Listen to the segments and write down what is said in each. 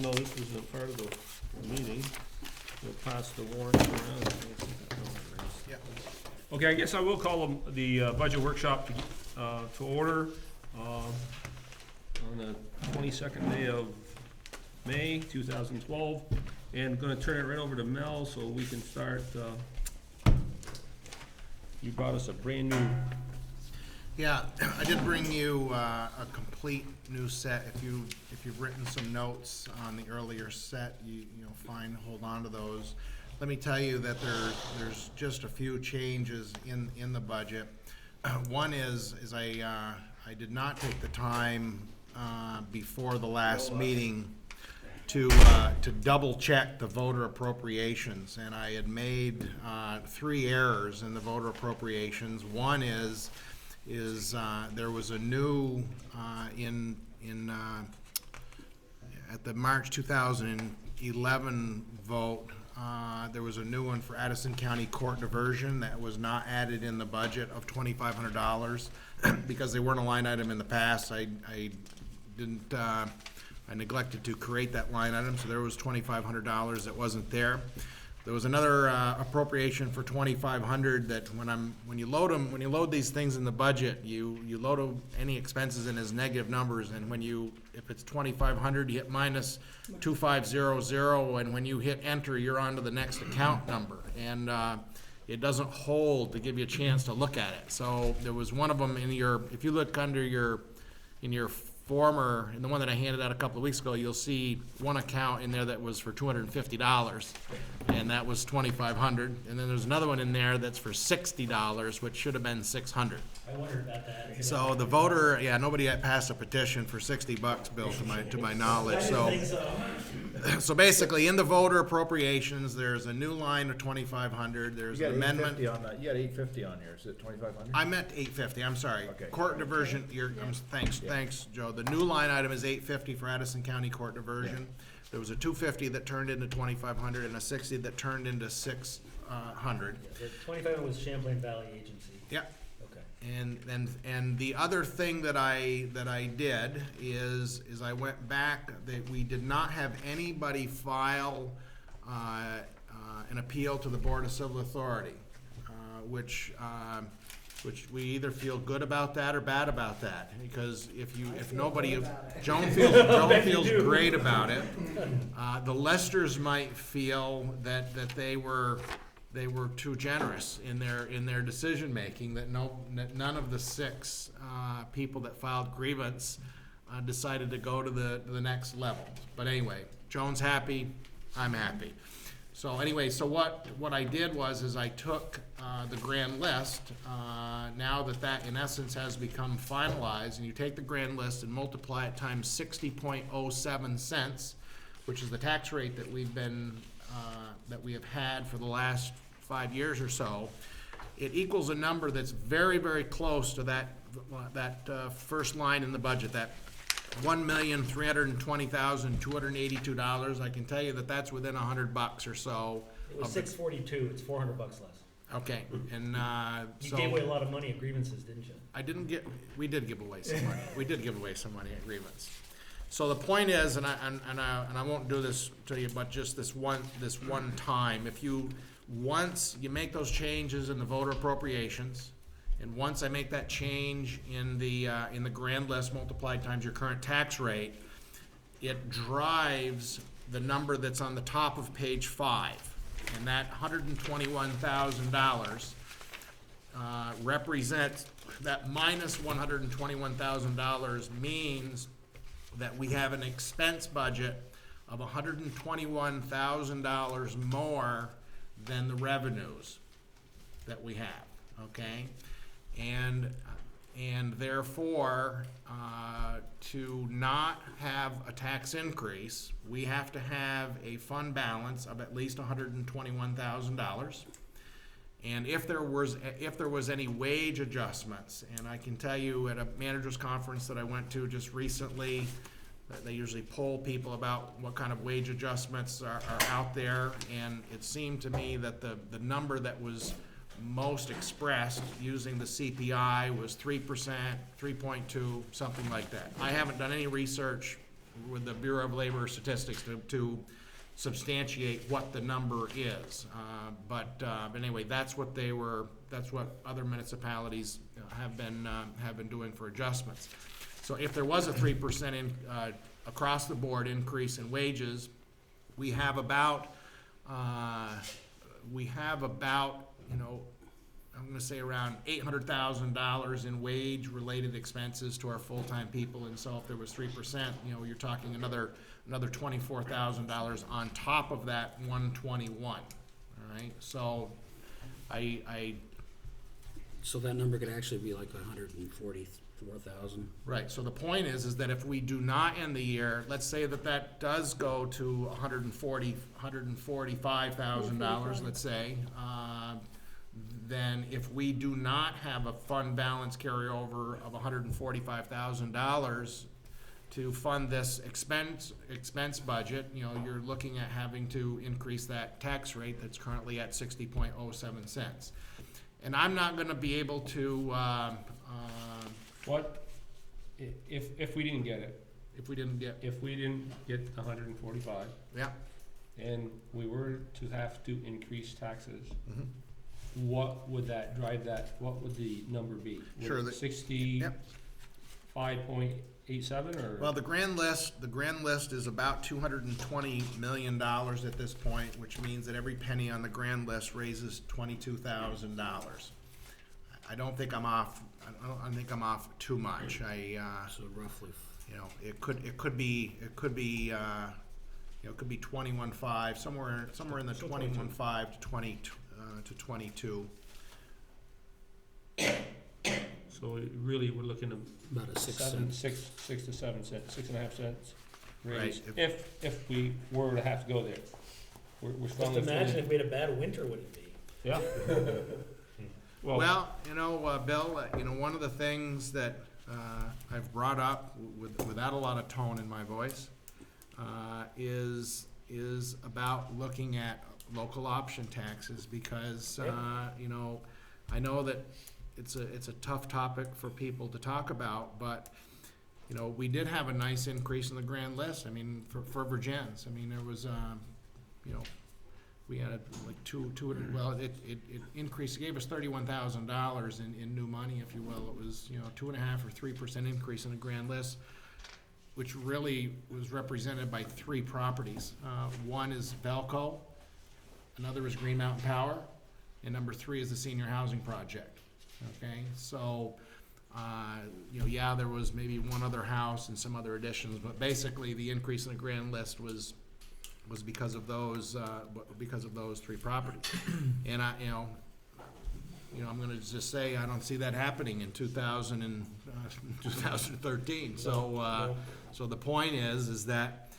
though this was a part of the meeting, we'll pass the warrant around. Yep. Okay, I guess I will call the budget workshop to order on the 22nd day of May 2012, and going to turn it right over to Mel so we can start. You brought us a brand new. Yeah, I did bring you a complete new set. If you've written some notes on the earlier set, you'll find, hold on to those. Let me tell you that there's just a few changes in the budget. One is I did not take the time before the last meeting to double check the voter appropriations, and I had made 3 errors in the voter appropriations. One is there was a new at the March 2011 vote. There was a new one for Addison County Court Diversion that was not added in the budget of $2,500 because they weren't a line item in the past. I didn't. I neglected to create that line item, so there was $2,500 that wasn't there. There was another appropriation for $2,500 that when you load these things in the budget, you load any expenses in as negative numbers, and if it's $2,500, you hit minus 2500, and when you hit enter, you're on to the next account number, and it doesn't hold to give you a chance to look at it. So there was one of them if you look under in your former, and the one that I handed out a couple of weeks ago, you'll see one account in there that was for $250, and that was $2,500. And then there's another one in there that's for $60, which should have been $600. I wondered about that. So the voter, nobody had passed a petition for $60, Bill, to my knowledge. So basically, in the voter appropriations, there's a new line of $2,500. There's an amendment. You got $850 on here. Is it $2,500? I meant $850. I'm sorry. Okay. Court diversion. Thanks, Joe. The new line item is $850 for Addison County Court diversion. Yeah. There was a $250 that turned into $2,500 and a $60 that turned into $600. The 25 was Champlain Valley Agency. Yep. Okay. And the other thing that I did is I went back. That we did not have anybody file an appeal to the Board of Civil Authority, which we either feel good about that or bad about that. Because if nobody, Joan feels great about it. The Lesters might feel that they were too generous in their decision making. That none of the 6 people that filed grievance decided to go to the next level. But anyway, Joan's happy, I'm happy. So anyway, what I did was I took the grand list, now that in essence has become finalized, and you take the grand list and multiply it times 60.07 cents, which is the tax rate that we have had for the last 5 years or so. It equals a number that's very, very close to that first line in the budget, that $1,320,282. I can tell you that's within $100 or so. It was $642. It's $400 less. Okay, and you gave away a lot of money at grievances, didn't you? We did give away some money. We did give away some money at grievance. So the point is, and I won't do this to you, but just this one time, once you make those changes in the voter appropriations, and once I make that change in the grand list multiplied times your current tax rate, it drives the number that's on the top of page 5, and that $121,000 represents that minus $121,000 means that we have an expense budget of $121,000 more than the revenues that we have. Okay. And therefore, to not have a tax increase, we have to have a fund balance of at least $121,000. And if there was any wage adjustments, and I can tell you at a managers conference that I went to just recently, that they usually poll people about what kind of wage adjustments are out there, and it seemed to me that the number that was most expressed using the CPI was 3%, 3.2, something like that. I haven't done any research with the Bureau of Labor Statistics to substantiate what the number is. But anyway, that's what other municipalities have been doing for adjustments. So if there was a 3% across the board increase in wages, we have about, I'm gonna say around $800,000 in wage-related expenses to our full-time people, and so if there was 3%, you're talking another $24,000 on top of that 121, all right? So So that number could actually be like 144,000. right, so the point is that if we do not end the year, let's say that does go to $145,000, let's say, then if we do not have a fund balance carryover of $145,000 to fund this expense budget, you're looking at having to increase that tax rate that's currently at 60.07 cents. And I'm not gonna be able to, What, if we didn't get it, if we didn't get, if we didn't get the 145, yeah. and we were to have to increase taxes, Mhm. what would that drive that, what would the number be? Sure, Would it 65.87 or? Well, the grand list is about $220 million at this point, which means that every penny on the grand list raises $22,000. I don't think I'm off, I think I'm off too much. So roughly. It could be 21.5, somewhere in the 21.5 to 22. So really, we're looking at About a 6 7 cents. 6 to 7 cents, 6.5 cents raise, Right. if we were to have to go there. We're Just strongly imagine feeling- if we had a bad winter, would it be? Yeah. Well, Bill, one of the things that I've brought up without a lot of tone in my voice is about looking at local option taxes, because I know that it's a tough topic for people to talk about, but we did have a nice increase in the grand list. I mean, for Vergennes, I mean, there was we had like it increased, it gave us $31,000 in new money, if you will. It was 2.5 or 3% increase in the grand list, which really was represented by 3 properties. One is Velco, another is Green Mountain Power, and number 3 is the senior housing project. Okay, so there was maybe one other house and some other additions, but basically the increase in the grand list was because of those 3 properties. And I'm gonna just say, I don't see that happening in 2013. So the point is that,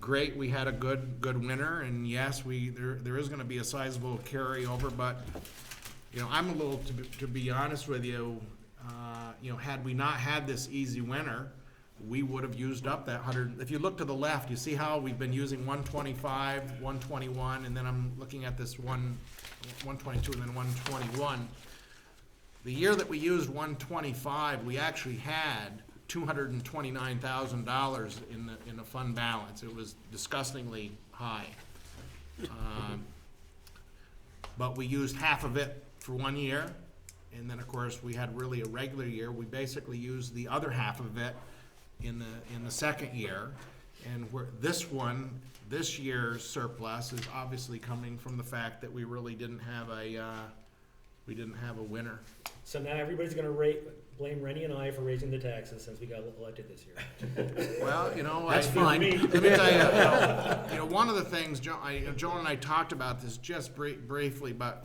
great, we had a good winter, and yes, there is gonna be a sizable carryover, but, I'm a little, to be honest with you, had we not had this easy winter, we would have used up that 100. If you look to the left, you see how we've been using 125, 121, and then I'm looking at this 122 and then 121. The year that we used 125, we actually had $229,000 in the fund balance. It was disgustingly high. But we used half of it for 1 year, and then of course we had really a regular year. We basically used the other half of it in the second year, and this year's surplus is obviously coming from the fact that we really didn't have a winner. So now everybody's gonna blame Rennie and I for raising the taxes since we got elected this year. Well, That's fine. Let me tell you, one of the things, Joan and I talked about this just briefly, but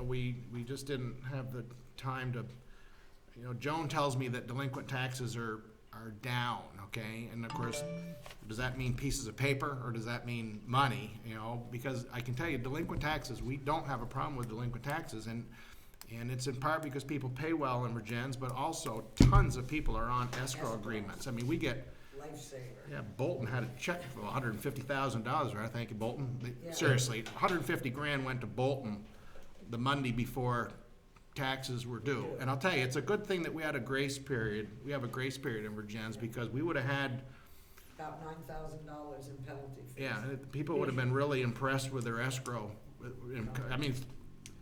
we just didn't have the time to. Joan tells me that delinquent taxes are down, okay? And of course, does that mean pieces of paper or does that mean money? Because I can tell you, delinquent taxes, we don't have a problem with delinquent taxes, and it's in part because people pay well in Vergennes, but also tons of people are on escrow agreements. I mean, we get. Lifesaver. Yeah, Bolton had a check for $150,000, right? Thank you, Bolton. Seriously, 150 grand went to Bolton the Monday before taxes were due. And I'll tell you, it's a good thing that we had a grace period. We have a grace period in Vergennes, because we would have had, about $9,000 in penalty fees. Yeah, people would have been really impressed with their escrow. I mean,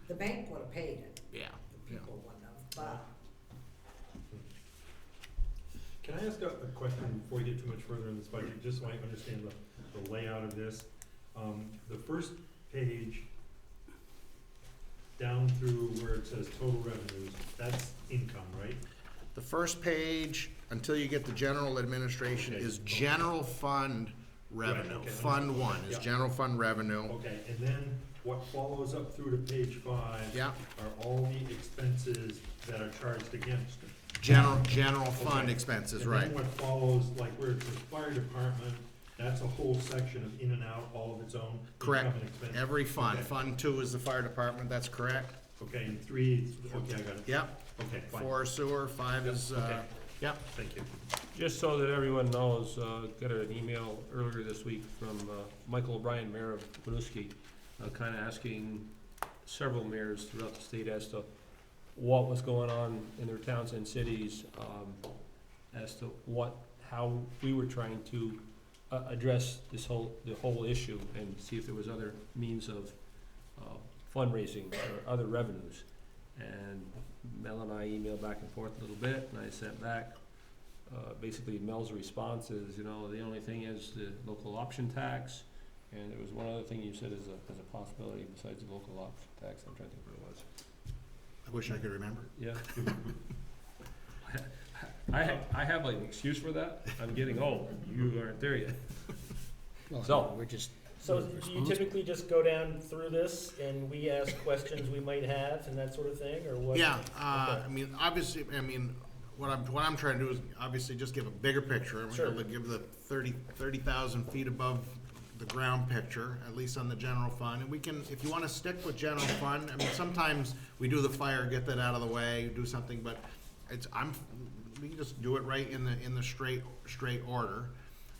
The bank would have paid it, yeah, the yeah. people wouldn't have, but Can I ask a question before we get too much further in this budget, just so I understand the layout of this? The first page, down through where it says total revenues, that's income, right? The first page, until you get to general administration, Okay. is general fund revenue. okay. Fund 1 is Yeah. general fund revenue. Okay, and then what follows up through to page 5 Yeah, are all the expenses that are charged against it. general fund Okay. expenses, And right. then what follows, like where it says fire department, that's a whole section of in and out, all of its own Correct. income and expense. Every fund. Okay. Fund 2 is the fire department, that's correct. Okay, and 3, okay, I got it. Yep, Okay, fine. 4 is sewer, 5 is, Okay. yep. Thank you. Just so that everyone knows, got an email earlier this week from Michael O'Brien, mayor of Winooski, kind of asking several mayors throughout the state as to what was going on in their towns and cities, as to how we were trying to address the whole issue and see if there was other means of fundraising or other revenues. And Mel and I emailed back and forth a little bit, and I sent back, basically Mel's response is, the only thing is the local option tax, and there was one other thing you said as a possibility besides the local option tax, I'm trying to think what it was. I wish I could remember. Yeah. I have like an excuse for that, I'm getting old, you aren't there yet. Well, So- we're just. So do you typically just go down through this and we ask questions we might have and that sort of thing, or what? Yeah, Okay. I mean, obviously, what I'm trying to do is obviously just give a bigger picture. I'm Sure. gonna give the 30,000 feet above the ground picture, at least on the general fund. And we can, if you wanna stick with general fund, I mean, sometimes we do the fire, get that out of the way, do something, but we can just do it right in the straight order.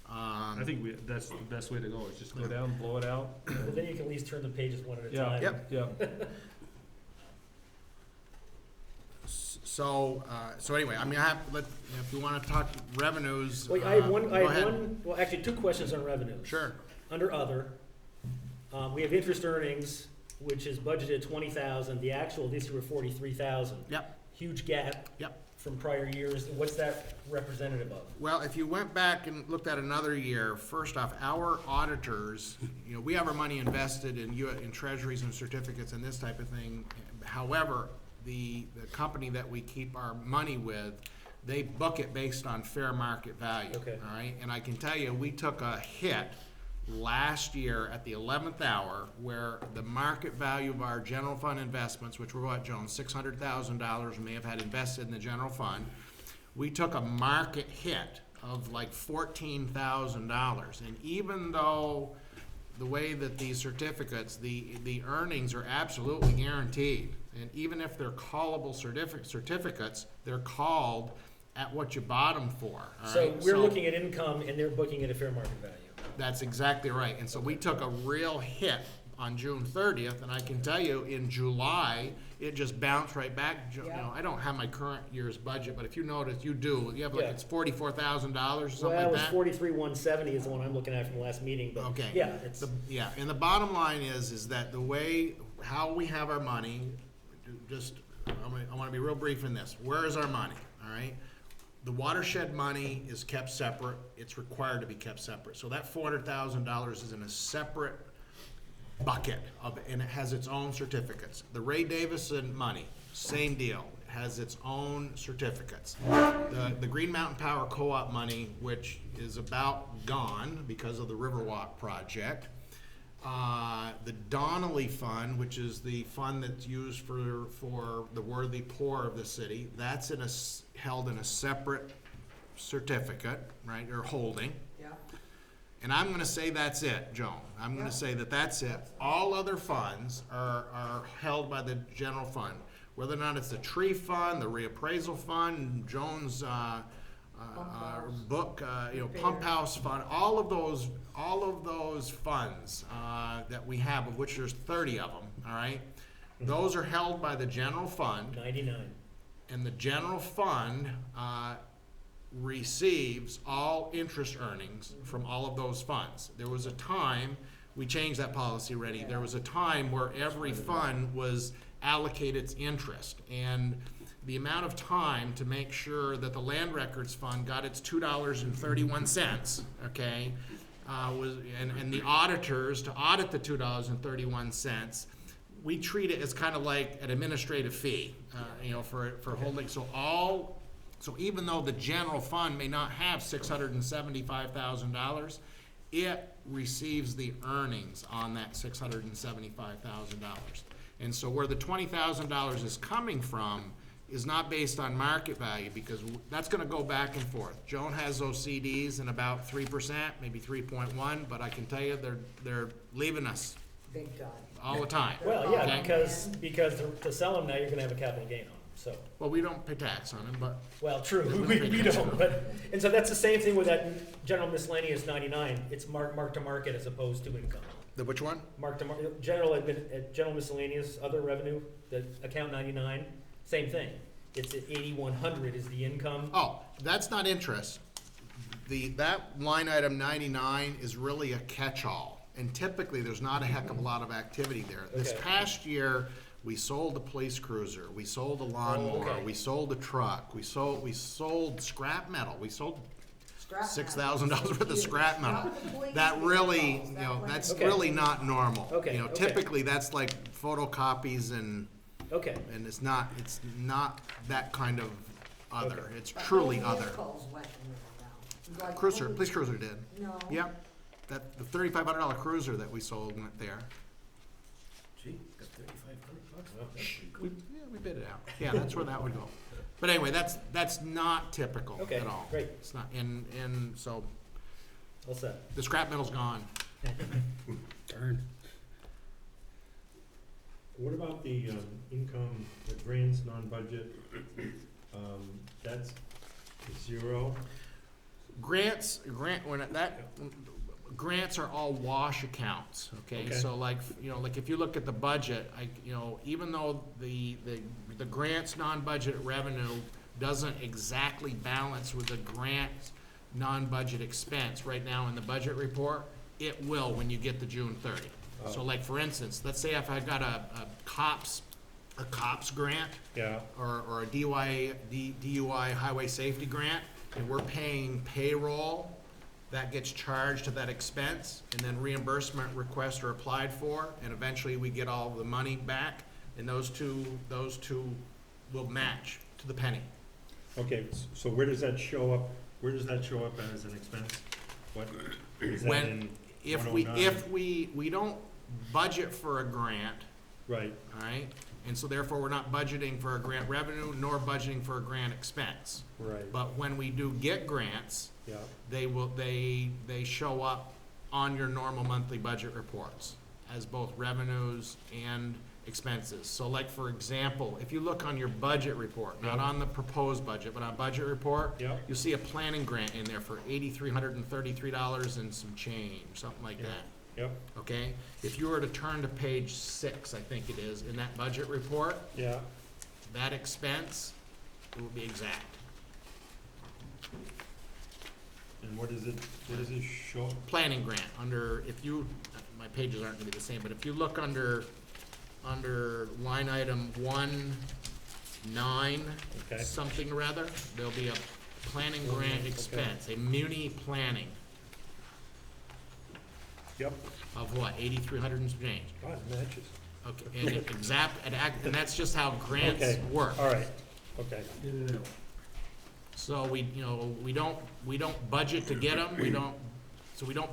I think that's the best way to go, is just go down, blow it out. Well, then you can at least turn the pages one at a Yeah, time. Yep. yeah. So anyway, I mean, if you wanna talk revenues, Well, I have go ahead. well, actually, 2 questions on revenue. Sure. Under other, we have interest earnings, which is budgeted 20,000, the actual this year were 43,000. Yep, Huge gap. Yep. From prior years, what's that representative of? well, if you went back and looked at another year, first off, our auditors, we have our money invested in treasuries and certificates and this type of thing. However, the company that we keep our money with, they book it based on fair market value. Okay. All right, and I can tell you, we took a hit last year at the 11th hour, where the market value of our general fund investments, which were what, Joan, $600,000 we may have had invested in the general fund, we took a market hit of like $14,000. And even though the way that these certificates, the earnings are absolutely guaranteed, and even if they're callable certificates, they're called at what you bought them for, all So right? we're looking at income and they're booking at a fair market value. That's exactly right. And so we took a real hit on June 30th, and I can tell you, in July, it just bounced right back. Yeah. I don't have my current year's budget, but if you notice, you do. You have like, Yeah. it's $44,000 or something Well, it like was that. 43,170 is the one I'm looking at from the last meeting, but Okay. yeah, it's, Yeah, and the bottom line is that how we have our money, I wanna be real brief in this. Where is our money, all right? The watershed money is kept separate, it's required to be kept separate. So that $400,000 is in a separate bucket and it has its own certificates. The Ray Davison money, same deal, it has its own certificates. The Green Mountain Power Co-op money, which is about gone because of the Riverwalk project. The Donnelly Fund, which is the fund that's used for the worthy poor of the city, that's held in a separate certificate, right, or holding. Yeah, And I'm gonna say that's it, Joan. I'm gonna Yeah. say that's it. All other funds are held by the general fund. Whether or not it's the tree fund, the reappraisal fund, Joan's, book, pump house fund, all of those funds, that we have, of which there's 30 of them, all right? Those are held by the general fund, 99. and the general fund, receives all interest earnings from all of those funds. There was a time, we changed that policy already, there was a time where every fund was allocated its interest. And the amount of time to make sure that the land records fund got its $2.31, okay, and the auditors to audit the $2.31, we treat it as kind of like an administrative fee, for holding. So even though the general fund may not have $675,000, it receives the earnings on that $675,000. And so where the $20,000 is coming from is not based on market value, because that's gonna go back and forth. Joan has those CDs in about 3%, maybe 3.1, but I can tell you, they're leaving us Big time. all the time. Well, yeah, Okay? because to sell them now, you're gonna have a capital gain on them, so. Well, we don't pay tax on them, but Well, true, We we don't pay tax on don't, them. but, and so that's the same thing with that general miscellaneous 99, it's mark to market as opposed to income. the which one? Mark to market, general miscellaneous, other revenue, the account 99, same thing. It's at 8,100 is the income. Oh, that's not interest. That line item 99 is really a catch-all, and typically, there's not a heck of a lot of activity there. This Okay. past year, we sold a police cruiser, we sold a lawnmower, okay. we sold a truck, we sold scrap metal, we sold Scrap metal. $6,000 worth of Huge. scrap metal. Not the police That really, vehicles, that's Okay. really not normal. Okay, okay. Typically, that's like photocopies and Okay, it's not that kind of other. Okay. It's But truly no other. vehicles went really down. Like Cruiser, only- police cruiser did. No. Yep. The $3,500 cruiser that we sold went there. Gee, got 3,500 bucks. We bid it out. Yeah, that's where that would go. But anyway, that's not typical Okay, at all. great. It's not, and so all set. the scrap metal's gone. Darn. What about the income, the grants, non-budget? That's zero. Grants are all wash accounts, okay? Okay. So like if you look at the budget, even though the grants non-budget revenue doesn't exactly balance with the grant non-budget expense right now in the budget report, it will when you get to June 30. So like, for instance, let's say if I got a cops grant, Yeah, or a DUI highway safety grant, and we're paying payroll, that gets charged to that expense, and then reimbursement requests are applied for, and eventually we get all the money back, and those two will match to the penny. okay, so where does that show up? Where does that show up as an expense? What, is that When- in If 109? we don't budget for a grant, Right, all right, and so therefore we're not budgeting for a grant revenue nor budgeting for a grant expense. right, But when we do get grants, yeah, they show up on your normal monthly budget reports as both revenues and expenses. So like, for example, if you look on your budget report, not Yeah. on the proposed budget, but on budget report, yeah, you'll see a planning grant in there for $8,333 and some change, something like Yeah. that, yep, okay? If you were to turn to page 6, I think it is, in that budget report, yeah. that expense, it will be exact. And what does it show? Planning grant, my pages aren't gonna be the same, but if you look under line item 1.9, Okay, something or other, there'll be a planning grant Okay. expense, a muni planning yep, of what, 8,300 and some change? God, it matches. Okay, and that's just how grants Okay. work. All right, okay, So we don't budget to get them, we don't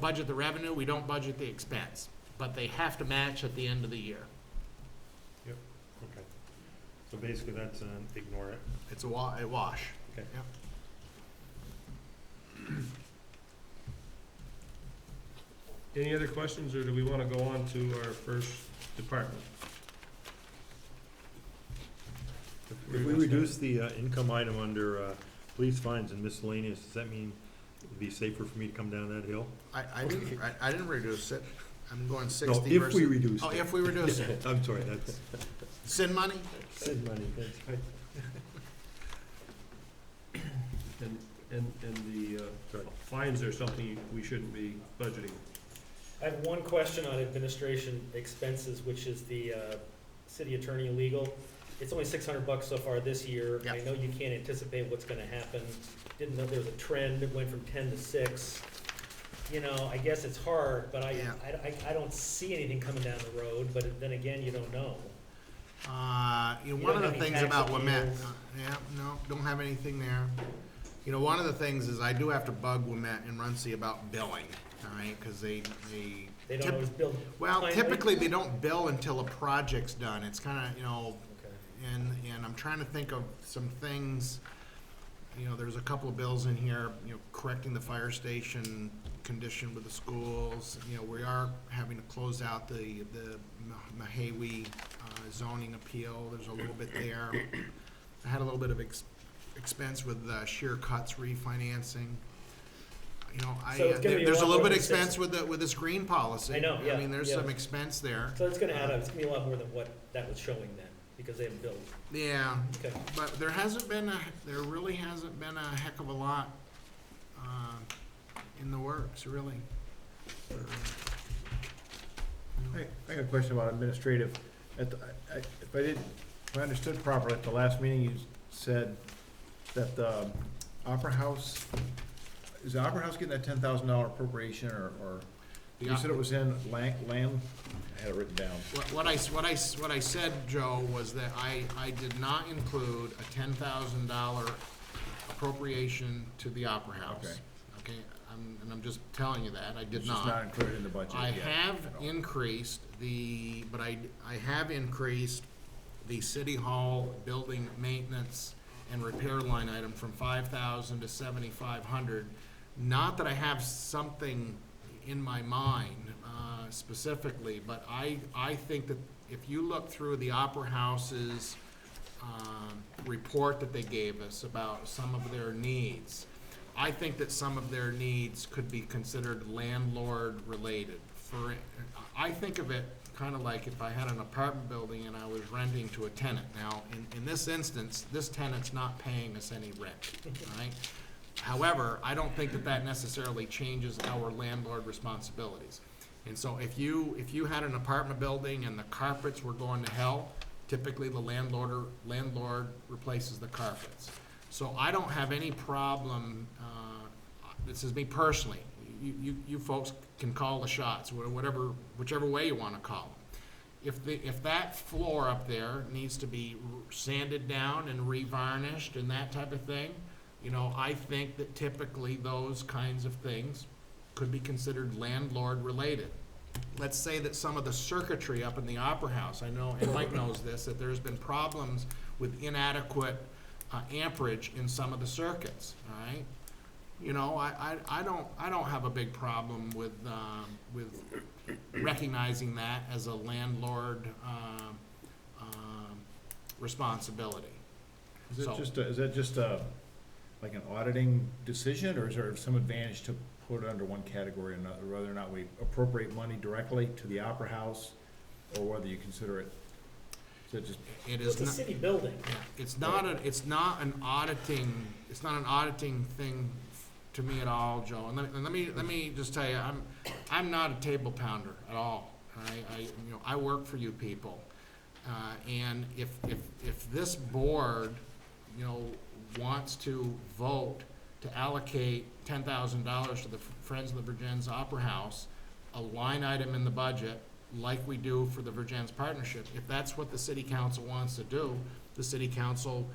budget the revenue, we don't budget the expense, but they have to match at the end of the year. okay. So basically, that's ignore it. It's a wash. Okay. Yep. Any other questions, or do we wanna go on to our first department? If we reduce the income item under police fines and miscellaneous, does that mean it'd be safer for me to come down that hill? I didn't reduce it, I'm going No, 60 if versus. we reduce Oh, it. if we reduce it. I'm sorry, that's Sin money? Sid money, that's right. and the fines are something we shouldn't be budgeting. I have one question on administration expenses, which is the city attorney legal. It's only $600 so far this year. Yep. I know you can't anticipate what's gonna happen. Didn't know there was a trend that went from 10 to 6. You know, I guess it's hard, but Yeah. I don't see anything coming down the road, but then again, you don't know. You know, You one don't of the have any things tax about Wilmette, appeals? yeah, no, don't have anything there. You know, one of the things is I do have to bug Wilmette and Runcie about billing, all right, because They don't tip- always build well, timely? typically they don't bill until a project's done. It's kind of, you know, Okay. and I'm trying to think of some things, you know, there's a couple of bills in here, you know, correcting the fire station condition with the schools. You know, we are having to close out the Mahawi zoning appeal. There's a little bit there. I had a little bit of expense with shear cuts refinancing. You know, So it's gonna be a there's a lot little more bit of than expense with this green policy. I know, yeah, I mean, there's yeah. some expense there. So it's gonna add up, it's gonna be a lot more than what that was showing then, because they haven't billed. Yeah, Okay. but there really hasn't been a heck of a lot in the works, really. I got a question about administrative. If I understood properly, at the last meeting, you said that the Opera House, is the Opera House getting that $10,000 appropriation, or you said it was in land, I had it written down. What I said, Joe, was that I did not include a $10,000 appropriation to the Opera House. Okay. Okay, and I'm just telling you that, I did It's just not included in the budget I yet. have you know. increased but I have increased the city hall building maintenance and repair line item from 5,000 to 7,500. Not that I have something in my mind specifically, but I think that if you look through the Opera House's report that they gave us about some of their needs, I think that some of their needs could be considered landlord-related. I think of it kind of like if I had an apartment building and I was renting to a tenant. Now, in this instance, this tenant's not paying us any rent, right? However, I don't think that necessarily changes our landlord responsibilities. And so if you had an apartment building and the carpets were going to hell, typically the landlord replaces the carpets. So I don't have any problem, this is me personally, you folks can call the shots, whichever way you wanna call them. If that floor up there needs to be sanded down and revarnished and that type of thing, you know, I think that typically those kinds of things could be considered landlord-related. Let's say that some of the circuitry up in the Opera House, I know, and Mike knows this, that there's been problems with inadequate amperage in some of the circuits, all right? You know, I don't have a big problem with recognizing that as a landlord responsibility. Is So- that just like an auditing decision, or is there some advantage to put it under one category or another, whether or not we appropriate money directly to the Opera House, or whether you consider it, is it just, It It's is a not, city building. it's not an auditing thing to me at all, Joe. And let me just tell you, I'm not a table pounder at all. I work for you people. And if this board, you know, wants to vote to allocate $10,000 to the Friends of the Vergennes Opera House, a line item in the budget, like we do for the Vergennes Partnership, if that's what the city council wants to do, the city council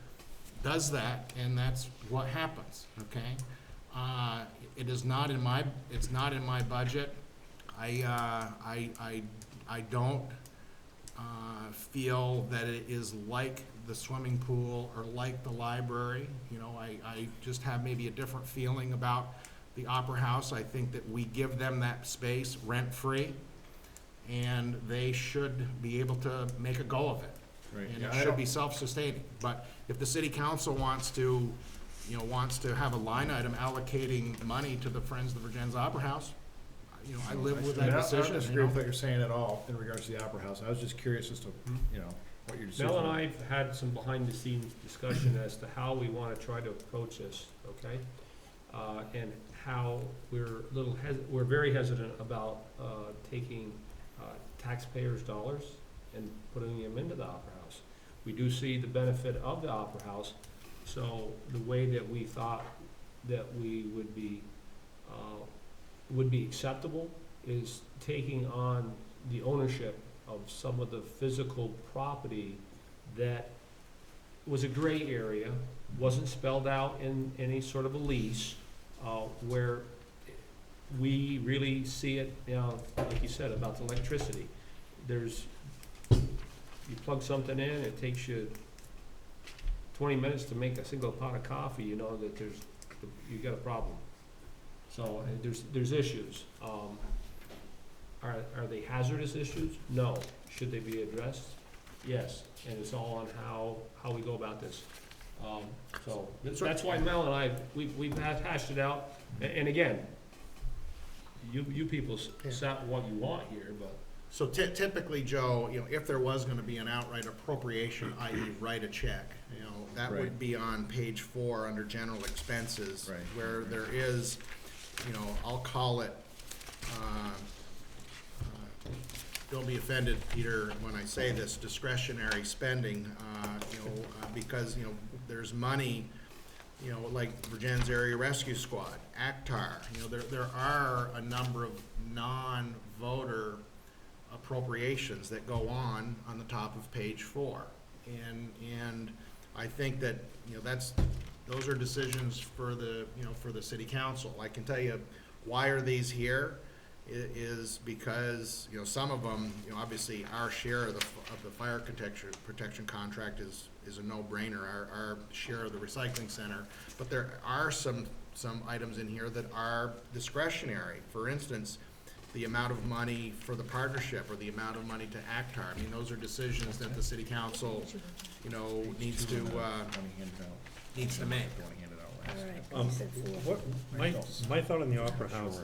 does that, and that's what happens, okay? It is not in my, it's not in my budget. I don't feel that it is like the swimming pool or like the library. You know, I just have maybe a different feeling about the Opera House. I think that we give them that space rent-free, and they should be able to make a go of it. right? And Yeah, it I should don't- be self-sustaining. But if the city council wants to, you know, wants to have a line item allocating money to the Friends of the Vergennes Opera House, you know, I live with I mean, that I decision, don't you disagree with know. what you're saying at all in regards to the Opera House. I was just curious as to, you know, what your decision. Mel and I've had some behind-the-scenes discussion as to how we wanna try to approach this, okay? and how we're very hesitant about taking taxpayers' dollars and putting them into the Opera House. We do see the benefit of the Opera House, so the way that we thought that we would be acceptable is taking on the ownership of some of the physical property that was a gray area, wasn't spelled out in any sort of a lease, where we really see it, like you said, about the electricity. You plug something in, it takes you 20 minutes to make a single pot of coffee, you know that you got a problem. So there's issues. Are they hazardous issues? No. Should they be addressed? Yes. And it's all on how we go about this. So that's why Mel and I, we've hashed it out. And again, you people set what you want here, but. So typically, Joe, if there was gonna be an outright appropriation, i.e. write a check, that Right. would be on page 4 under general expenses. Right. Where there is, I'll call it, don't be offended, Peter, when I say this, discretionary spending, because, there's money, like Vergennes Area Rescue Squad, ACTAR, there are a number of non-voter appropriations that go on the top of page 4. And I think that, those are decisions for the city council. I can tell you, why are these here? Is because, some of them, obviously our share of the fire protection contract is a no-brainer, our share of the recycling center. But there are some items in here that are discretionary. For instance, the amount of money for the partnership or the amount of money to ACTAR. I mean, those are decisions that the city council, needs to make. What, my thought on the Opera House,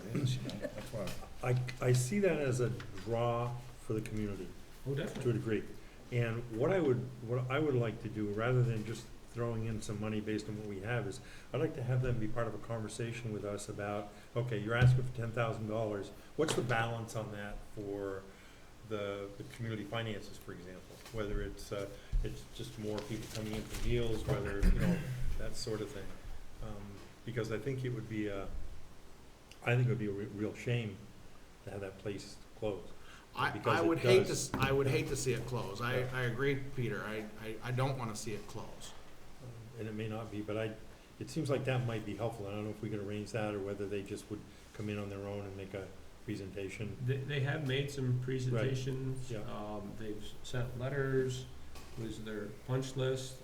I see that as a draw for the community. Oh, To definitely. a degree. And what I would like to do, rather than just throwing in some money based on what we have, is I'd like to have them be part of a conversation with us about, okay, you're asking for $10,000, what's the balance on that for the community finances, for example? Whether it's just more people coming in for meals, whether, that sort of thing. Because I think it would be a real shame to have that place closed. I would hate to see it close. I agree, Peter. I don't wanna see it close. And it may not be, but it seems like that might be helpful. I don't know if we can arrange that, or whether they just would come in on their own and make a presentation. They have made some presentations. Yeah. They've sent letters with their punch list.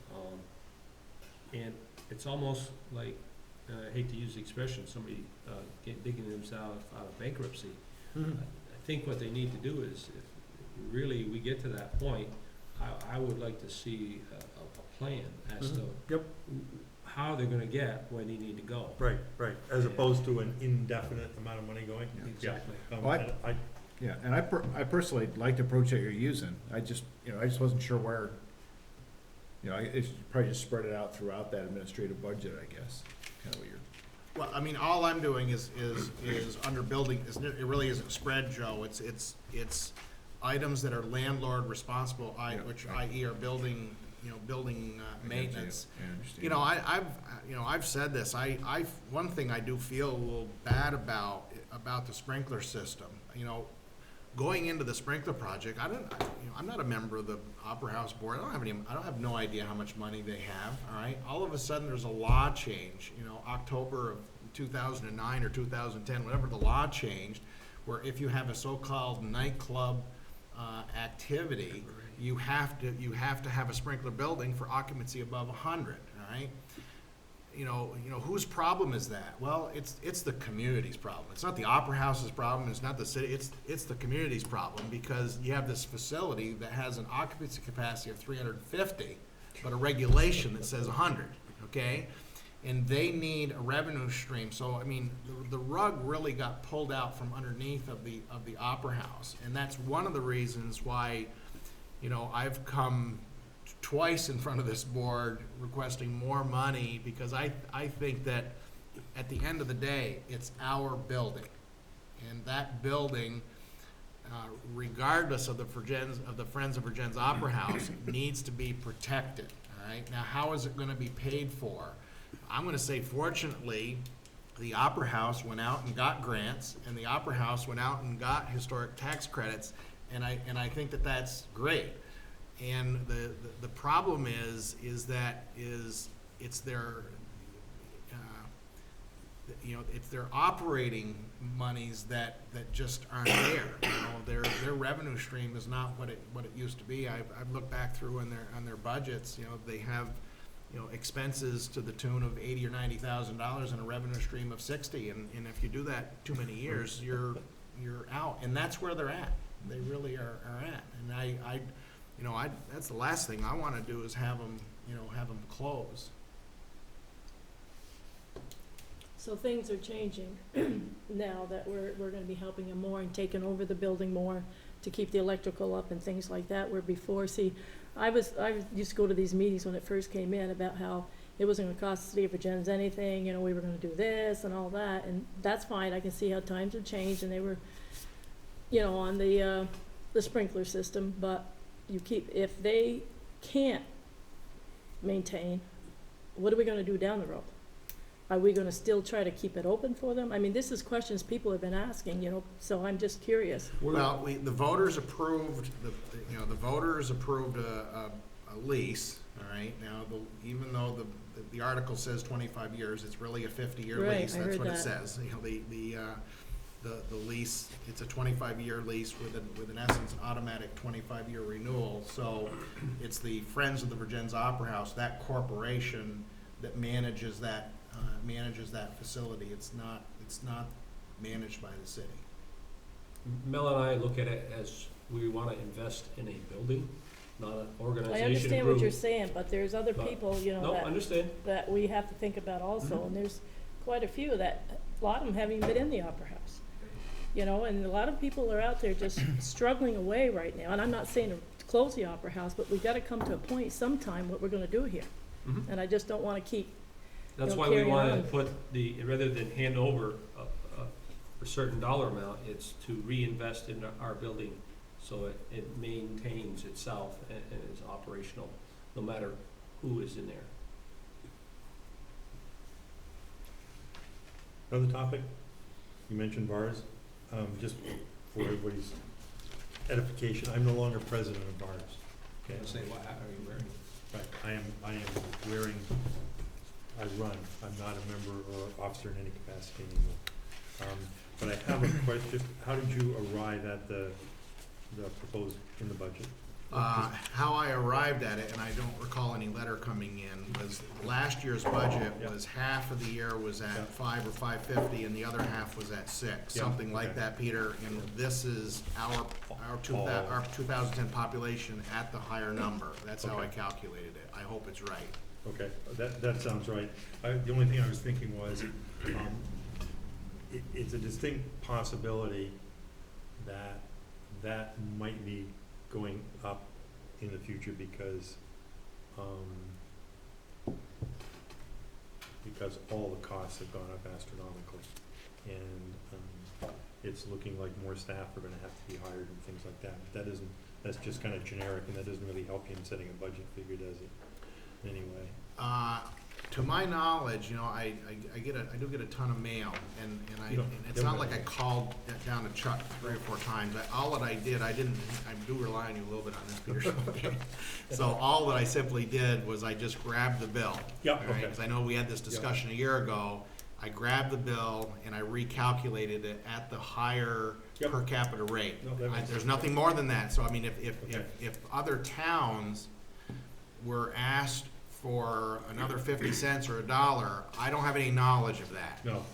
And it's almost like, I hate to use the expression, somebody digging themselves out of bankruptcy. Mhm. I think what they need to do is, if really we get to that point, I would like to see a plan as to Yep. how they're gonna get where they need to go. Right, as opposed to an indefinite amount of money going. Exactly. Well, Yeah, and I personally like the approach that you're using. I just wasn't sure where, if you probably just spread it out throughout that administrative budget, I guess, kind of what you're. Well, I mean, all I'm doing is under building, it really isn't spread, Joe, it's items that are landlord responsible, which i.e. are building maintenance. I've said this, one thing I do feel a little bad about the sprinkler system, going into the sprinkler project, I'm not a member of the Opera House board, I have no idea how much money they have, all right? All of a sudden, there's a law change, October of 2009 or 2010, whatever the law changed, where if you have a so-called nightclub activity, you have to have a sprinkler building for occupancy above 100, all right? Whose problem is that? Well, it's the community's problem. It's not the Opera House's problem, it's not the city, it's the community's problem, because you have this facility that has an occupancy capacity of 350, but a regulation that says 100, okay? And they need a revenue stream, so, I mean, the rug really got pulled out from underneath of the Opera House, and that's one of the reasons why, I've come twice in front of this board requesting more money, because I think that at the end of the day, it's our building. And that building, regardless of the Friends of Vergennes Opera House, needs to be protected, all right? Now, how is it gonna be paid for? I'm gonna say fortunately, the Opera House went out and got grants, and the Opera House went out and got historic tax credits, and I think that that's great. And the problem is that it's their, it's their operating monies that just aren't there. You know, their revenue stream is not what it used to be. I've looked back through on their budgets. You know, they have, expenses to the tune of $80,000 or $90,000 and a revenue stream of 60. And if you do that too many years, you're out. And that's where they're at. They really are at. And that's the last thing I want to do is have them close. So things are changing now that we're gonna be helping them more and taking over the building more to keep the electrical up and things like that, where before, see, I used to go to these meetings when it first came in about how it wasn't gonna cost the city of Vergennes anything, we were gonna do this and all that, and that's fine, I can see how times have changed, and they were, on the sprinkler system, but if they can't maintain, what are we gonna do down the road? Are we gonna still try to keep it open for them? I mean, this is questions people have been asking, so I'm just curious. Well, the voters approved, the voters approved a lease, all right? Now, even though the article says 25 years, it's really a 50-year Right, lease. I That's heard what it that. says. The lease, it's a 25-year lease with in essence automatic 25-year renewal. So it's the Friends of the Vergennes Opera House, that corporation that manages that facility. It's not managed by the city. Mel and I look at it as we want to invest in a building, not an organization I understand what group. you're saying, but there's other But- people, No, understand. that we have to think about also, and there's quite a few that, a lot of them haven't even been in the Opera House. And a lot of people are out there just struggling away right now, and I'm not saying to close the Opera House, but we gotta come to a point sometime what we're gonna do here. Mhm. And I just don't wanna keep, That's know, why we carry want to on. put rather than hand over a certain dollar amount, it's to reinvest in our building so it maintains itself and is operational, no matter who is in there. Another topic, you mentioned bars, just for everybody's edification, I'm no longer president of bars. Okay, Say, what hat are you wearing? right, I am wearing, I run, I'm not a member or officer in any capacity anymore. But I have a question, how did you arrive at the proposed in the budget? How I arrived at it, and I don't recall any letter coming in, was last year's budget Yeah. was half of the year was at Yeah. 5 or 550, and the other half was at 6, Yeah, something like okay. that, Peter. And this is our 2010 population at the higher number. That's how I Okay. calculated it. I hope it's right. Okay, that sounds right. The only thing I was thinking was, it's a distinct possibility that might be going up in the future because all the costs have gone up astronomically. And it's looking like more staff are gonna have to be hired and things like that. That's just kind of generic, and that doesn't really help you in setting a budget figure, does it? Anyway. To my knowledge, I do get a ton of mail, and it's not like I called down to Chuck 3 or 4 times. All that I did, I do rely on you a little bit on this, Peter. Okay. So all that I simply did was I just grabbed the bill. Yeah, all right? okay. Because I know we had this discussion a year ago. I grabbed the bill and I recalculated it at the higher Yep. per capita rate. No, that makes There's sense. nothing more than that. So I mean, Okay. if other towns were asked for another 50 cents or $1, I don't have any knowledge of that. No,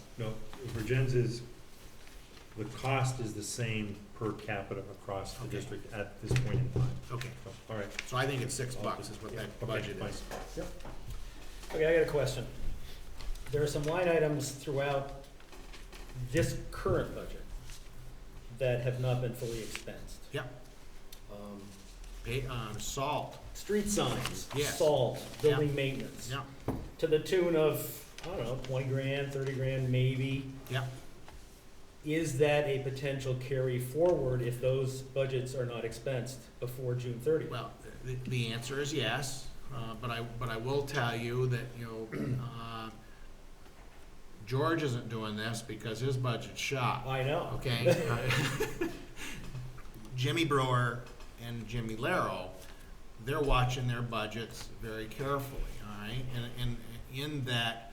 Vergennes is, the cost is the same per capita across the Okay. district at this point in time. Okay, So, all right. so I think it's $6 is what Yeah, that okay, budget fine. is. Okay, I got a question. There are some line items throughout this current budget that have not been fully expensed. Yep. Um, Salt, Street signs, Yes. salt, building maintenance, yeah, to the tune of I don't know, 20 grand, 30 grand, maybe. Yep. Is that a potential carry forward if those budgets are not expensed before June 30th? Well, the answer is yes, but I will tell you that, George isn't doing this because his budget's shot, I know. okay? Jimmy Brewer and Jimmy Laro, they're watching their budgets very carefully, all right? And in that,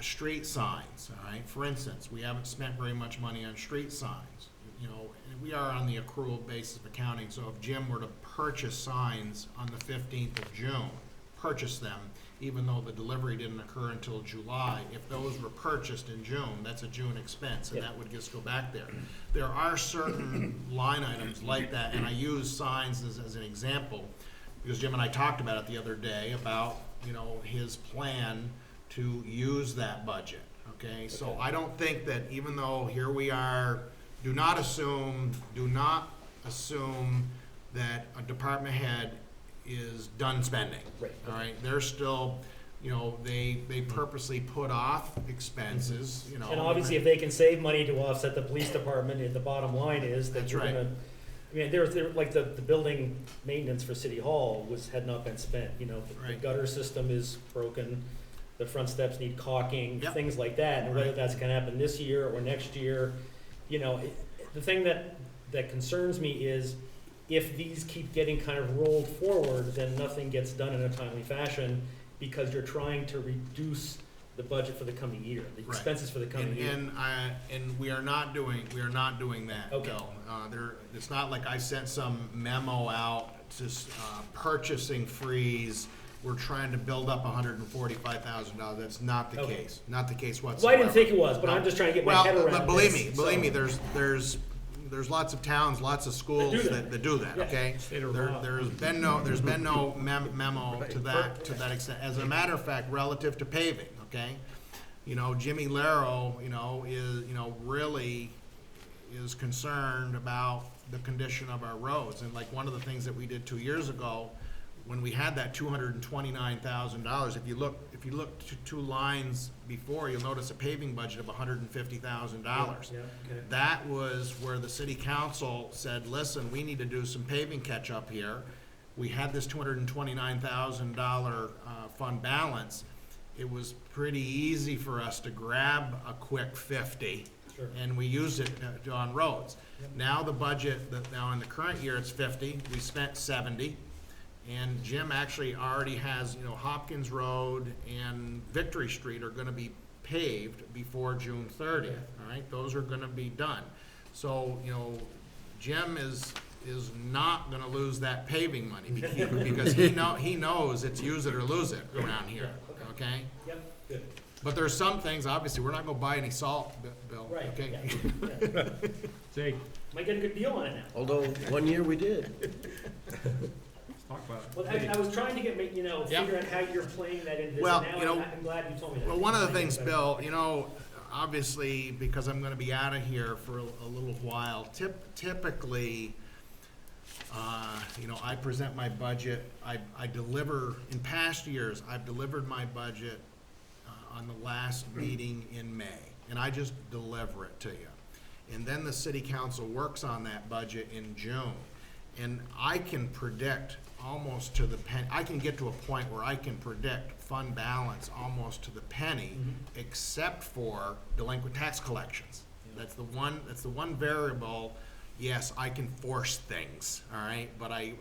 street signs, all right? For instance, we haven't spent very much money on street signs. You know, and we are on the accrual basis of accounting, so if Jim were to purchase signs on the 15th of June, purchase them, even though the delivery didn't occur until July, if those were purchased in June, that's a June expense, and Yeah. that would just go back there. There are certain line items like that, and I use signs as an example, because Jim and I talked about it the other day, about, his plan to use that budget, okay? So Okay. I don't think that, even though here we are, do not assume that a department head is done spending. Right. All right, they're still, they purposely put off expenses, And obviously, if they can save money to offset the police department, the bottom line is that That's you're right. gonna, there, like the building maintenance for City Hall had not been spent, the Right. gutter system is broken, the front steps need caulking, Yep. things like that, and whether Right. that's gonna happen this year or next year, the thing that concerns me is if these keep getting kind of rolled forward, then nothing gets done in a timely fashion because you're trying to reduce the budget for the coming year, the Right. expenses for the coming year. And we are not doing that, Okay. Bill. It's not like I sent some memo out to, purchasing freeze. We're trying to build up $145,000. That's not the Okay. case. Not the case whatsoever. Well, I didn't think it was, but I'm just trying to get my head around But believe this, me, so- there's lots of towns, lots of schools That do that. that do that, Yeah. okay? State of There, Vermont. there's been no memo to that extent. As a matter of fact, relative to paving, okay? Jimmy Laro, really is concerned about the condition of our roads. And like one of the things that we did 2 years ago, when we had that $229,000, if you look two lines before, you'll notice a paving budget of $150,000. Yeah, okay. That was where the city council said, listen, we need to do some paving catch-up here. We had this $229,000 fund balance. It was pretty easy for us to grab a quick 50, Sure. and we used it on roads. Yep. Now the budget, now in the current year, it's 50, we spent 70, and Jim actually already has, Hopkins Road and Victory Street are gonna be paved before June 30th, all right? Those are gonna be done. So, Jim is not gonna lose that paving money because he knows it's use it or lose it around here, Yeah, okay? Yep, good. But there's some things, obviously, we're not gonna buy any salt, Bill, Right, okay? yeah, yeah. Say, Might get a good deal on it now. Although, one year we did. let's talk about it. Well, I was trying to get, Yeah. figure out how you're playing that into this, Well, and now I'm glad you told me that. Well, one of the I things, get Bill, better. obviously, because I'm gonna be out of here for a little while, typically, I present my budget, I deliver, in past years, I've delivered my budget on the last meeting in May, and I just deliver it to you. And then the city council works on that budget in June. And I can predict almost to the penny, I can get to a point where I can predict fund balance almost to the penny, except for delinquent tax collections. That's the one variable, yes, I can force things, all right, but I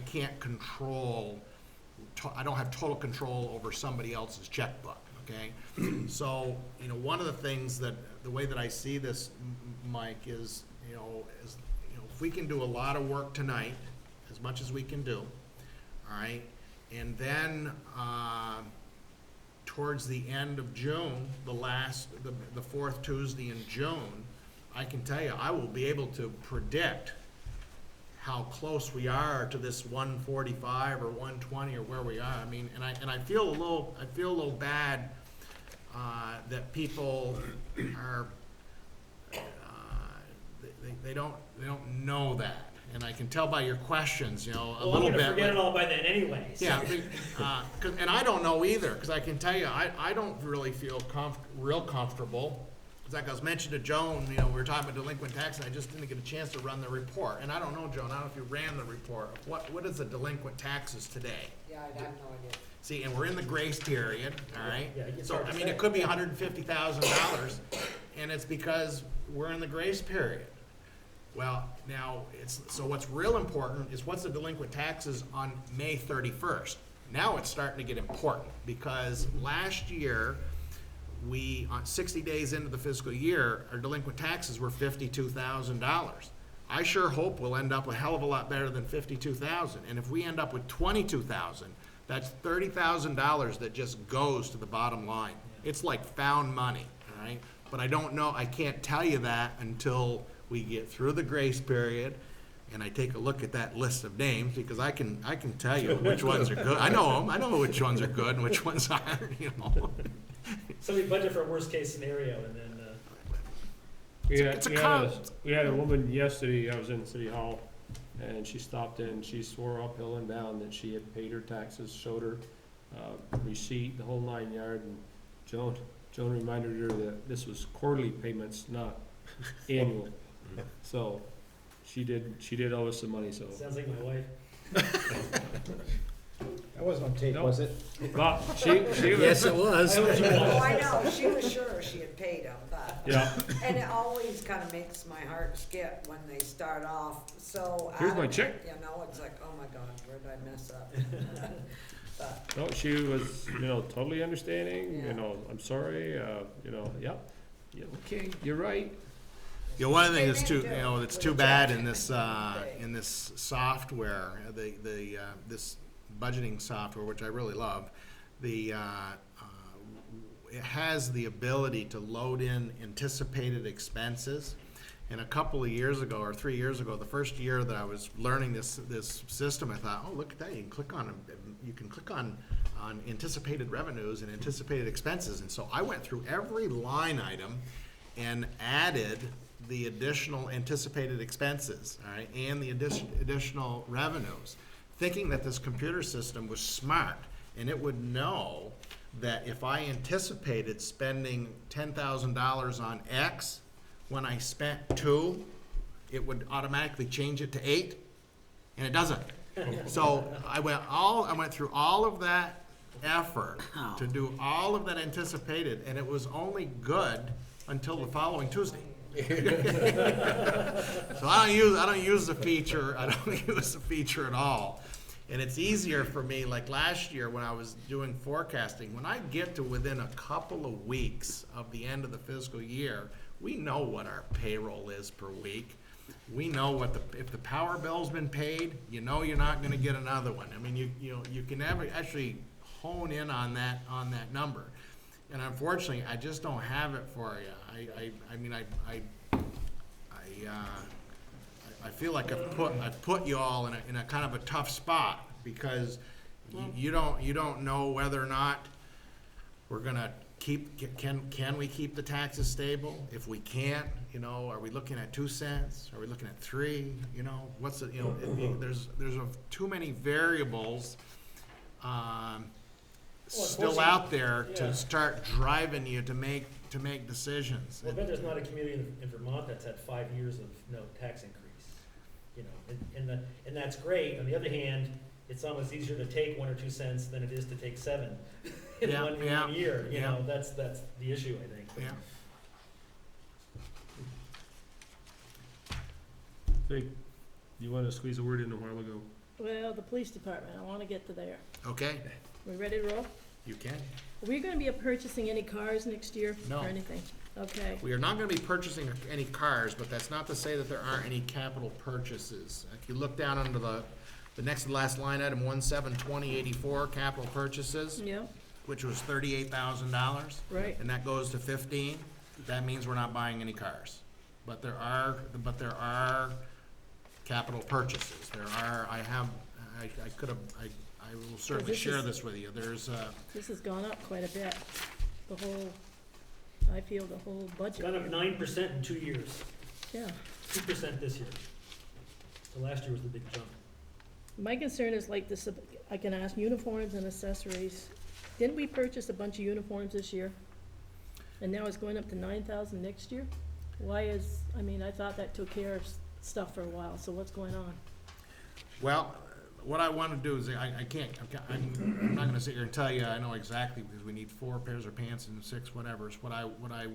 can't control, I don't have total control over somebody else's checkbook, okay? So, one of the things the way that I see this, Mike, is, if we can do a lot of work tonight, as much as we can do, all right? And then, towards the end of June, the fourth Tuesday in June, I can tell you, I will be able to predict how close we are to this 145 or 120 or where we are. I mean, and I feel a little bad that people are they don't know that. and I can tell by your questions, you know, a Well, I'm little gonna bit. forget it all by then anyway, so. Yeah, and I don't know either, because I can tell you, I don't really feel real comfortable. Because like I was mentioning to Joan, you know, we were talking about delinquent tax, and I just didn't get a chance to run the report. And I don't know, Joan, I don't know if you ran the report. What is the delinquent taxes today? Yeah, I have no idea. See, and we're in the grace period, all right? Yeah, it's So, hard to I mean, say. it could be $150,000, and it's because we're in the grace period. Well, now, so what's real important is what's the delinquent taxes on May 31st? Now it's starting to get important, because last year, on 60 days into the fiscal year, our delinquent taxes were $52,000. I sure hope we'll end up a hell of a lot better than 52,000. And if we end up with 22,000, that's $30,000 that just goes to the bottom line. It's like found money, all right? But I don't know, I can't tell you that until we get through the grace period and I take a look at that list of names, because I can tell you which ones are good. I know them, I know which ones are good and which ones aren't, you know? So we budget for a worst case scenario and then, It's a We had a woman yesterday, I was in City Hall, and she stopped in, she swore up hill and down that she had paid her taxes, showed her, receipt, the whole 9 yards, and Joan reminded her that this was quarterly payments, not annual. So, she did owe us some money, so. sounds like my wife. That wasn't on tape, No. was it? But she Yes, was, it was. Oh, I know, she was sure she had paid them, but, yeah, and it always kind of makes my heart skip when they start off so. Here's my adamant, check. You know, it's like, oh my God, where did I mess up? But, no, she was, totally understanding, Yeah. I'm sorry, yeah, okay, you're right. You know, one of the things that's They too, do. you know, that's With too a bad check. in this software, this budgeting software, which I really love, it has the ability to load in anticipated expenses. And a couple of years ago, or 3 years ago, the first year that I was learning this system, I thought, oh, look at that, you can click on anticipated revenues and anticipated expenses. And so I went through every line item and added the additional anticipated expenses, all right, and the additional revenues, thinking that this computer system was smart, and it would know that if I anticipated spending $10,000 on X, when I spent 2, it would automatically change it to 8, and it doesn't. So I went through all of that effort to do all of that anticipated, and it was only good until the following Tuesday. So I don't use the feature. I don't use the feature at all. And it's easier for me, like last year when I was doing forecasting, when I get to within a couple of weeks of the end of the fiscal year, we know what our payroll is per week. We know if the power bill's been paid, you know you're not gonna get another one. I mean, you can actually hone in on that number. And unfortunately, I just don't have it for you. I feel like I've put you all in a kind of a tough spot, because you don't know whether or not we're gonna can we keep the taxes stable? If we can't, are we looking at 2 cents? Are we looking at 3? What's the, there's too many variables, still out there Yeah. to start driving you to make decisions. Well, I bet there's not a community in Vermont that's had 5 years of no tax increase, and that's great. On the other hand, it's almost easier to take 1 or 2 cents than it is to take 7 in Yeah, one yeah, year, yeah. that's the issue, I think. Yeah. Hey, you wanted to squeeze a word in a while ago. Well, the police department, I wanna get to there. Okay, We ready to roll? you can. Are we gonna be purchasing any cars next year? No. Or anything? Okay. We are not gonna be purchasing any cars, but that's not to say that there aren't any capital purchases. If you look down under the next to last line item, 172084, capital purchases, Yeah, which was $38,000, right. and that goes to 15, that means we're not buying any cars. But there are capital purchases. I will certainly this share is- this with you. There's, This has gone up quite a bit. I feel the whole budget. Gone up 9% in 2 years, Yeah, 2% this year. So last year was the big jump. My concern is like this, I can ask uniforms and accessories. Didn't we purchase a bunch of uniforms this year? And now it's going up to 9,000 next year? Why is, I mean, I thought that took care of stuff for a while, so what's going on? Well, what I want to do is, I'm not gonna sit here and tell you I know exactly, because we need 4 pairs of pants and 6 whatevers. What I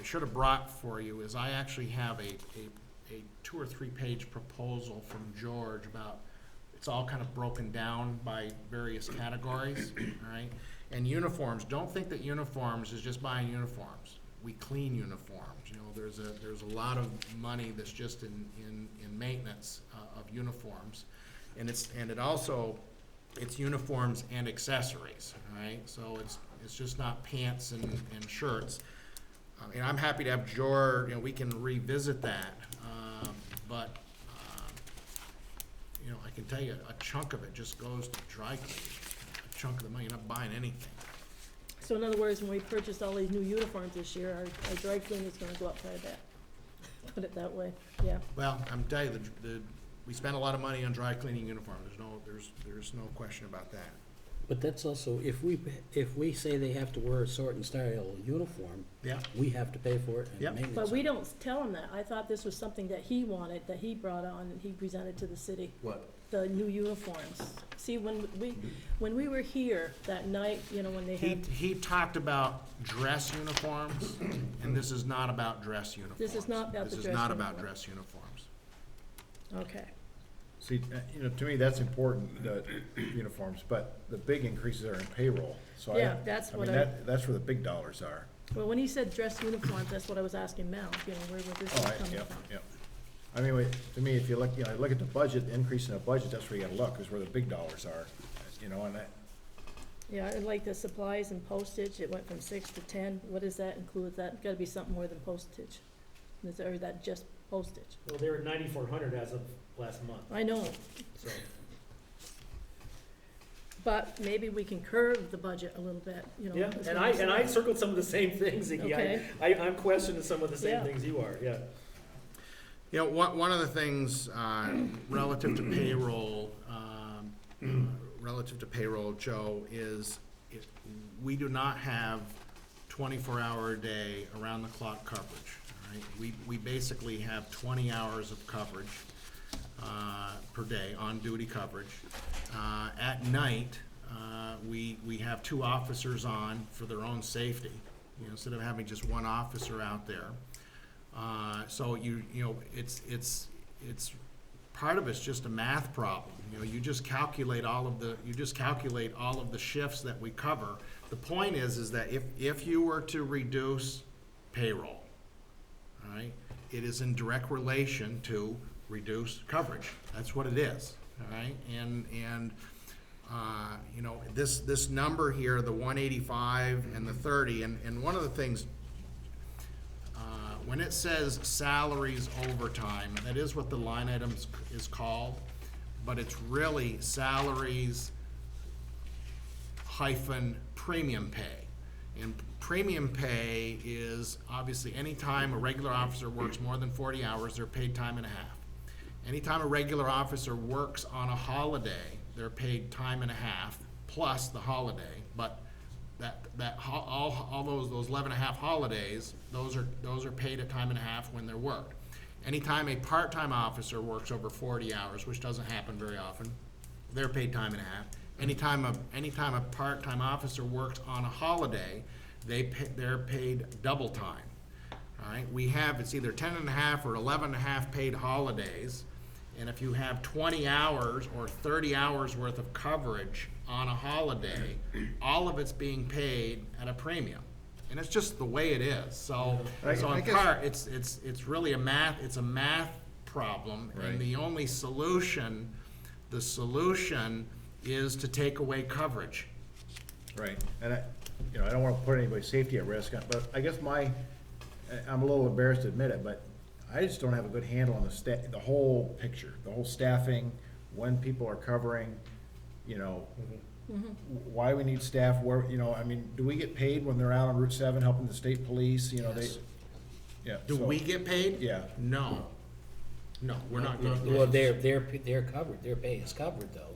should have brought for you is I actually have a 2 or 3 page proposal from George about, it's all kind of broken down by various categories, all right? And uniforms, don't think that uniforms is just buying uniforms. We clean uniforms, you know, there's a lot of money that's just in maintenance of uniforms. And it also, it's uniforms and accessories, all right? So it's just not pants and shirts. And I'm happy to have George, you know, we can revisit that, but, you know, I can tell you, a chunk of it just goes to dry cleaning. A chunk of the money, you're not buying anything. So in other words, when we purchased all these new uniforms this year, our dry cleaning is gonna go up quite a bit. Put it that way, yeah. Well, I'm telling you, we spend a lot of money on dry cleaning uniforms. There's no question about that. But that's also, if we say they have to wear a certain style uniform, Yeah. we have to pay for it Yep. and maintenance. But we don't tell him that. I thought this was something that he wanted, that he brought on and he presented to the city. What? The new uniforms. See, when we were here that night, you know, when they had, He talked about dress uniforms, and this is not about dress uniforms. This is not about the This dress is not about uniform. dress uniforms. okay. See, you know, to me, that's important, the uniforms, but the big increases are in payroll, so Yeah, that's what that's where the big dollars are. Well, when he said dress uniforms, that's what I was asking Mel, you know, where this Oh, is coming yep, from. yep. I mean, to me, if you look, you know, look at the budget, the increase in the budget, that's where you gotta look, is where the big dollars are, you know, and that, Yeah, I like the supplies and postage, it went from 6 to 10, what does that include? That gotta be something more than postage, or that just postage? Well, they were at 9,400 as of last month, I know, so. but maybe we can curve the budget a little bit, you know. Yeah, is and what I'm I saying. circled some of the same things, Ziggy. Okay. I'm questioning some of the same Yeah. things you are, yeah. You know, one of the things, relative to payroll, Joe, is we do not have 24-hour-a-day, around-the-clock coverage, all right? We basically have 20 hours of coverage, per day, on-duty coverage. At night, we have 2 officers on for their own safety, you know, instead of having just 1 officer out there. So you know, it's part of it's just a math problem. You know, you just calculate all of the shifts that we cover. The point is that if you were to reduce payroll, all right, it is in direct relation to reduce coverage. That's what it is, all right? And you know, this number here, the 185 and the 30, and one of the things, when it says salaries overtime, that is what the line item is called, but it's really salaries hyphen premium pay. And premium pay is obviously any time a regular officer works more than 40 hours, they're paid time and a half. Anytime a regular officer works on a holiday, they're paid time and a half plus the holiday, but all those 11 and a half holidays, those are paid at time and a half when they're worked. Anytime a part-time officer works over 40 hours, which doesn't happen very often, they're paid time and a half. Anytime a part-time officer works on a holiday, they're paid double time. All right, it's either 10 and a half or 11 and a half paid holidays, and if you have 20 hours or 30 hours worth of coverage on a holiday, all of it's being paid at a premium. And it's just the way it is. So I in guess- part, it's really a math problem. Right. And the only solution is to take away coverage. right, and you know, I don't wanna put anybody's safety at risk, but I guess I'm a little embarrassed to admit it, but I just don't have a good handle on the whole picture, the whole staffing, when people are covering, you know, why we need staff, where, you know, I mean, do we get paid when they're out on Route 7 helping the state police, you know, Yes. yeah. Do so- we get paid? Yeah. No. No, we're not No, getting. no. Well, they're covered, their pay is covered though.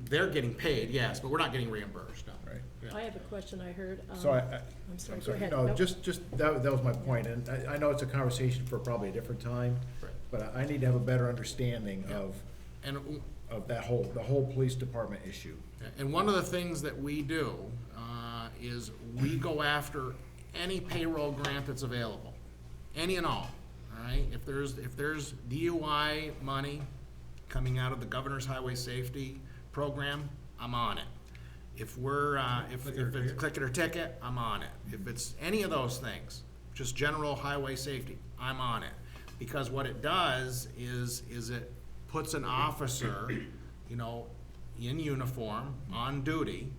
They're getting paid, yes, but we're not getting reimbursed, no. Right. Yeah. I have a question I heard. So I'm sorry, I'm go sorry, ahead. no, Nope. just, that was my point, and I know it's a conversation for probably a different time, Right. but I need to have a better understanding of And the whole police department issue. And one of the things that we do is we go after any payroll grant that's available, any and all right? If there's DUI money coming out of the Governor's Highway Safety Program, I'm on it. If it's click it or ticket, I'm on it. If it's any of those things, just general highway safety, I'm on it. Because what it does is it puts an officer, in uniform, on duty,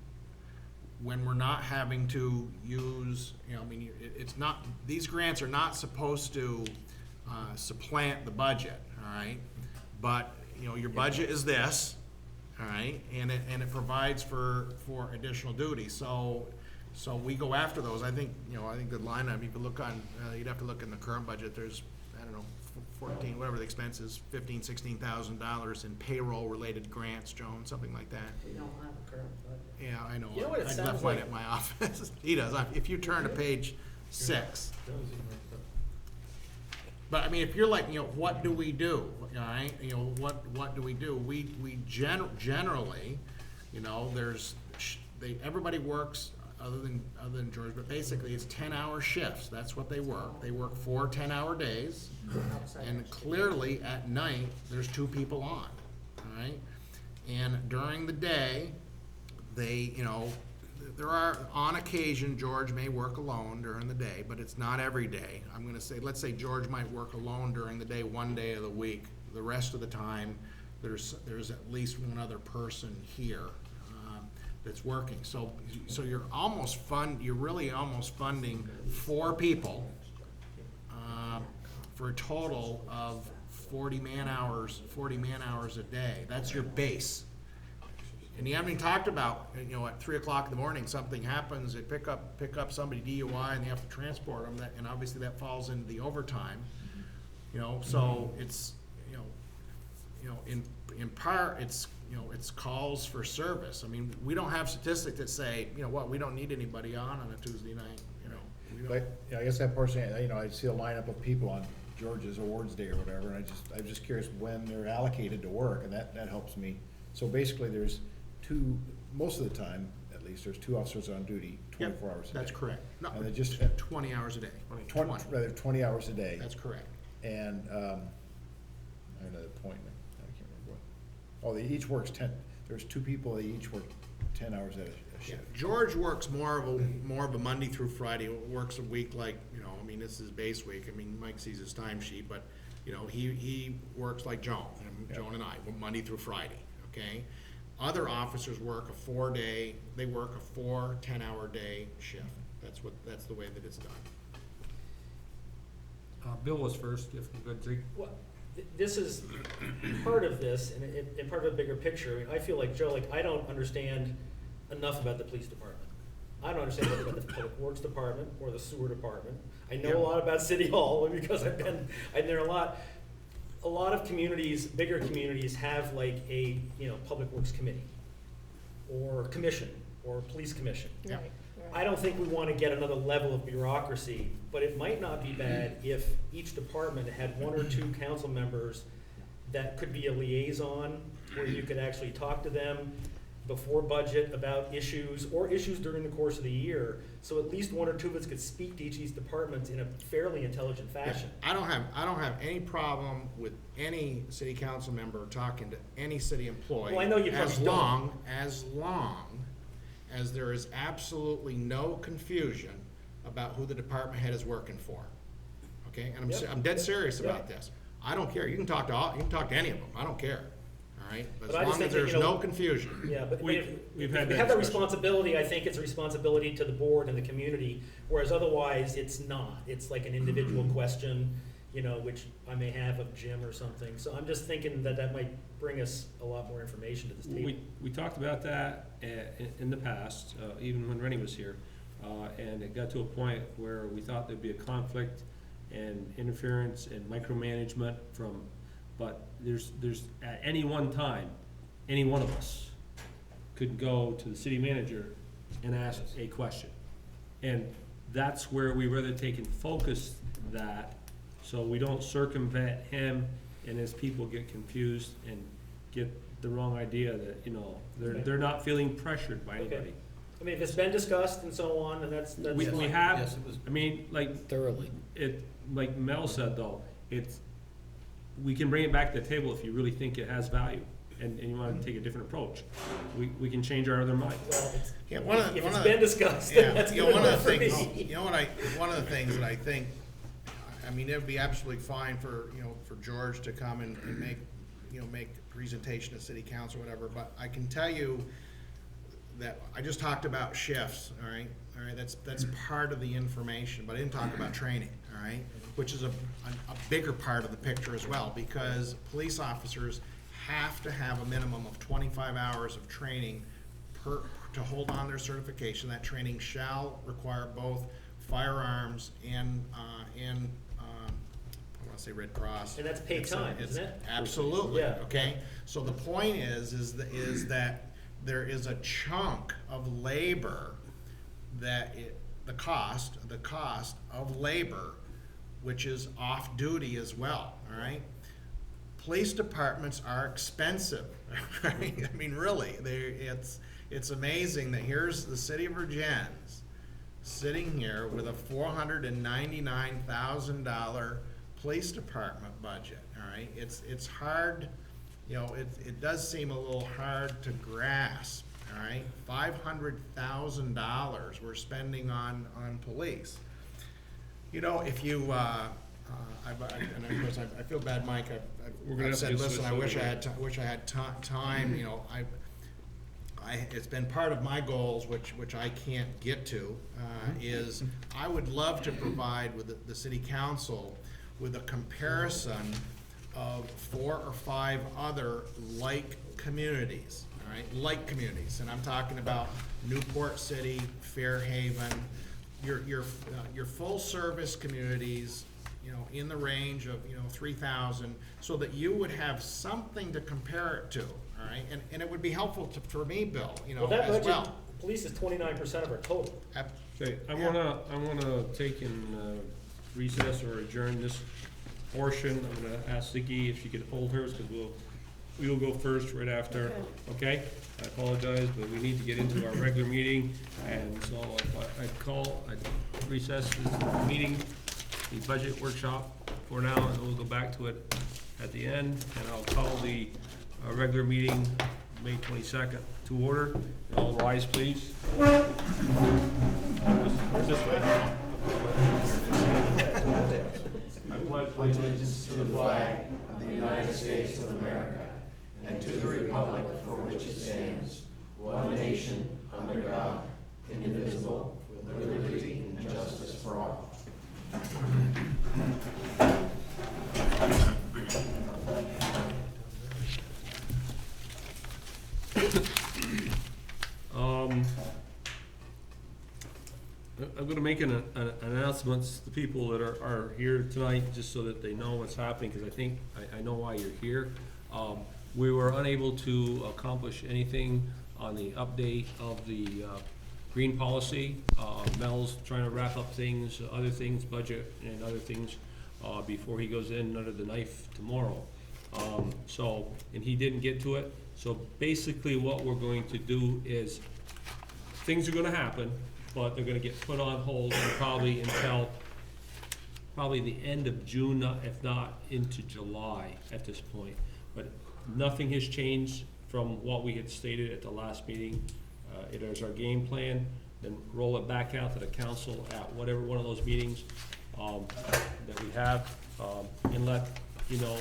when we're not having to use, it's not, these grants are not supposed to supplant the budget, all right? But, your budget is this, all right, and it provides for additional duty, so we go after those. I think the lineup, you could look on, you'd have to look in the current budget, there's, 14, whatever the expense is, $15,000-$16,000 in payroll-related grants, Joan, something like that. We don't have a current budget. Yeah, I know. You know what it I sounds left mine like? at my office. He does. If you turn to page 6. But I mean, if you're like, what do we do? All right, what do we do? We generally, everybody works other than George, but basically it's 10-hour shifts. That's what they work. They work 4 10-hour days, and clearly at night there's 2 people on. All right, and during the day, they, there are, on occasion, George may work alone during the day, but it's not every day. I'm gonna say, let's say George might work alone during the day, one day of the week. The rest of the time, there's at least one other person here that's working. So you're really almost funding 4 people for a total of 40 man hours a day. That's your base. And you haven't even talked about, at 3 o'clock in the morning, something happens, they pick up somebody DUI and they have to transport them, and obviously that falls into the overtime. So it's, in part, it's calls for service. I mean, we don't have statistics that say, we don't need anybody on a Tuesday night, we don't. But, I guess that portion, I see a lineup of people on George's Awards Day or whatever, and I'm just curious when they're allocated to work, and that helps me. So basically, there's 2, most of the time, at least, there's 2 officers on duty, 24 hours a day. That's correct. No, And they just, 20 hours a day. 20 hours a day. That's correct. And, I have another point, I can't remember what. Oh, they each works 10, there's 2 people, they each work 10 hours at a Yeah, shift. George works more of a Monday through Friday, works a week like, this is base week, Mike sees his time sheet, but, he works like Joan, Joan and I, Monday through Friday, okay? Other officers work a 4-day, they work a 4 10-hour day shift. That's the way that it's done. Bill was first, if we're good, Zeke. Well, this is part of this, and part of a bigger picture. I feel like, Joe, I don't understand enough about the police department. I don't understand much about the public works department or the sewer department. I know a lot about City Hall because I've been there a lot. A lot of communities, bigger communities, have like a public works committee, or commission, or police commission. Yeah. Right, I don't think we want to get another level of bureaucracy, but it might not be bad if each department had 1 or 2 council members that could be a liaison, where you could actually talk to them before budget about issues, or issues during the course of the year, so at least 1 or 2 of us could speak to each of these departments in a fairly intelligent fashion. I don't have any problem with any city council member talking to any city employee. Well, I know you probably don't. As long as there is absolutely no confusion about who the department head is working for. Okay, and Yep. I'm dead serious Yep. about this. I don't care. You can talk to any of them. I don't care. All right, but But I as just long as think that, there's no confusion. Yeah, but We've if had we that have that discussion. responsibility, I think it's a responsibility to the board and the community, whereas otherwise, it's not. It's like an individual question, which I may have of Jim or something. So I'm just thinking that might bring us a lot more information to this table. We talked about that in the past, even when Rennie was here, and it got to a point where we thought there'd be a conflict and interference and micromanagement from but there's, at any one time, any one of us could go to the city manager and ask a question. And that's where we rather take and focus that, so we don't circumvent him and his people get confused and get the wrong idea that, you know, they're not feeling pressured by anybody. I mean, if it's been discussed and so on, and that's We fine. have, Yes, it was I mean, like, thoroughly. like Mel said though, we can bring it back to the table if you really think it has value and you wanna take a different approach. We can change our other mind. Well, Yeah, if it's been discussed, then that's good one of enough the for things, me. you know what one of the things that I think, I mean, it'd be absolutely fine for, you know, for George to come and make, you know, make a presentation to city council or whatever, but I can tell you that, I just talked about shifts, all right? All right, that's part of the information, but I didn't talk about training, all right? Which is a bigger part of the picture as well, because police officers have to have a minimum of 25 hours of training to hold on their certification. That training shall require both firearms and I wanna say Red Cross. And that's paid time, It's- isn't it? Absolutely, Yeah. okay? So the point is that there is a chunk of labor that the cost of labor, which is off-duty as well, all right? Police departments are expensive, right? I mean, really, it's amazing that here's the city of Vergennes sitting here with a $499,000 police department budget, all right? It's hard, you know, it does seem a little hard to grasp, all right? $500,000 we're spending on police. You know, if you, and of course, I feel bad, Mike, We're gonna I've have said, to listen, switch I wish I over. had, time, you know, it's been part of my goals, which I can't get to, is I would love to provide with the city council with a comparison of 4 or 5 other like communities, all right, like communities, and I'm talking about Newport City, Fairhaven, your full-service communities, you know, in the range of, you know, 3,000, so that you would have something to compare it to, all right? And it would be helpful for me, Bill, you know, Well, that as budget, well. police is 29% of our total. Okay, I Yeah. wanna take and recess or adjourn this portion. I'm gonna ask Ziggy if she could hold hers, cause we'll go first right after, okay? I apologize, but we need to get into our regular meeting, and so I'd recess this meeting, the budget workshop for now, and we'll go back to it at the end, and I'll call the regular meeting, May 22nd, to order. All rise, please. This way. I pledge allegiance to the flag of the United States of America and to the republic for which it stands, one nation, under God, indivisible, with liberty and justice for all. I'm gonna make an announcements to people that are here tonight, just so that they know what's happening, because I think, I know why you're here. We were unable to accomplish anything on the update of the green policy. Mel's trying to wrap up things, other things, budget and other things, before he goes in under the knife tomorrow. And he didn't get to it, so basically what we're going to do is, things are gonna happen, but they're gonna get put on hold and probably until the end of June, if not into July at this point. But nothing has changed from what we had stated at the last meeting. It is our game plan, then roll it back out to the council at whatever one of those meetings that we have, and let you know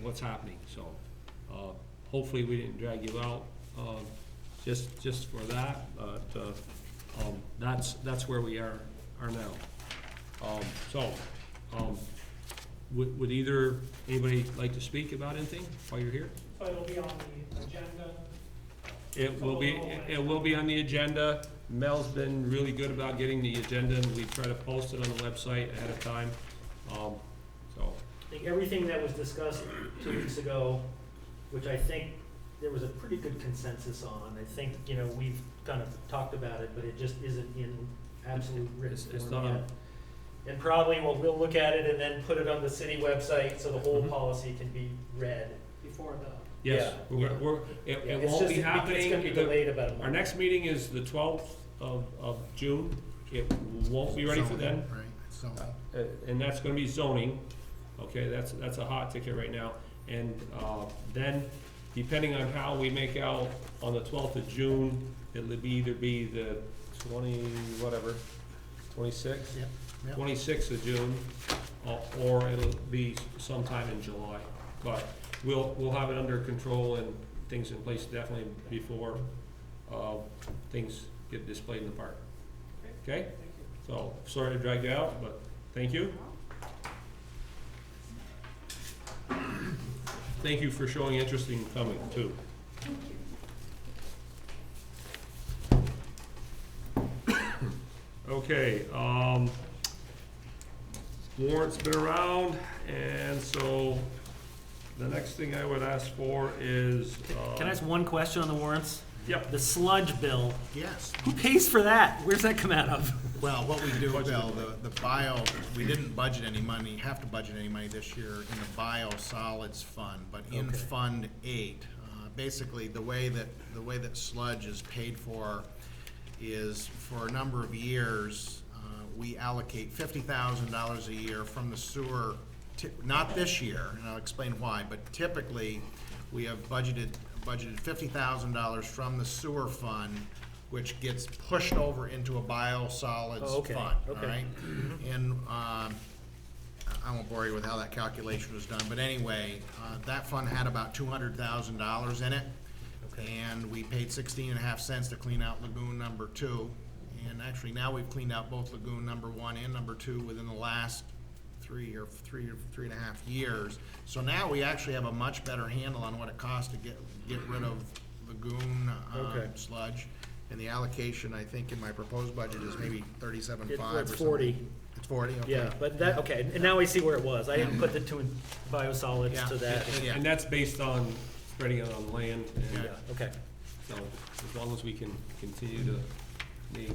what's happening. So hopefully we didn't drag you out just for that, but that's where we are now. Would anybody like to speak about anything while you're here? So it'll be on the agenda. It will be on the agenda. Mel's been really good about getting the agenda, and we try to post it on the website ahead of time. think everything that was discussed 2 weeks ago, which I think there was a pretty good consensus on, I think, you know, we've kind of talked about it, but it just isn't in absolute written It's form not. yet. And probably we'll look at it and then put it on the city website so the whole Mhm. policy can be read. Before the, Yes, Yeah, we're, yeah. we're, it Yeah, it it's won't just- be happening. It's gonna be delayed about a month. Our next meeting is the 12th of June. It won't be ready for then. Right, so, And that's gonna be zoning, okay, that's a hot ticket right now. And, then, depending on how we make out on the 12th of June, it'll either be the 26th? Yep, yep. 26th of June, or it'll be sometime in July. But we'll have it under control and things in place definitely before, things get displayed in the park. Okay? So, sorry to drag you out, but thank you. Thank you for showing interest in coming, too. Okay, warrant's been around, and so the next thing I would ask for is, Can I ask one question on the warrants? Yep. The sludge bill, yes. who pays for that? Where's that come out of? Well, what we do, Bill, the bio, we didn't budget any money, have to budget any money this year in the biosolids fund, but in Okay. Fund 8, basically, the way that sludge is paid for is, for a number of years, we allocate $50,000 a year from the sewer, not this year, and I'll explain why, but typically, we have budgeted $50,000 from the sewer fund, which gets pushed over into a biosolids Oh, okay, fund, all okay. right? And, I won't bore you with how that calculation was done, but anyway, that fund had about $200,000 in it. And we paid 16.5 cents to clean out lagoon number 2. And actually, now we've cleaned out both lagoon number 1 and number 2 within the last 3.5 years. So now we actually have a much better handle on what it costs to get rid of lagoon, Okay. sludge. And the allocation, I think, in my proposed budget is maybe 37.5 or It's something. 40. It's 40, okay. Yeah, but that, okay, and now I see where it was. I didn't put the two in biosolids Yeah, to that. yeah. and that's based on spreading it on land, and Yeah, okay. so as long as we can continue to make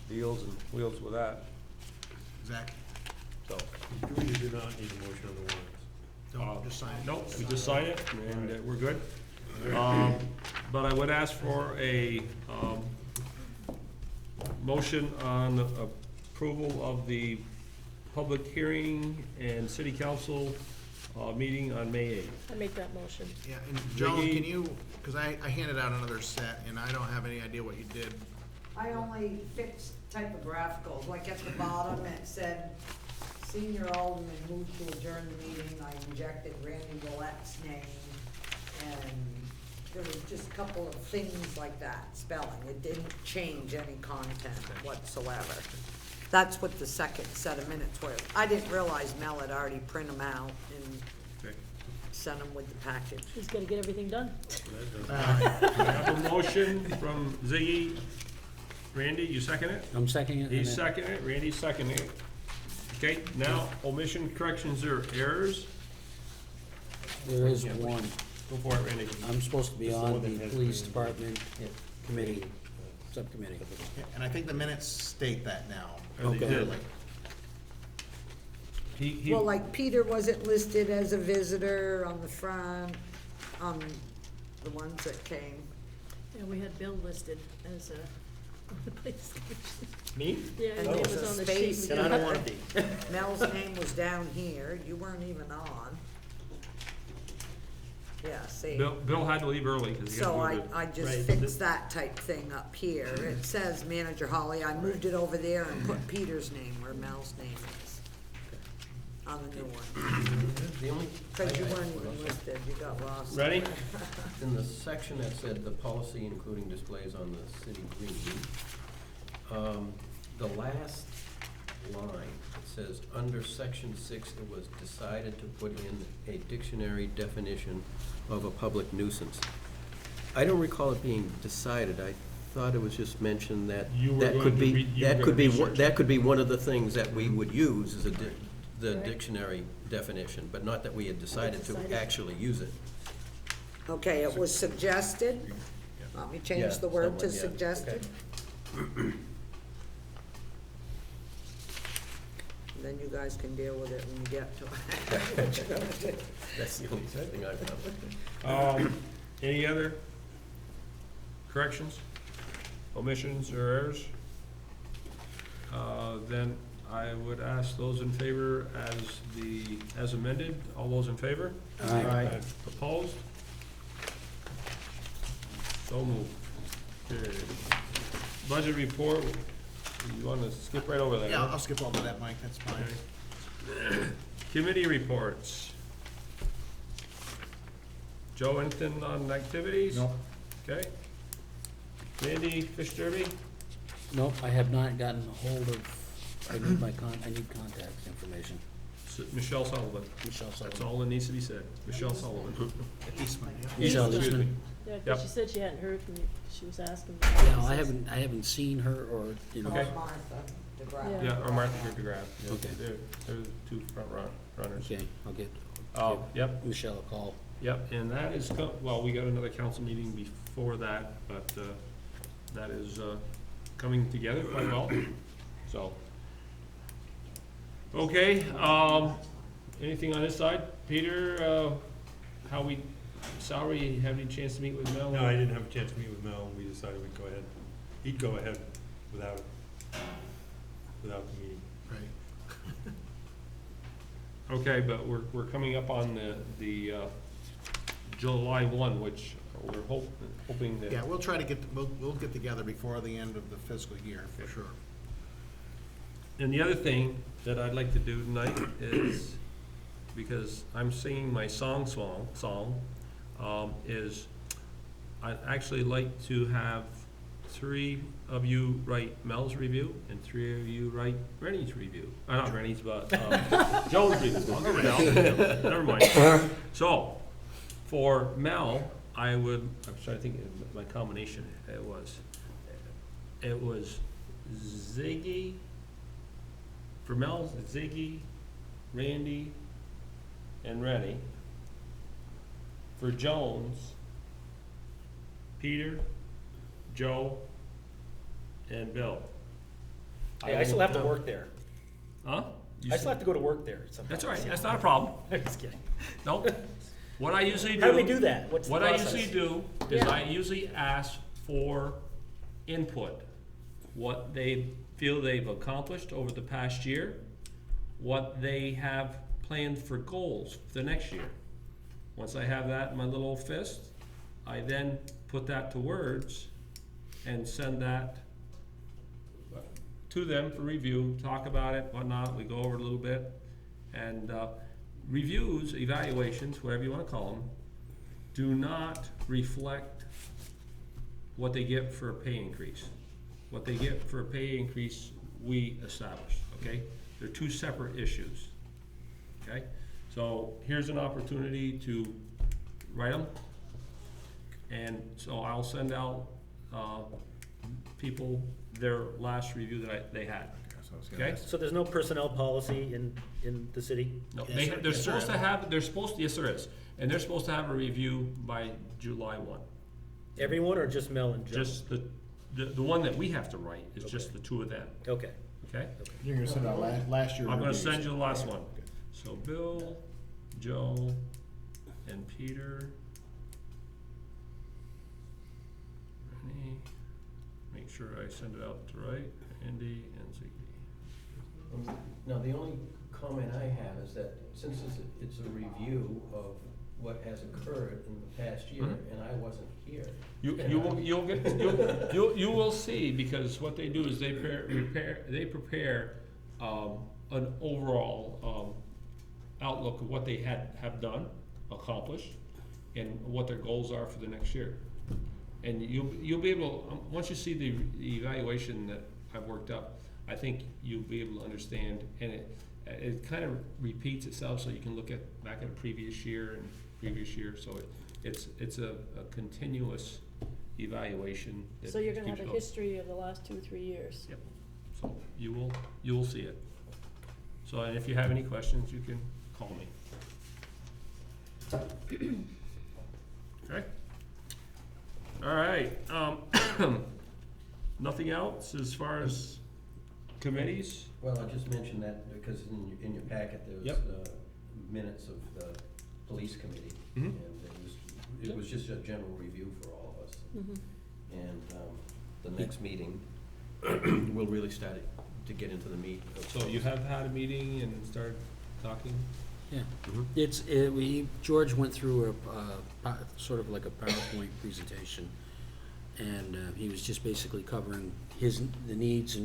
deals and wheels with that, Exactly. so. Do we do not need a motion on the warrants? Don't, just sign it. Nope, we just sign it, and we're good. But I would ask for a motion on approval of the public hearing and city council meeting on May 8th. I make that motion. Yeah, and Joan, Ziggy? can you, because I handed out another set, and I don't have any idea what you did. I only fixed typographicals, like at the bottom, it said, Senior Alderman moved to adjourn the meeting, I injected Randy Willette's name, and there was just a couple of things like that, spelling, it didn't change any content whatsoever. That's what the second set of minutes were. I didn't realize Mel had already print them out and Okay. sent them with the package. He's gonna get everything done. I have a motion from Ziggy. Randy, you second it? I'm seconding it. He's seconding it, Randy's seconding it. Okay, now, omission, corrections, or errors? There is one. Go for it, Randy. I'm supposed to be Just the on one the that has police been- department committee, subcommittee. And I think the minutes state that now. Oh, they did. clearly. He, Well, like Peter wasn't listed as a visitor on the front, on the ones that came. And we had Bill listed as a, on the police station. Me? Yeah, his Oh. name was on the sheet. Space. Then I don't want to be. Mel's name was down here, you weren't even on. Yeah, see, Bill had to leave early because he so had to go to. I just Right. fixed that type thing up here. It says Manager Holly, I moved it over there and put Peter's name where Mel's name is. On the new one, The only. cause you I- weren't even listed, you got lost. Ready? In the section that said the policy including displays on the city green, the last line, it says, under section 6, it was decided to put in a dictionary definition of a public nuisance. I don't recall it being decided. I thought it was just mentioned that You were that going could to be, re- you were that gonna could be, research that it. could be one of the things that we would use as a the Right. dictionary definition, but not that we had decided to Decided. actually use it. Okay, it was suggested. Want me to change Yeah, the word to somewhat, yeah. suggested? Then you guys can deal with it when you get to it. That's the only thing I found. Any other corrections, omissions, or errors? Then I would ask those in favor as amended. All those in favor? Aye. Opposed? So moved. Okay. Budget report, you wanna skip right over that? Yeah, huh? I'll skip over that, Mike, that's fine. Okay. Committee reports. Joe, anything on activities? No. Okay. Randy, Fish Derby? Nope, I have not gotten a hold of, I need contact information. Michelle Sullivan. Michelle That's Sullivan. all that needs to be said. Michelle Sullivan. Eastman, yeah. Michelle Excuse Eastman. me. Yeah, 'cause Yep. she said she hadn't heard from you, she was asking. No, I haven't seen her or, you know. Okay. Or Martha DeGraff. Yeah, or Martha DeGraff. Yeah, Okay. They're the two runners. Okay, I'll give Yep, Michelle a call. yep, and that is, well, we got another council meeting before that, but, that is, coming together quite well, so. Okay, anything on this side? Peter, salary, have any chance to meet with Mel? No, I didn't have a chance to meet with Mel, and we decided we'd go ahead. He'd go ahead without the meeting. Right. Okay, but we're coming up on the July 1, which we're hoping that. Yeah, we'll try to we'll get together before the end of the fiscal year, for sure. And the other thing that I'd like to do tonight is, because I'm singing my song, is I'd actually like to have 3 of you write Mel's review and 3 of you write Rennie's review. Not Rennie's, but Joe's review. I'll go with Mel. Never mind. So, for Mel, I'm trying to think of my combination. It was Ziggy. For Mel, Ziggy, Randy, and Rennie. For Jones, Peter, Joe, and Bill. Hey, I still have to work there. Huh? I still have to go to work there sometimes. That's all right, that's not a problem. I'm just kidding. Nope. What I usually do. How do we do that? What's the What I process? usually do is Yeah. I usually ask for input. What they feel they've accomplished over the past year, what they have planned for goals for the next year. Once I have that in my little fist, I then put that to words and send that to them for review, talk about it, whatnot, we go over it a little bit. And reviews, evaluations, whatever you wanna call them, do not reflect what they get for a pay increase. What they get for a pay increase, we establish, okay? They're 2 separate issues, okay? So here's an opportunity to write them. And so I'll send out people their last review that they had, okay? So there's no personnel policy in the city? No, Yes, sir. they're Yes, supposed sir. to have, yes, there is. And they're supposed to have a review by July 1. Everyone or just Mel and Joe? Just the one that we have to write is just the 2 of them, Okay. okay? You're gonna send out last year. I'm gonna send you the last one. So Bill, Joe, and Peter. Rennie, make sure I send it out to right, Andy and Ziggy. Now, the only comment I have is that since it's a review of what has occurred in the past year, Mhm. and I wasn't here. You will see, because what they do is they prepare an overall outlook of what they have done, accomplished, and what their goals are for the next year. And you'll be able, once you see the evaluation that I've worked up, I think you'll be able to understand, and it kind of repeats itself, so you can look back at a previous year and previous year, so it's a continuous evaluation. that So you're gonna keeps have a going. history of the last 2 or 3 years. Yep, so you will see it. So, and if you have any questions, you can call me. Okay? All right, nothing else as far as committees? Well, I'll just mention that because in your packet, there was Yep. minutes of the police committee. Mhm. And it was just a general review for all of us. Mhm. And the next meeting, we'll really start to get into the meat of. So you have had a meeting and started talking? Yeah, Mhm. George went through sort of like a PowerPoint presentation, and he was just basically covering the needs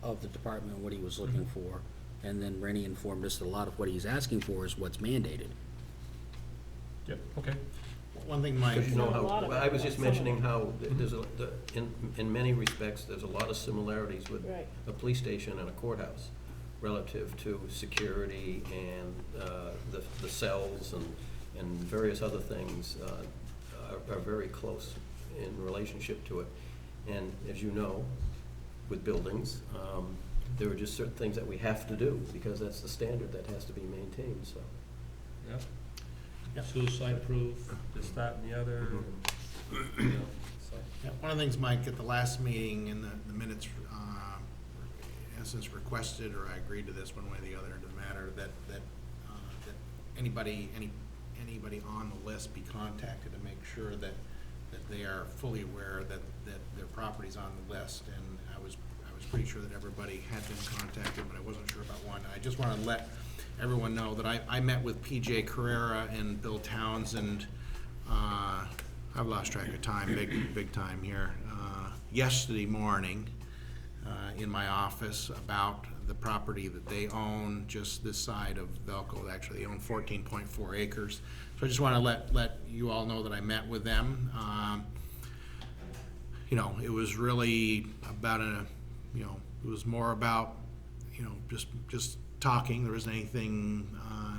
of the department, what he was looking for, and then Rennie informed us that a lot of what he's asking for is what's mandated. Yep, okay. One thing, Mike, Because you know Not a lot how, of well, I was it, just some of mentioning it. how there's in many respects, there's a lot of similarities with Right. a police station and a courthouse relative to security and the cells and various other things are very close in relationship to it. And as you know, with buildings, there are just certain things that we have to do because that's the standard that has to be maintained, so. Yep. Yep. Suicide proof, this, that, and the other, you know, so. yeah, one of the things, Mike, at the last meeting in the minutes, in essence requested, or I agreed to this one way or the other, it doesn't matter, that anybody on the list be contacted to make sure that they are fully aware that their property's on the list. And I was pretty sure that everybody had been contacted, but I wasn't sure about one. And I just want to let everyone know that I met with PJ Carrera and Bill Townsend, I've lost track of time, big time here, yesterday morning in my office about the property that they own just this side of Velco. Actually, they own 14.4 acres. So I just want to let you all know that I met with them. You know, it was really about it was more about, just talking. There wasn't anything,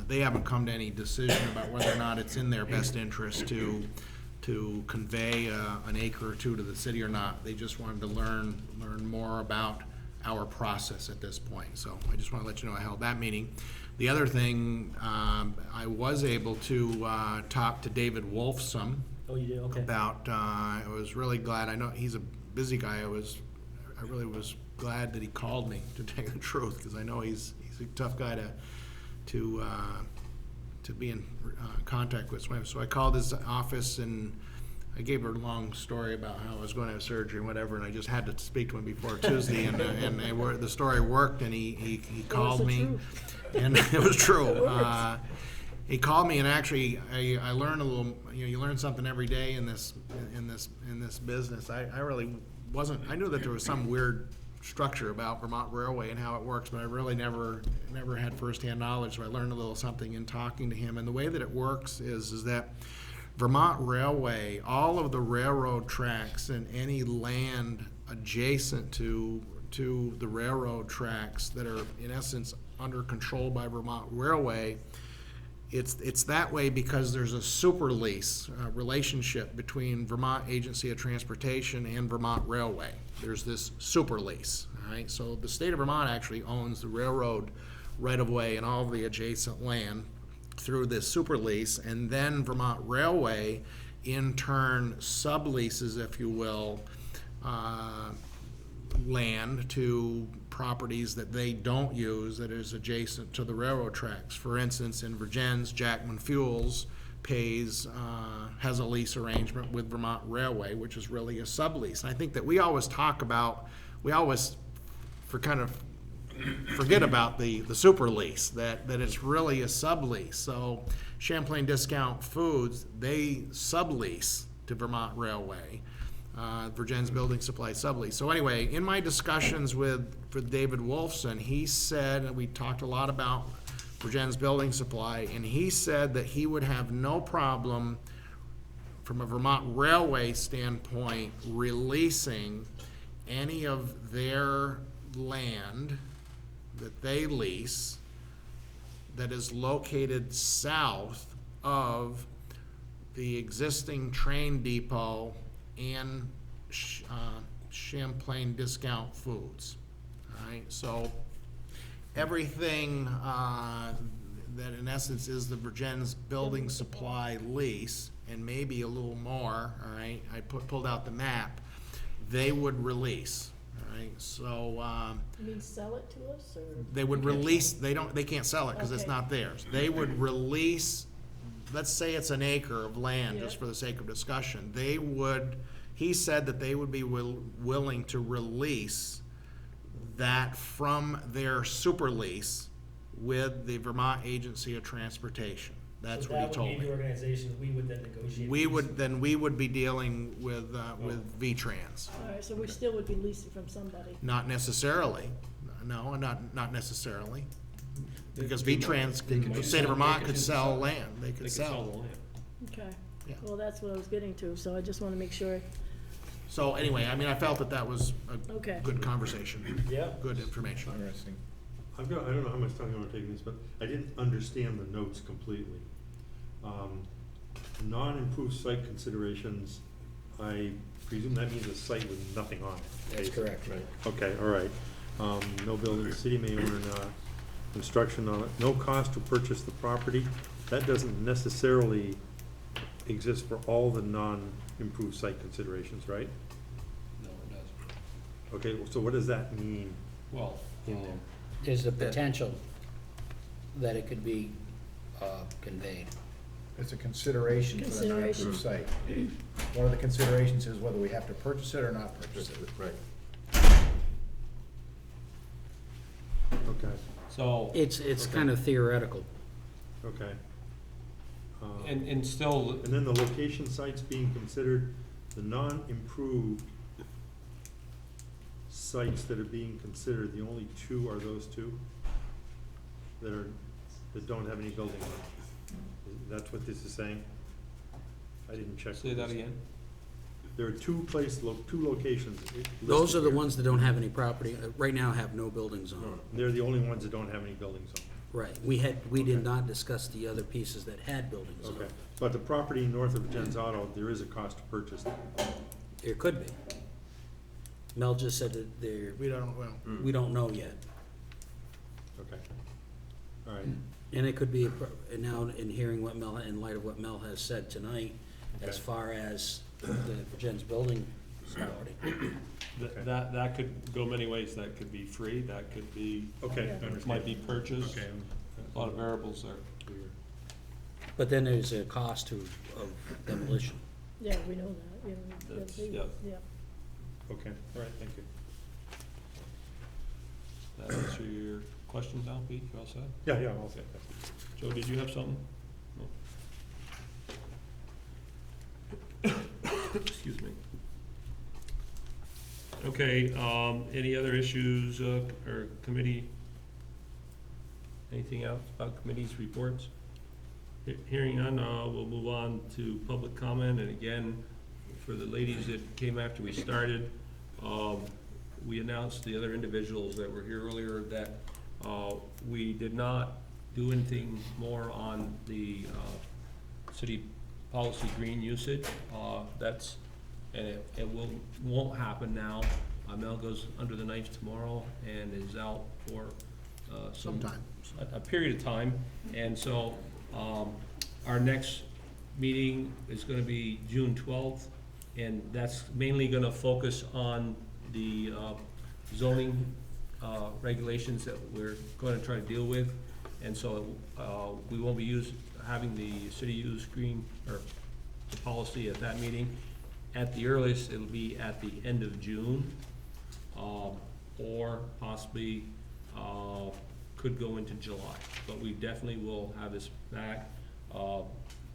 they haven't come to any decision about whether or not it's in their best interest to convey an acre or two to the city or not. They just wanted to learn more about our process at this point. So I just want to let you know I held that meeting. The other thing, I was able to talk to David Wolfson Oh, you did, okay. about, I was really glad, I know he's a busy guy, I really was glad that he called me, to tell you the truth, because I know he's a tough guy to be in contact with. So I called his office and I gave her a long story about how I was going to have surgery and whatever, and I just had to speak to him before Tuesday, and the story worked, and he called me, and it was true. He called me, and actually I learned a little. You learn something every day in this business. I really wasn't. I knew that there was some weird structure about Vermont Railway and how it works, but I really never had firsthand knowledge. So I learned a little something in talking to him. And the way that it works is that Vermont Railway, all of the railroad tracks and any land adjacent to the railroad tracks that are in essence under control by Vermont Railway, it's that way because there's a super lease relationship between Vermont Agency of Transportation and Vermont Railway. There's this super lease, all right? So the state of Vermont actually owns the railroad right-of-way and all of the adjacent land through this super lease, and then Vermont Railway in turn subleases, if you will, land to properties that they don't use that is adjacent to the railroad tracks. For instance, in Vergennes, Jackman Fuels has a lease arrangement with Vermont Railway, which is really a sublease. And I think that we always forget about the super lease, that it's really a sublease. So Champlain Discount Foods, they sublease to Vermont Railway. Vergennes Building Supply sublease. So anyway, in my discussions with David Wolfson, he said, and we talked a lot about Vergennes Building Supply, and he said that he would have no problem from a Vermont Railway standpoint releasing any of their land that they lease that is located south of the existing train depot and Champlain Discount Foods. All right, so everything, that in essence is the Vergennes building supply lease, and maybe a little more, all right, I pulled out the map, they would release, all right, so, You mean sell it to us, or? they would release, they can't sell it, cause it's Okay. not theirs. They would release, let's say it's an acre of land, just Yeah. for the sake of discussion, he said that they would be willing to release that from their super lease with the Vermont Agency of Transportation. That's what he told So that would be me. the organization we would then negotiate. We these. would be dealing with V-Trans. All right, so we still would be leasing from somebody. Not necessarily, no, not necessarily. Because They- V-Trans, they could the do state of some- Vermont they could could sell sell- land, they They could could sell sell. the land. Okay. Yeah. Well, that's what I was getting to, so I just wanna make sure, So anyway, I mean, I felt that was a okay. good conversation, Yeah. good information. Interesting. I don't know how much time you wanna take in this, but I didn't understand the notes completely. Non-improved site considerations, I presume that means a site with nothing on it. That's basically. correct, right. Okay, all right. No building, the city may own construction on it, no cost to purchase the property. That doesn't necessarily exist for all the non-improved site considerations, right? No, it doesn't. Okay, so what does that mean Well, in there? There's the potential that it could be conveyed. It's a consideration for the Consideration. non-approved site. One of the considerations is whether we have to purchase it or not purchase it. Right. Okay, so, It's kind of theoretical. okay. and still, And then the location sites being considered, the non-improved sites that are being considered, the only two are those two? That don't have any building on it? That's what this is saying? I didn't check. say that again? There are two locations. Those listed are the here. ones that don't have any property, right now have no buildings on No, them. they're the only ones that don't have any buildings on Right, we did not discuss the other pieces that had buildings them. on Okay, them. but the property north of Jen's Auto, there is a cost to purchase that. There could be. Mel just said that there, We don't, well, we don't know yet. Okay. All right, And it could be, and now in hearing what Mel, in light of what Mel has said tonight, as Okay. far as the Virgin's building property. Okay. That could go many ways. That could be free, that could be, okay. Yeah. it might be purchased. Okay. A lot of variables there. But then there's a cost of demolition. Yeah, we know that, you know. That's- they- yeah. Yeah. Okay, all right, thank you. That answer your questions now, Pete? You all set? Yeah, I'll say that. Joe, did you have something? No? Excuse me. Okay, any other issues, or committee? Anything else about committees' reports? Hearing none, we'll move on to public comment, and again, for the ladies that came after we started, we announced the other individuals that were here earlier that, we did not do anything more on the, city policy green usage. That's, and it won't happen now. Mel goes under the knife tomorrow and is out for, sometime. a period of time. And so, our next meeting is gonna be June 12th, and that's mainly gonna focus on the zoning regulations that we're gonna try to deal with. And so, we won't be having the city use green, or the policy at that meeting. At the earliest, it'll be at the end of June, or possibly, could go into July. But we definitely will have this back.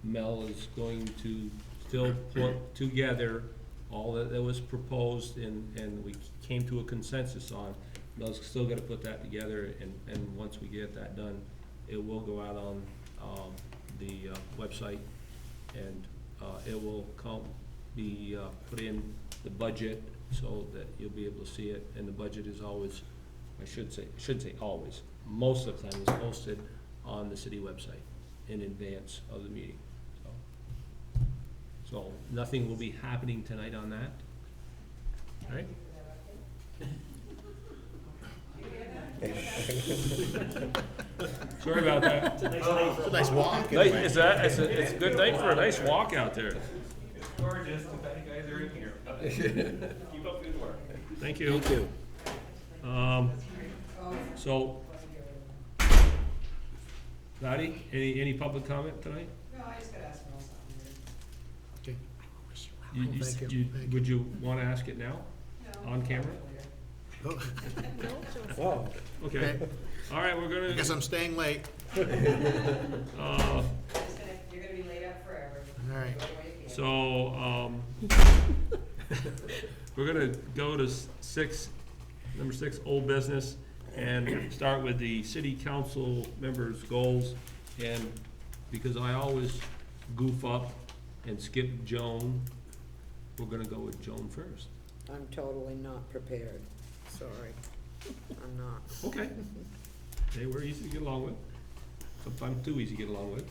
Mel is going to still put together all that was proposed and we came to a consensus on. Mel's still gonna put that together, and once we get that done, it will go out on, the website, and, it will be put in the budget so that you'll be able to see it, and the budget is always, I should say always, most of the time is posted on the city website in advance of the meeting, so. So, nothing will be happening tonight on that, all right? Sorry about that. It's a nice night for It's a nice walk. Nice, anyway. it's a good night for a nice walk out there. Gorgeous, too bad you guys are in here. Keep up good work. Thank you. Thank you. So, Dottie, any public comment tonight? No, I just gotta ask Mel something. Okay. You- Thank you, thank you. Would you wanna ask it now, No. on camera? Oh, No, just- Wow. Okay, Okay. all right, we're I guess gonna, I'm staying late. uh, You're gonna be laid up forever. All right. Go away again. so, we're gonna go to number 6, old business, and start with the city council members' goals. And because I always goof up and skip Joan, we're gonna go with Joan first. I'm totally not prepared, sorry. I'm not. Okay. They were easy to get along with, sometimes too easy to get along with.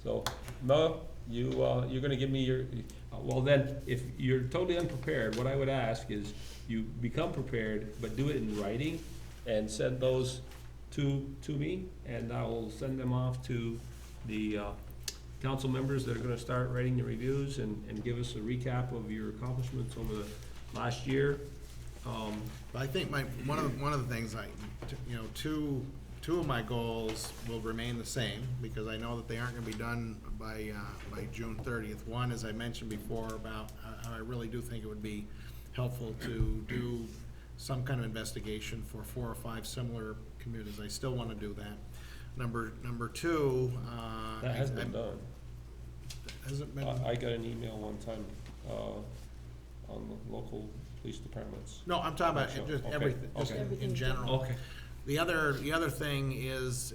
So, Mo, you're gonna give me your, well then, if you're totally unprepared, what I would ask is you become prepared, but do it in writing and send those to me, and I will send them off to the, council members that are gonna start writing the reviews and give us a recap of your accomplishments over the last year. I think one of the things two of my goals will remain the same, because I know that they aren't gonna be done by June 30th. One, as I mentioned before, about how I really do think it would be helpful to do some kind of investigation for 4 or 5 similar communities. I still wanna do that. Number two, That has been done. hasn't been, I got an email one time, on the local police departments. no, I'm talking about just Okay, everything, just okay. in general. Okay. The other thing is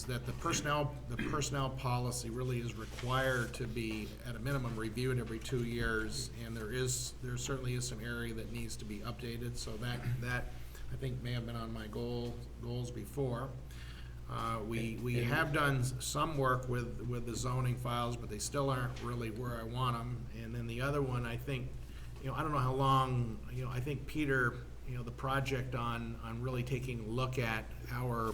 that the personnel policy really is required to be, at a minimum, reviewed every 2 years, and there certainly is some area that needs to be updated, so that I think may have been on my goals before. We have done some work with the zoning files, but they still aren't really where I want them. And then the other one, I think, I don't know how long, I think Peter, the project on really taking a look at our,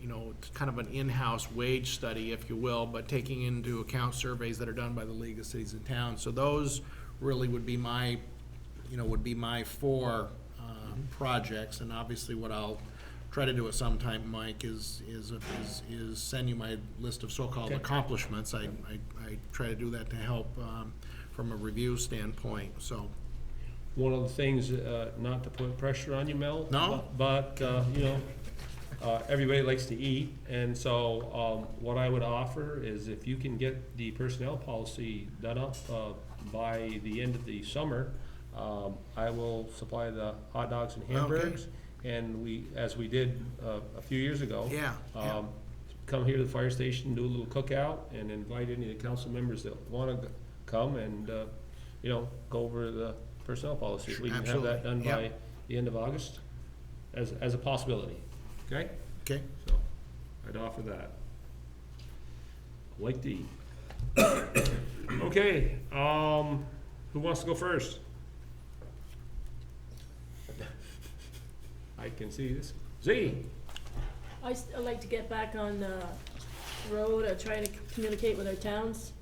it's kind of an in-house wage study, if you will, but taking into account surveys that are done by the League of Cities and Towns. So those really would be my 4 projects, and obviously what I'll try to do at some time, Mike, is send you my list of so-called Okay. accomplishments. I try to do that to help from a review standpoint, so. One of the things, not to put pressure on you, Mel. No. But, everybody likes to eat, and so, what I would offer is if you can get the personnel policy done up, by the end of the summer, I will supply the hot dogs and hamburgers. And as we did, a few years ago. Yeah. Come here to the fire station, do a little cookout, and invite any of the council members that wanna come and, go over the personnel policy. If we can have that done Absolutely, by the end of August, as a possibility, okay? Okay. So, I'd offer that. Like to eat. Okay, who wants to go first? I can see this. Z, I'd like to get back on the road, try to communicate with our towns.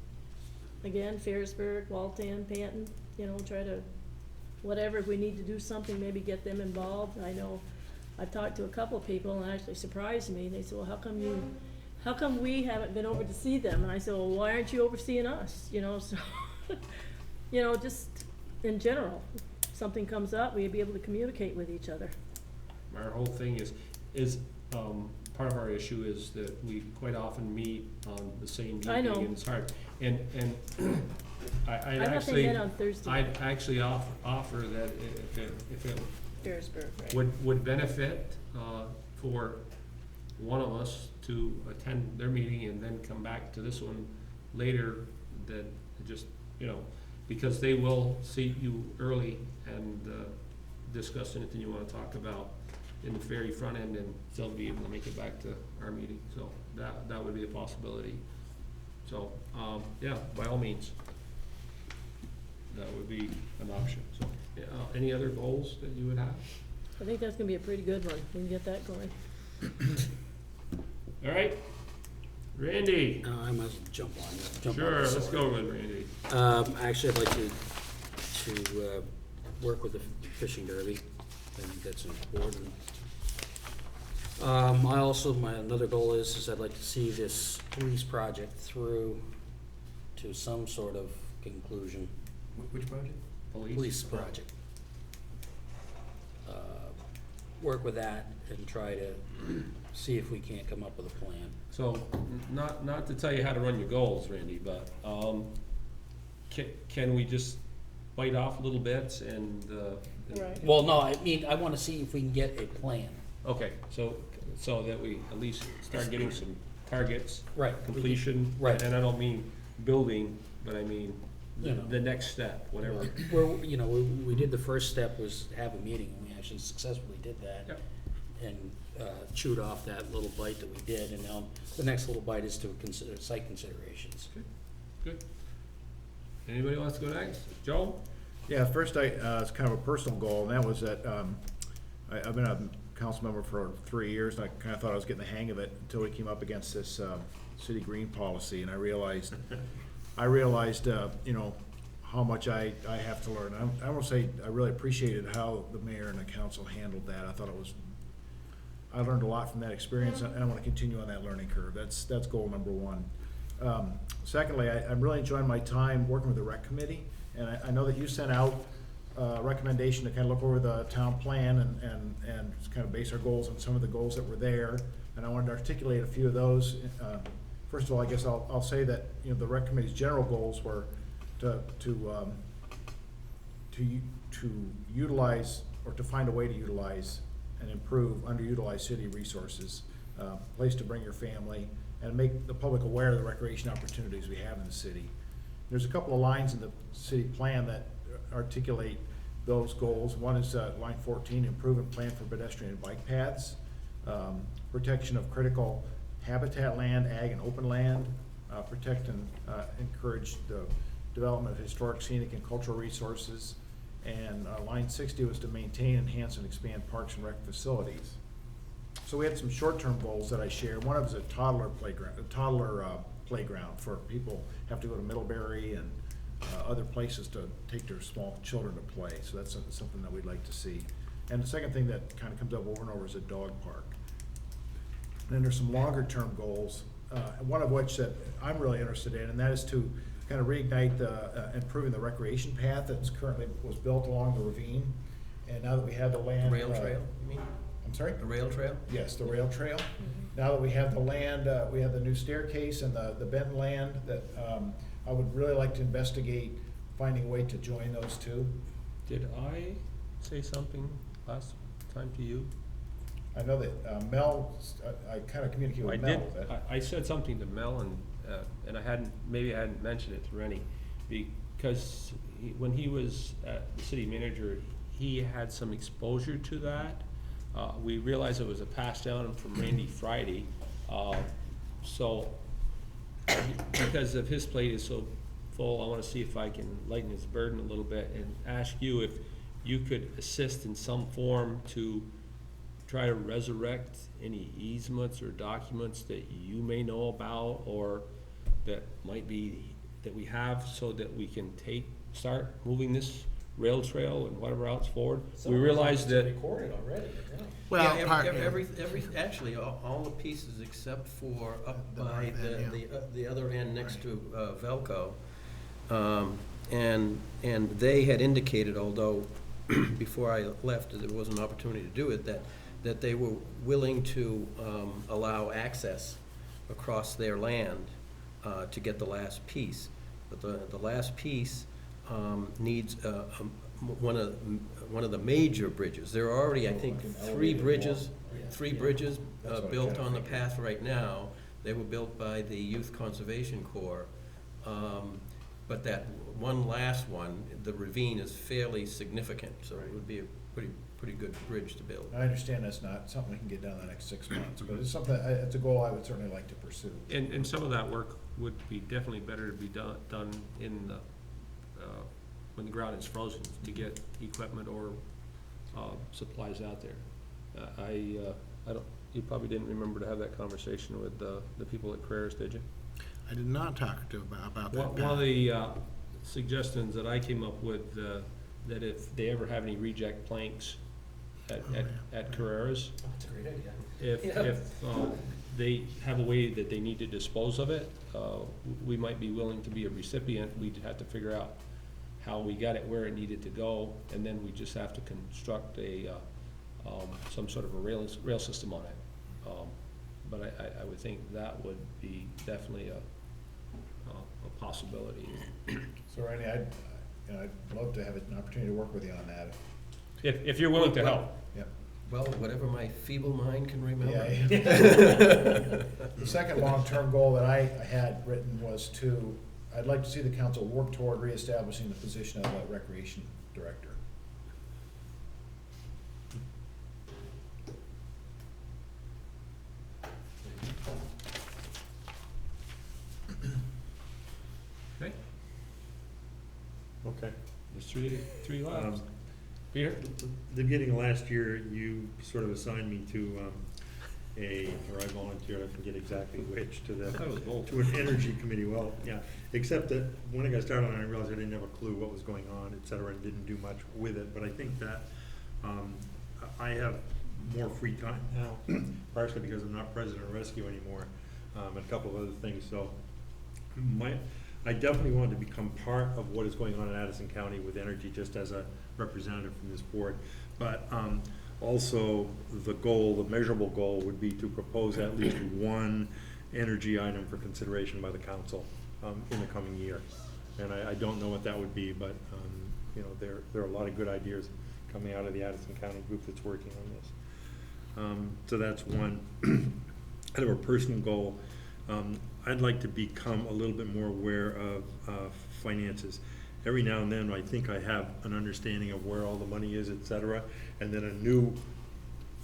Again, Ferrisburg, Walton, Panton, try to, whatever, if we need to do something, maybe get them involved. I know, I've talked to a couple of people and it actually surprised me. They said, well, how come we haven't been over to see them? And I said, well, why aren't you overseeing us? So, just in general, if something comes up, we'd be able to communicate with each other. our whole thing is, part of our issue is that we quite often meet on the same evening. I know. And it's hard, and I'd I thought they actually, met on Thursday. I'd actually offer that if it Ferrisburg, right? would benefit, for one of us to attend their meeting and then come back to this one later, that just, because they will see you early and, discuss anything you wanna talk about in the very front end, and still be able to make it back to our meeting, so that would be a possibility. So, yeah, by all means, that would be an option, so, any other goals that you would have? I think that's gonna be a pretty good one, we can get that going. All right, Randy, I might as well jump on, jump on sure, this let's one. go with Randy. Actually, I'd like to work with the fishing derby. I think that's important. I also, another goal is I'd like to see this police project through to some sort of conclusion. Which project? Police project. Work with that and try to see if we can't come up with a plan. So, not to tell you how to run your goals, Randy, but, can we just bite off little bits and, Right. Well, no, I mean, I wanna see if we can get a plan. okay, so that we at least start getting some targets, Right. completion. Right. And I don't mean building, but I mean You know. the next step, whatever. We did the first step was have a meeting, and we actually successfully did that. Yep. And chewed off that little bite that we did, and now the next little bite is to consider site considerations. Good. Anybody wants to go next? Joe? Yeah, first it's kind of a personal goal, and that was that, I've been a council member for 3 years, and I kind of thought I was getting the hang of it until we came up against this, city green policy, and I realized, how much I have to learn. I won't say I really appreciated how the mayor and the council handled that. I learned a lot from that experience, and I want to continue on that learning curve. That's goal number one. Secondly, I'm really enjoying my time working with the rec committee, and I know that you sent out a recommendation to kind of look over the town plan and kind of base our goals on some of the goals that were there, and I wanted to articulate a few of those. First of all, I guess I'll say that, the rec committee's general goals were to utilize, or to find a way to utilize and improve underutilized city resources, place to bring your family, and make the public aware of the recreation opportunities we have in the city. There's a couple of lines in the city plan that articulate those goals. One is line 14, improve and plan for pedestrian and bike paths, protection of critical habitat land, ag and open land, protect and encourage the development of historic, scenic, and cultural resources. And line 60 was to maintain, enhance, and expand parks and rec facilities. So we had some short-term goals that I shared. One of them is a toddler playground for people who have to go to Middlebury and other places to take their small children to play. So that's something that we'd like to see. And the second thing that kind of comes up over and over is a dog park. And then there's some longer-term goals, one of which that I'm really interested in, and that is to kind of reignite improving the recreation path that's currently was built along the ravine. And now that we have the land. Rail trail, you mean? I'm sorry? The rail trail? Yes, the rail trail. Now that we have the land, we have the new staircase and the Benton land, that I would really like to investigate finding a way to join those two. Did I say something last time to you? I know that Mel, I kind of communicated I with did, Mel. that- I said something to Mel, and maybe I hadn't mentioned it to Rennie, because when he was the city manager, he had some exposure to that. We realized it was a pass down from Randy Friday, so because of his plate is so full, I wanna see if I can lighten his burden a little bit and ask you if you could assist in some form to try to resurrect any easements or documents that you may know about, or that might be, that we have, so that we can start moving this rail trail and whatever else forward. We realize that, Recorded already, yeah. Well, Yeah, part- actually, all the pieces except for up The by north end, the other end next to Velco. And they had indicated, although before I left, there was an opportunity to do it, that they were willing to allow access across their land to get the last piece. But the last piece needs one of the major bridges. There are already, I think, three bridges built on the path right now. They were built by the Youth Conservation Corps. But that one last one, the ravine, is fairly significant, so it would be a pretty good bridge to build. I understand that's not something we can get done in the next 6 months, but it's something, it's a goal I would certainly like to pursue. and some of that work would be definitely better to be done in the, when the ground is frozen, to get equipment or supplies out there. I don't, you probably didn't remember to have that conversation with the people at Carreras, did you? I did not talk to about that. One of the suggestions that I came up with, that if they ever have any reject planks at Carreras, That's a great idea. if they have a way that they need to dispose of it, we might be willing to be a recipient. We'd have to figure out how we got it where it needed to go, and then we just have to construct some sort of a rail system on it. But I would think that would be definitely a possibility. So Randy, I'd love to have an opportunity to work with you on that. If you're willing to help. Well, whatever my feeble mind can remember. Yeah. The second long-term goal that I had written was I'd like to see the council work toward reestablishing the position of a recreation director. Okay, Okay. there's three left. Peter? The beginning of last year, you sort of assigned me to or I volunteered, I forget exactly which, I thought it was both. to an energy committee. Well, yeah, except that when I got started on it, I realized I didn't have a clue what was going on, et cetera, and didn't do much with it. But I think that I have more free time now, partially because I'm not president of Rescue anymore, and a couple of other things. So I definitely wanted to become part of what is going on in Addison County with energy, just as a representative from this board. But also, the measurable goal would be to propose at least one energy item for consideration by the council in the coming year. And I don't know what that would be, but there are a lot of good ideas coming out of the Addison County group that's working on this. So that's one. Kind of a personal goal. I'd like to become a little bit more aware of finances. Every now and then, I think I have an understanding of where all the money is, et cetera, and then a new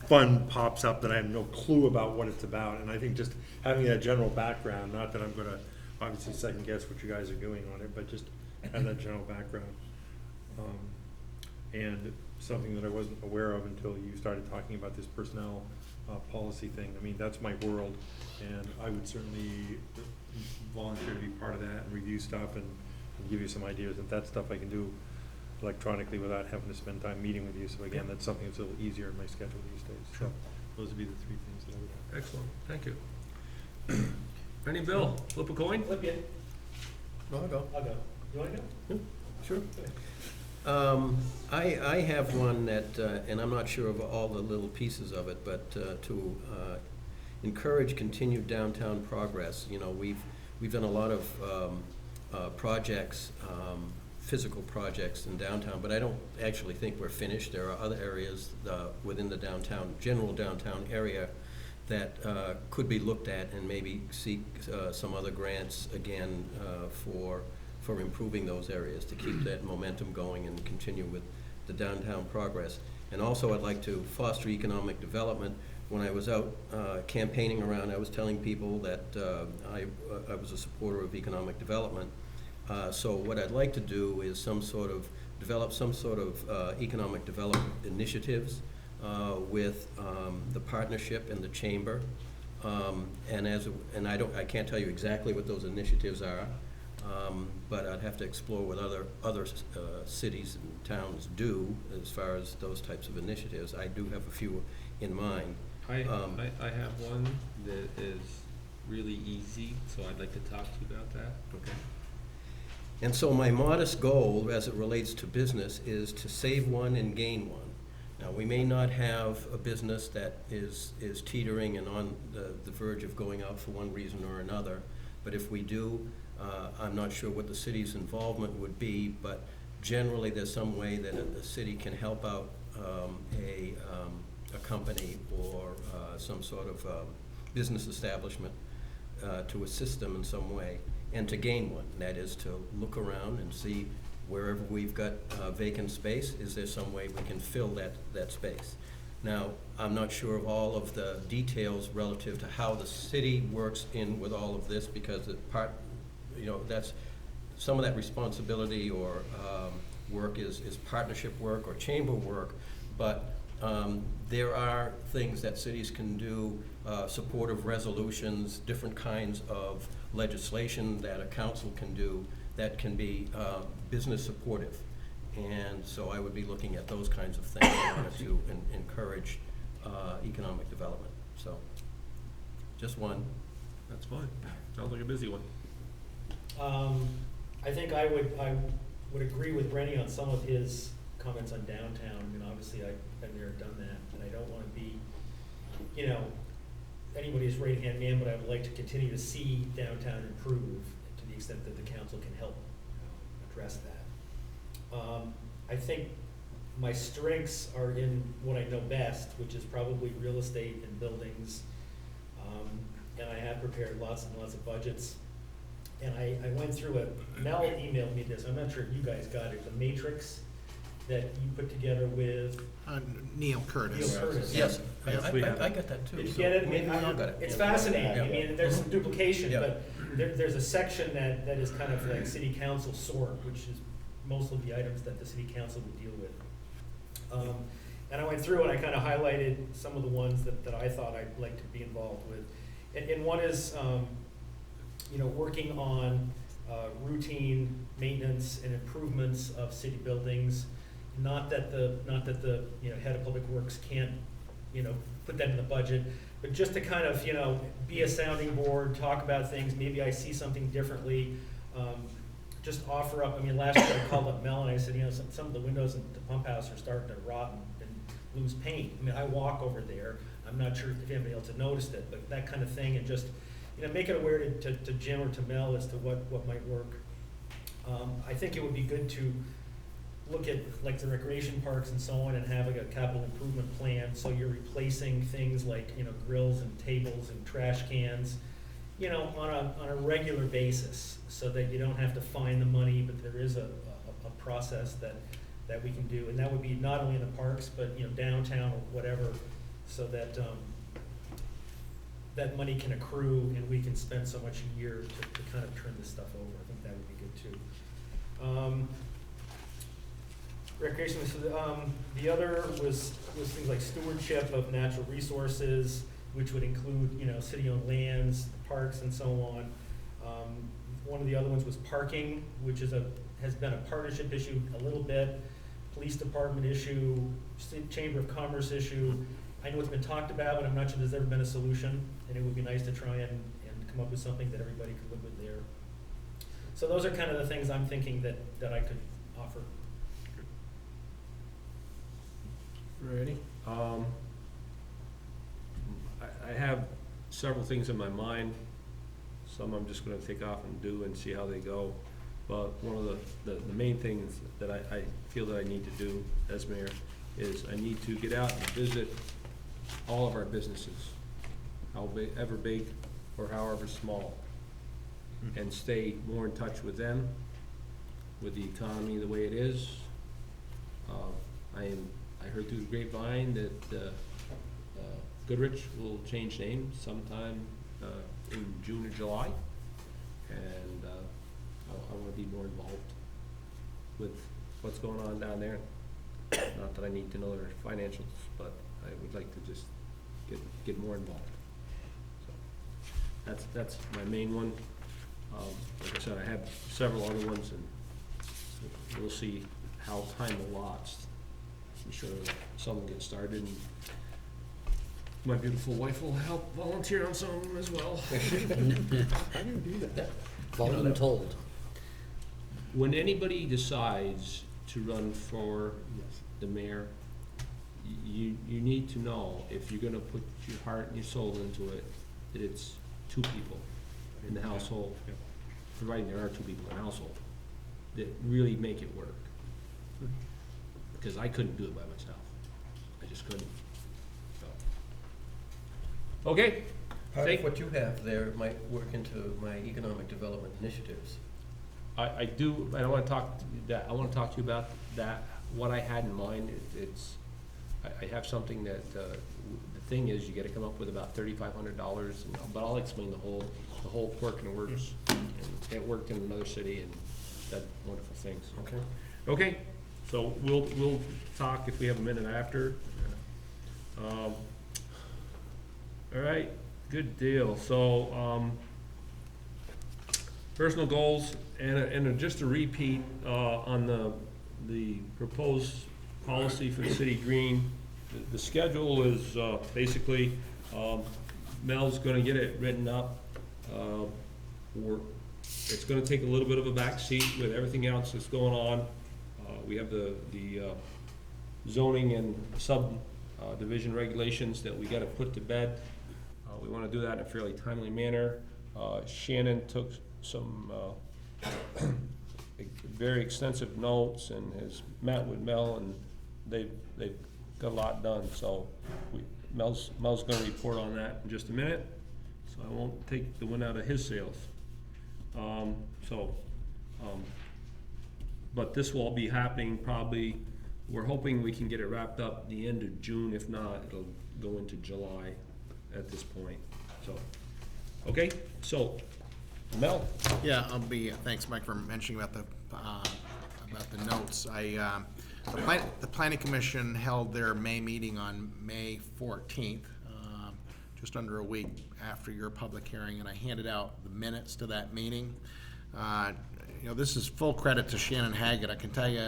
fund pops up that I have no clue about what it's about. And I think just having that general background, not that I'm gonna obviously second guess what you guys are doing on it, but just have that general background. And something that I wasn't aware of until you started talking about this personnel policy thing. I mean, that's my world, and I would certainly volunteer to be part of that and review stuff and give you some ideas. And that stuff I can do electronically without having to spend time meeting with you. So again, that's something that's a little easier in my schedule these days. So those would be the three things that I would have. Excellent, thank you. Ready, Bill, flip a coin? Flip it. No, I'll go. I'll go. You wanna go? Sure. I have one that, and I'm not sure of all the little pieces of it, but to encourage continued downtown progress. We've done a lot of projects, physical projects in downtown, but I don't actually think we're finished. There are other areas within the general downtown area that could be looked at and maybe seek some other grants again for improving those areas, to keep that momentum going and continue with the downtown progress. And also, I'd like to foster economic development. When I was out campaigning around, I was telling people that I was a supporter of economic development. So what I'd like to do is develop some sort of economic development initiatives with the partnership and the chamber. And I can't tell you exactly what those initiatives are. But I'd have to explore what other cities and towns do as far as those types of initiatives. I do have a few in mind. I have one that is really easy, so I'd like to talk to you about that. Okay. And so my modest goal, as it relates to business, is to save one and gain one. Now, we may not have a business that is teetering and on the verge of going out for one reason or another, but if we do, I'm not sure what the city's involvement would be, but generally there's some way that a city can help out a company or some sort of business establishment to assist them in some way and to gain one. That is to look around and see wherever we've got vacant space, is there some way we can fill that space? Now, I'm not sure of all of the details relative to how the city works in with all of this, because that's some of that responsibility or work is partnership work or chamber work, but there are things that cities can do, supportive resolutions, different kinds of legislation that a council can do that can be business supportive. And so I would be looking at those kinds of things in order to encourage economic development. So, just one. That's fine. Sounds like a busy one. I think I would agree with Rennie on some of his comments on downtown. I mean, obviously, I've been there and done that, and I don't wanna be, you know, anybody's right-hand man, but I would like to continue to see downtown improve to the extent that the council can help, address that. I think my strengths are in what I know best, which is probably real estate and buildings. And I have prepared lots and lots of budgets. And I went through Mel emailed me this, I'm not sure if you guys got it, the matrix that you put together with Neil Curtis. Neil Curtis. Yes, Yes, we have. I got that too. Did you so get it? I we mean, all got it. it's Yeah. fascinating. I Yeah. mean, there's some duplication, Yeah. but there's a section that is kind of like city council sort, which is most of the items that the city council would deal with. And I went through and I kind of highlighted some of the ones that I thought I'd like to be involved with. And one is, you know, working on routine maintenance and improvements of city buildings. Not that the, you know, head of public works can't, you know, put that in the budget, but just to kind of, you know, be a sounding board, talk about things, maybe I see something differently. Just offer up, I mean, last year I called up Mel and I said, you know, some of the windows in the pump house are starting to rot and lose paint. I mean, I walk over there, I'm not sure if anybody else had noticed it, but that kind of thing, and just, you know, make it aware to Jim or to Mel as to what might work. I think it would be good to look at like the recreation parks and so on and have like a capital improvement plan, so you're replacing things like, you know, grills and tables and trash cans, you know, on a regular basis, so that you don't have to find the money, but there is a process that we can do, and that would be not only in the parks, but, you know, downtown or whatever, so that, that money can accrue and we can spend so much a year to kind of turn this stuff over. I think that would be good too. Recreation, so the other was things like stewardship of natural resources, which would include, you know, city-owned lands, parks, and so on. One of the other ones was parking, which has been a partnership issue a little bit, police department issue, Chamber of Commerce issue. I know it's been talked about, but I'm not sure there's ever been a solution, and it would be nice to try and come up with something that everybody could live with there. So those are kind of the things I'm thinking that I could offer. Ready? I have several things in my mind. Some I'm just gonna take off and do and see how they go. But one of the main things that I feel that I need to do as mayor is I need to get out and visit all of our businesses, however big or however small, and stay more in touch with them, with the economy the way it is. I heard through the grapevine that Goodrich will change names sometime in June or July, and I want to be more involved with what's going on down there. Not that I need to know their financials, but I would like to just get more involved. So that's my main one. Like I said, I have several other ones, and we'll see how time allots. I'm sure someone gets started, and my beautiful wife will help volunteer on some of them as well. How do you do that? Voluntold. When anybody decides to run for the mayor, you need to know, if you're gonna put your heart and your soul into it, that it's two people in the household, providing there are two people in the household, that really make it work. Because I couldn't do it by myself. I just couldn't. So. Okay. Part of what you have there might work into my economic development initiatives. I do, I don't wanna talk to you that, I wanna talk to you about that, what I had in mind. I have something that, the thing is, you gotta come up with about $3,500, but I'll explain the whole quirk and works. And it worked in another city and that wonderful things. Okay. Okay, So we'll talk if we have a minute after. All right, good deal. So, personal goals, and just a repeat, on the proposed policy for the city green. The schedule is, basically, Mel's gonna get it written up. It's gonna take a little bit of a back seat with everything else that's going on. We have the zoning and division regulations that we gotta put to bed. We wanna do that in a fairly timely manner. Shannon took some, very extensive notes and has met with Mel, and they've got a lot done, so Mel's gonna report on that in just a minute, so I won't take the wind out of his sails. But this will all be happening probably, we're hoping we can get it wrapped up the end of June. If not, it'll go into July at this point, so. Okay, so, Mel? Yeah, thanks, Mike, for mentioning about the notes. The planning commission held their May meeting on May 14th, just under a week after your public hearing, and I handed out the minutes to that meeting. This is full credit to Shannon Haggett. I can tell you,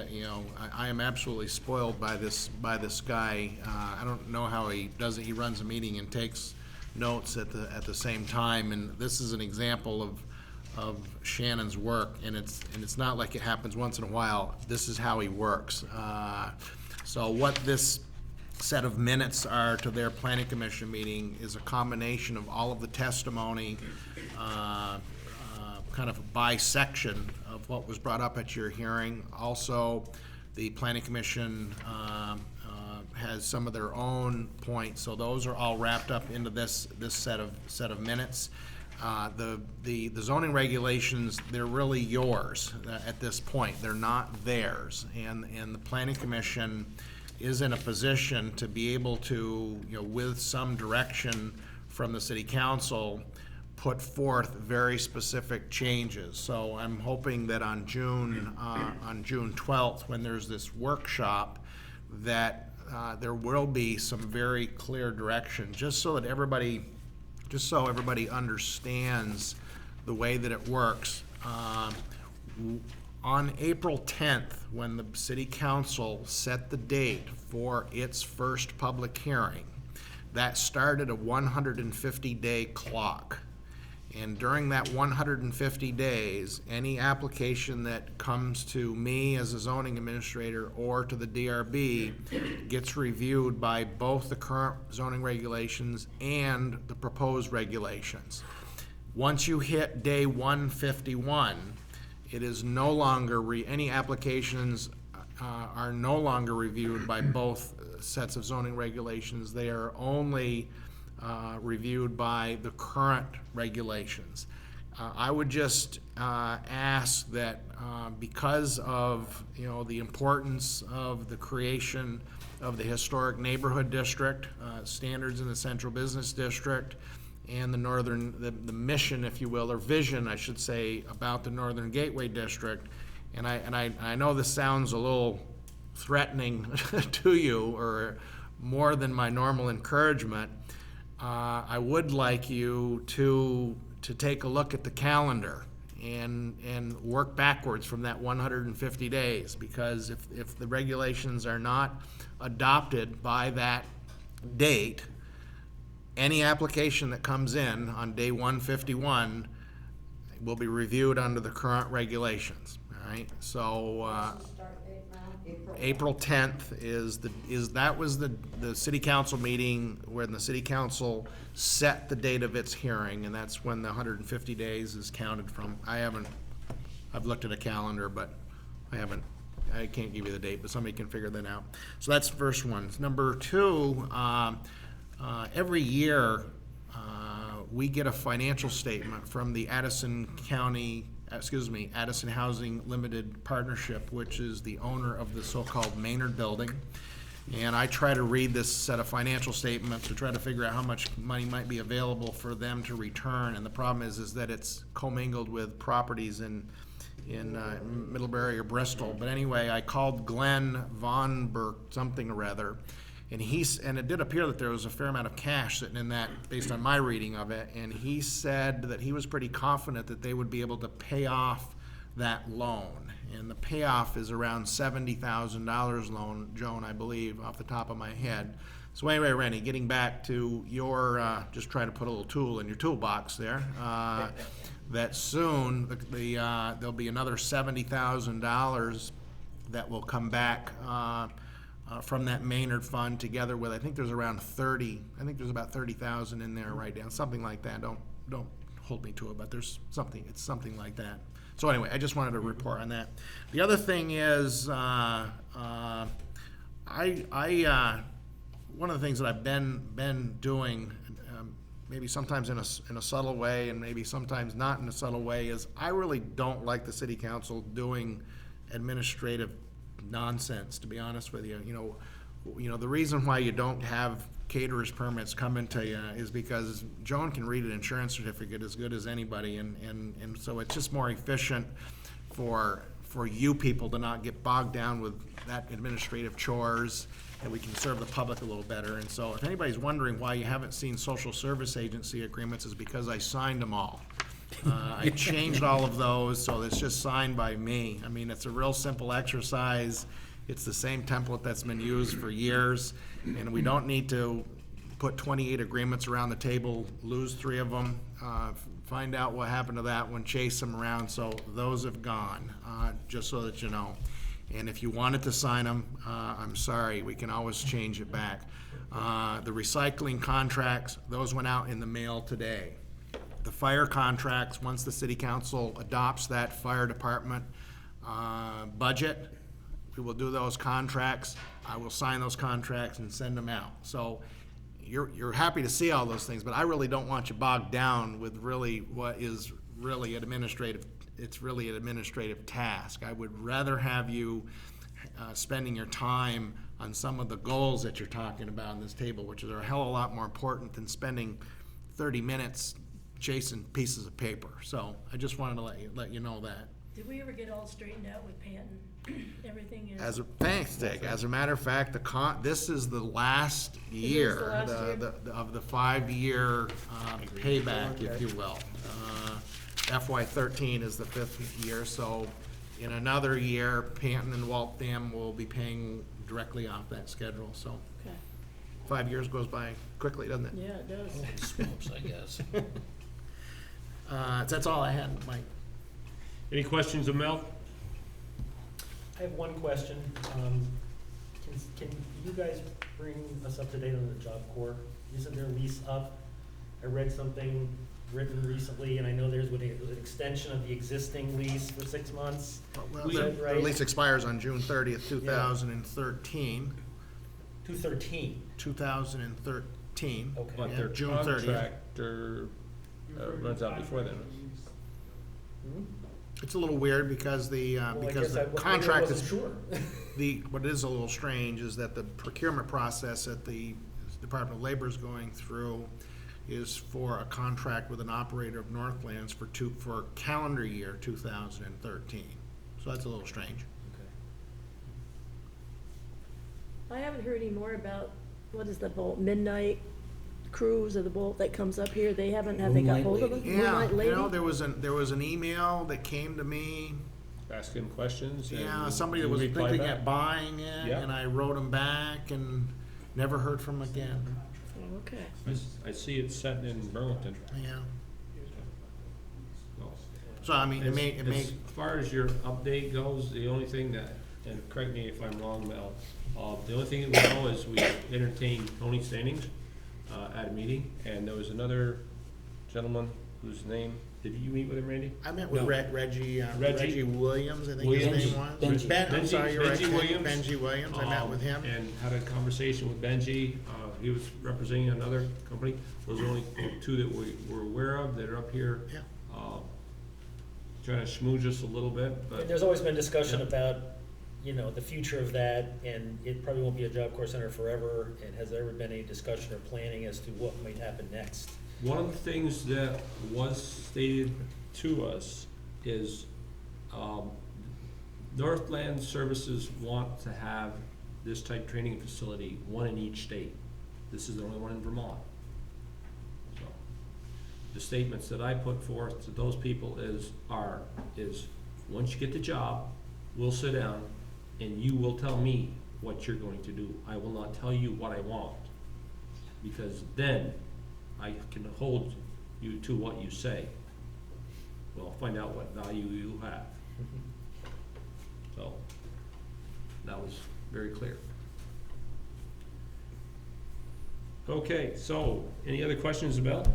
I am absolutely spoiled by this guy. I don't know how he does it. He runs a meeting and takes notes at the same time, and this is an example of Shannon's work, and it's not like it happens once in a while. This is how he works. So what this set of minutes are to their planning commission meeting is a combination of all of the testimony, kind of by section of what was brought up at your hearing. Also, the planning commission has some of their own points, so those are all wrapped up into this set of minutes. The zoning regulations, they're really yours at this point. They're not theirs, and the planning commission is in a position to be able to, with some direction from the city council, put forth very specific changes. So I'm hoping that on June 12th, when there's this workshop, that there will be some very clear direction, just so everybody understands the way that it works. On April 10th, when the city council set the date for its first public hearing, that started a 150-day clock. And during that 150 days, any application that comes to me as a zoning administrator or to the DRB gets reviewed by both the current zoning regulations and the proposed regulations. Once you hit day 151, it is no longer, any applications are no longer reviewed by both sets of zoning regulations. They are only reviewed by the current regulations. I would just ask that because of the importance of the creation of the historic neighborhood district, standards in the central business district, and the mission, if you will, or vision, I should say, about the Northern Gateway District, and I know this sounds a little threatening to you, or more than my normal encouragement. I would like you to take a look at the calendar and work backwards from that 150 days, because if the regulations are not adopted by that date, any application that comes in on day 151 will be reviewed under the current regulations, all right? So, What's the start date now? April 10th that was the city council meeting when the city council set the date of its hearing, and that's when the 150 days is counted from. I've looked at a calendar, but I can't give you the date, but somebody can figure that out. So that's the first one. Number two, every year, we get a financial statement from the Addison Housing Limited Partnership, which is the owner of the so-called Maynard Building. And I try to read this set of financial statements to try to figure out how much money might be available for them to return. And the problem is that it's commingled with properties in Middlebury or Bristol. But anyway, I called Glenn Von Berg, something or other, and it did appear that there was a fair amount of cash sitting in that, based on my reading of it, and he said that he was pretty confident that they would be able to pay off that loan. And the payoff is around $70,000 loan, Joan, I believe, off the top of my head. So anyway, Rennie, getting back to your, just trying to put a little tool in your toolbox there, that soon, there'll be another $70,000 that will come back, from that Maynard fund, together with, I think there's about 30,000 in there right now, something like that. Don't hold me to it, but it's something like that. So anyway, I just wanted to report on that. The other thing is, one of the things that I've been doing, maybe sometimes in a subtle way and maybe sometimes not in a subtle way, is I really don't like the city council doing administrative nonsense, to be honest with you. You know, the reason why you don't have caterers permits coming to you is because Joan can read an insurance certificate as good as anybody, and so it's just more efficient for you people to not get bogged down with that administrative chores, and we can serve the public a little better. And so if anybody's wondering why you haven't seen social service agency agreements, is because I signed them all. I changed all of those, so it's just signed by me. I mean, it's a real simple exercise. It's the same template that's been used for years, and we don't need to put 28 agreements around the table, lose 3 of them, find out what happened to that one, chase them around. So those have gone, just so that you know. And if you wanted to sign them, I'm sorry, we can always change it back. The recycling contracts, those went out in the mail today. The fire contracts, once the city council adopts that fire department budget, we will do those contracts. I will sign those contracts and send them out. So you're happy to see all those things, but I really don't want you bogged down with really what is really an administrative task. I would rather have you spending your time on some of the goals that you're talking about on this table, which are a hell of a lot more important than spending 30 minutes chasing pieces of paper. So I just wanted to let you know that. Did we ever get all straightened out with Panton? Everything is. Thanks, Dick. As a matter of fact, this is the last year, the last year? of the 5-year payback, if you will. FY13 is the 5th year, so in another year, Panton and Waltham will be paying directly off that schedule. So Okay. 5 years goes by quickly, doesn't it? Yeah, it does. Smokes, I guess. That's all I had, Mike. Any questions of Mel? I have one question. Can you guys bring us up to date on the Job Corps? Isn't their lease up? I read something written recently, and I know there's an extension of the existing lease for 6 months. Well, Is that the right? lease expires on June 30th, 2013. 213. 2013. Okay. But Yeah, their June 30th. contractor runs out before then. Hmm? It's a little weird because the contract is, sure. what is a little strange is that the procurement process that the Department of Labor is going through is for a contract with an operator of Northlands for calendar year 2013. So that's a little strange. I haven't heard any more about, what is the boat, Midnight Cruise or the boat that comes up here? Have they got Moonlight hold of it? Lady. Yeah, Moonlight Lady? there was an email that came to me. Asking questions. Yeah, and somebody that you was reply thinking back. at buying it, Yeah. and I wrote them back and never heard from them again. Oh, okay. I see it setting in Burlington. Yeah. So, So I mean, As far as your update goes, the only thing that, and correct me if I'm wrong, Mel, the only thing that we know is we entertained Tony Standings at a meeting, and there was another gentleman whose name, did you meet with him, Randy? I met with No. Reggie Williams, I think Williams? his name was. Benji. Ben, I'm sorry, you're right. Benji Williams. Benji Williams, I met with him. And had a conversation with Benji. He was representing another company. Those are only 2 that we were aware of that are up here. Yeah. Trying to schmooze us a little bit, but. There's always been discussion Yeah. about, the future of that, and it probably won't be a Job Corps Center forever. And has there ever been any discussion or planning as to what might happen next? One of the things that was stated to us is Northland Services want to have this type training facility, one in each state. This is the only one in Vermont. So, the statements that I put forth to those people is, once you get the job, we'll sit down and you will tell me what you're going to do. I will not tell you what I want, because then I can hold you to what you say. Well, find out what value you have. So, that was very clear. Okay, so, any other questions about?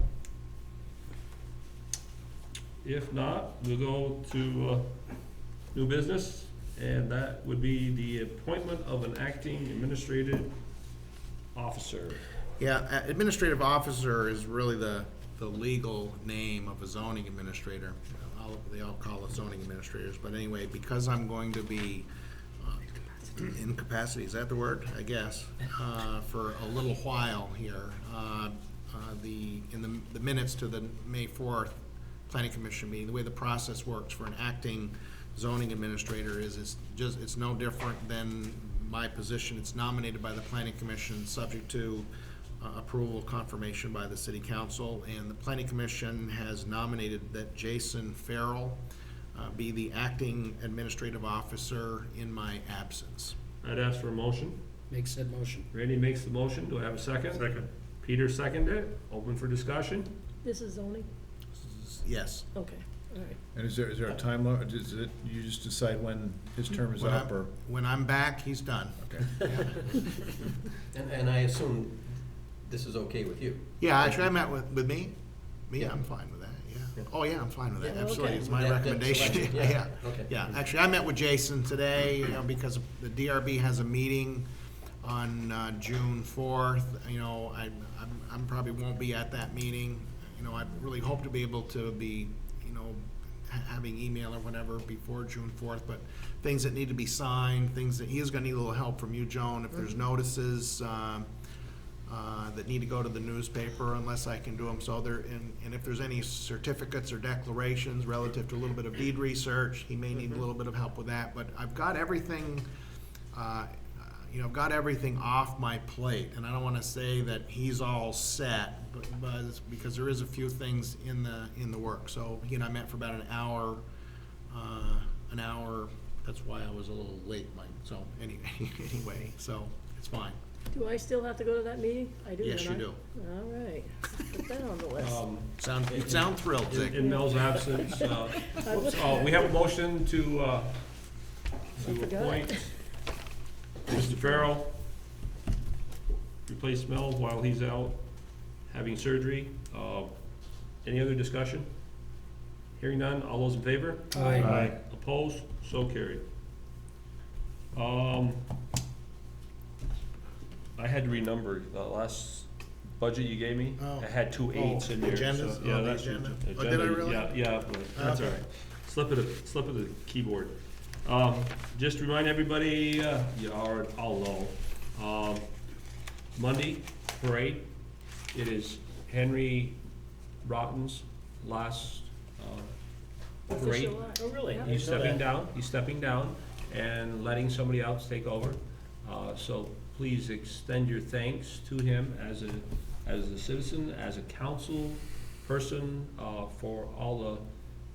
If not, we'll go to new business, and that would be the appointment of an acting administrative officer. Yeah, administrative officer is really the legal name of a zoning administrator. They all call it zoning administrators, but anyway, because I'm going to be incapacity, is that the word? I guess, for a little while here. In the minutes to the May 4th Planning Commission meeting, the way the process works for an acting zoning administrator is it's no different than my position. It's nominated by the Planning Commission, subject to approval, confirmation by the City Council, and the Planning Commission has nominated that Jason Farrell be the acting administrative officer in my absence. I'd ask for a motion. Make said motion. Randy makes the motion. Do I have a second? Second. Peter seconded it. Open for discussion. This is zoning? Yes. Okay, all right. And is there a time limit? Is it, you just decide when his term is When up, or? When I'm back, he's done. Okay. And I assume this is okay with you? Yeah, actually, I met with me. I'm fine with that, yeah. Yeah. Oh, yeah, I'm fine with that, Yeah, absolutely. okay. It's my That recommendation. selection, Yeah, yeah, okay. yeah. Actually, I met with Jason today, because the DRB has a meeting on June 4th. I'm probably won't be at that meeting. I really hope to be able to be, having email or whatever before June 4th, but things that need to be signed, things that, he is gonna need a little help from you, Joan, if there's notices, that need to go to the newspaper, unless I can do them, so there, and if there's any certificates or declarations relative to a little bit of deed research, he may need a little bit of help with that, but I've got everything, off my plate, and I don't wanna say that he's all set, but because there is a few things in the work, so, I met for about an hour, that's why I was a little late, Mike, so, anyway, so, it's fine. Do I still have to go to that meeting? I do, Yes, don't you I? do. All right, put that on the list. You sound thrilled, Dick. In Mel's absence, we have a motion to forgot. appoint Mr. Farrell, replace Mel while he's out having surgery. Any other discussion? Hearing none, all those in favor? Aye. Opposed? So carried. I had to renumber the last budget you gave me. Oh. I had two eights in there. Agendas? so- Yeah, Oh, the that's the agenda. agenda. Oh, did I really? Yeah, but that's all Okay. right. Slip of the keyboard. Just to remind everybody, you all know, Monday parade, it is Henry Rotten's last, parade. Official act. Oh, really? Yeah. He's stepping down and letting somebody else take over. So please extend your thanks to him as a citizen, as a council person, for all the,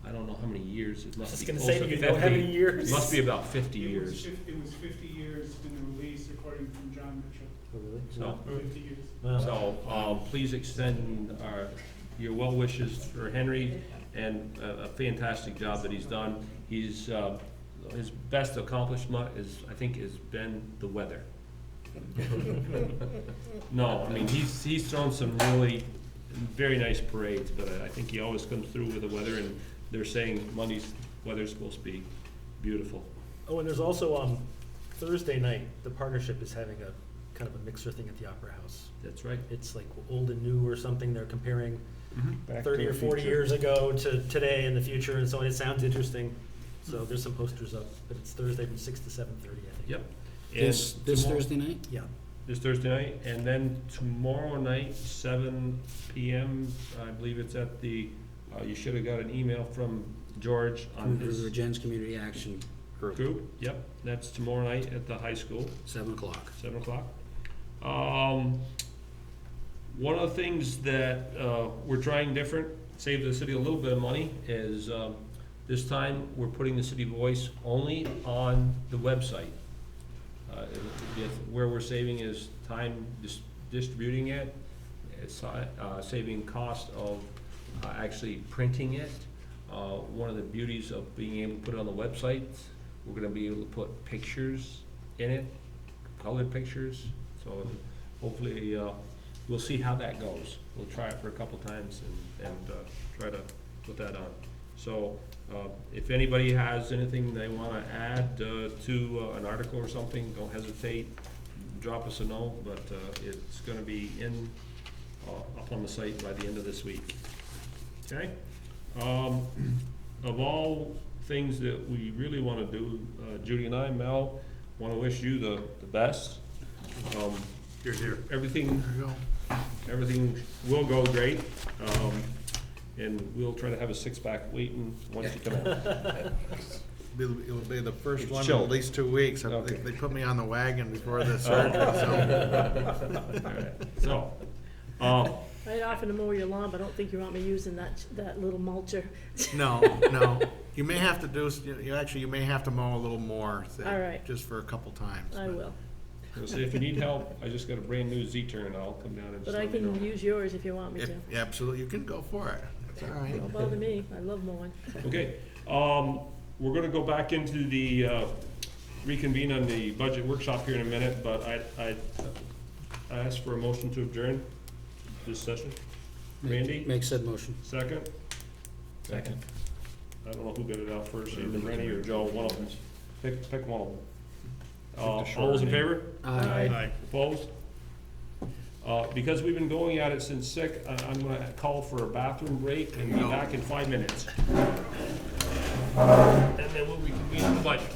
I don't know how many years, it I must was be gonna close say, to do you 50. know how many years? It must be about 50 It was years. It was 50 years in the release, according from John Mitchell, Oh, really? So, 50 years. Wow. so, please extend your well wishes for Henry, and a fantastic job that he's done. He's, his best accomplishment I think, has been the weather. No, I mean, he's thrown some really very nice parades, but I think he always comes through with the weather, and they're saying Monday's weather's supposed to be beautiful. Oh, and there's also, Thursday night, the partnership is having a kind of a mixer thing at the Opera House. That's right. It's like old and new or something, they're comparing Back 30 to or the 40 future. years ago to today and the future, and so it sounds interesting. So there's some posters up, but it's Thursday from 6 to 7:30, I think. Yep. This And Thursday night? Yeah. This Thursday night, and then tomorrow night, 7 PM, I believe it's at the You should have got an email from George on The his Vergennes Community Action Group, group. Yep, that's tomorrow night at the high school, 7:00. 7 o'clock. One of the things that we're trying different, save the city a little bit of money, is this time we're putting the city voice only on the website. Where we're saving is time distributing it. It's saving cost of actually printing it. One of the beauties of being able to put it on the website, we're gonna be able to put pictures in it, colored pictures. So hopefully, we'll see how that goes. We'll try it for a couple times and try to put that on. So, if anybody has anything they wanna add to an article or something, don't hesitate, drop us a note, but it's gonna be up on the site by the end of this week. Okay? Of all things that we really wanna do, Judy and I, Mel, wanna wish you the best. Here's here. Everything will go great, and we'll try to have a six-pack waiting once you come out. It'll be the first one in Chill. at least 2 weeks. Okay. They put me on the wagon before the surgery, so. So, I'd offer to mow your lawn, but I don't think you want me using that little mulcher. No. You may have to you may have to mow a little more. All right. Just for a couple times. I will, we'll see if you need help. I just got a brand-new Z-turn. I'll come down and. but I can use yours if you want me to. Absolutely, you can go for it. It's all right. Don't bother me, I love mowing. Okay, we're gonna go back into the, reconvene on the budget workshop here in a minute, but I ask for a motion to adjourn this session. Randy, Make said motion. second? Second. I don't know who got it out first, either Randy or Joe, one of them. Pick one of them. All those in favor? Aye. Opposed? Because we've been going at it since 6, I'm gonna call for a bathroom break and be back in 5 minutes. And then we'll reconvene the budget.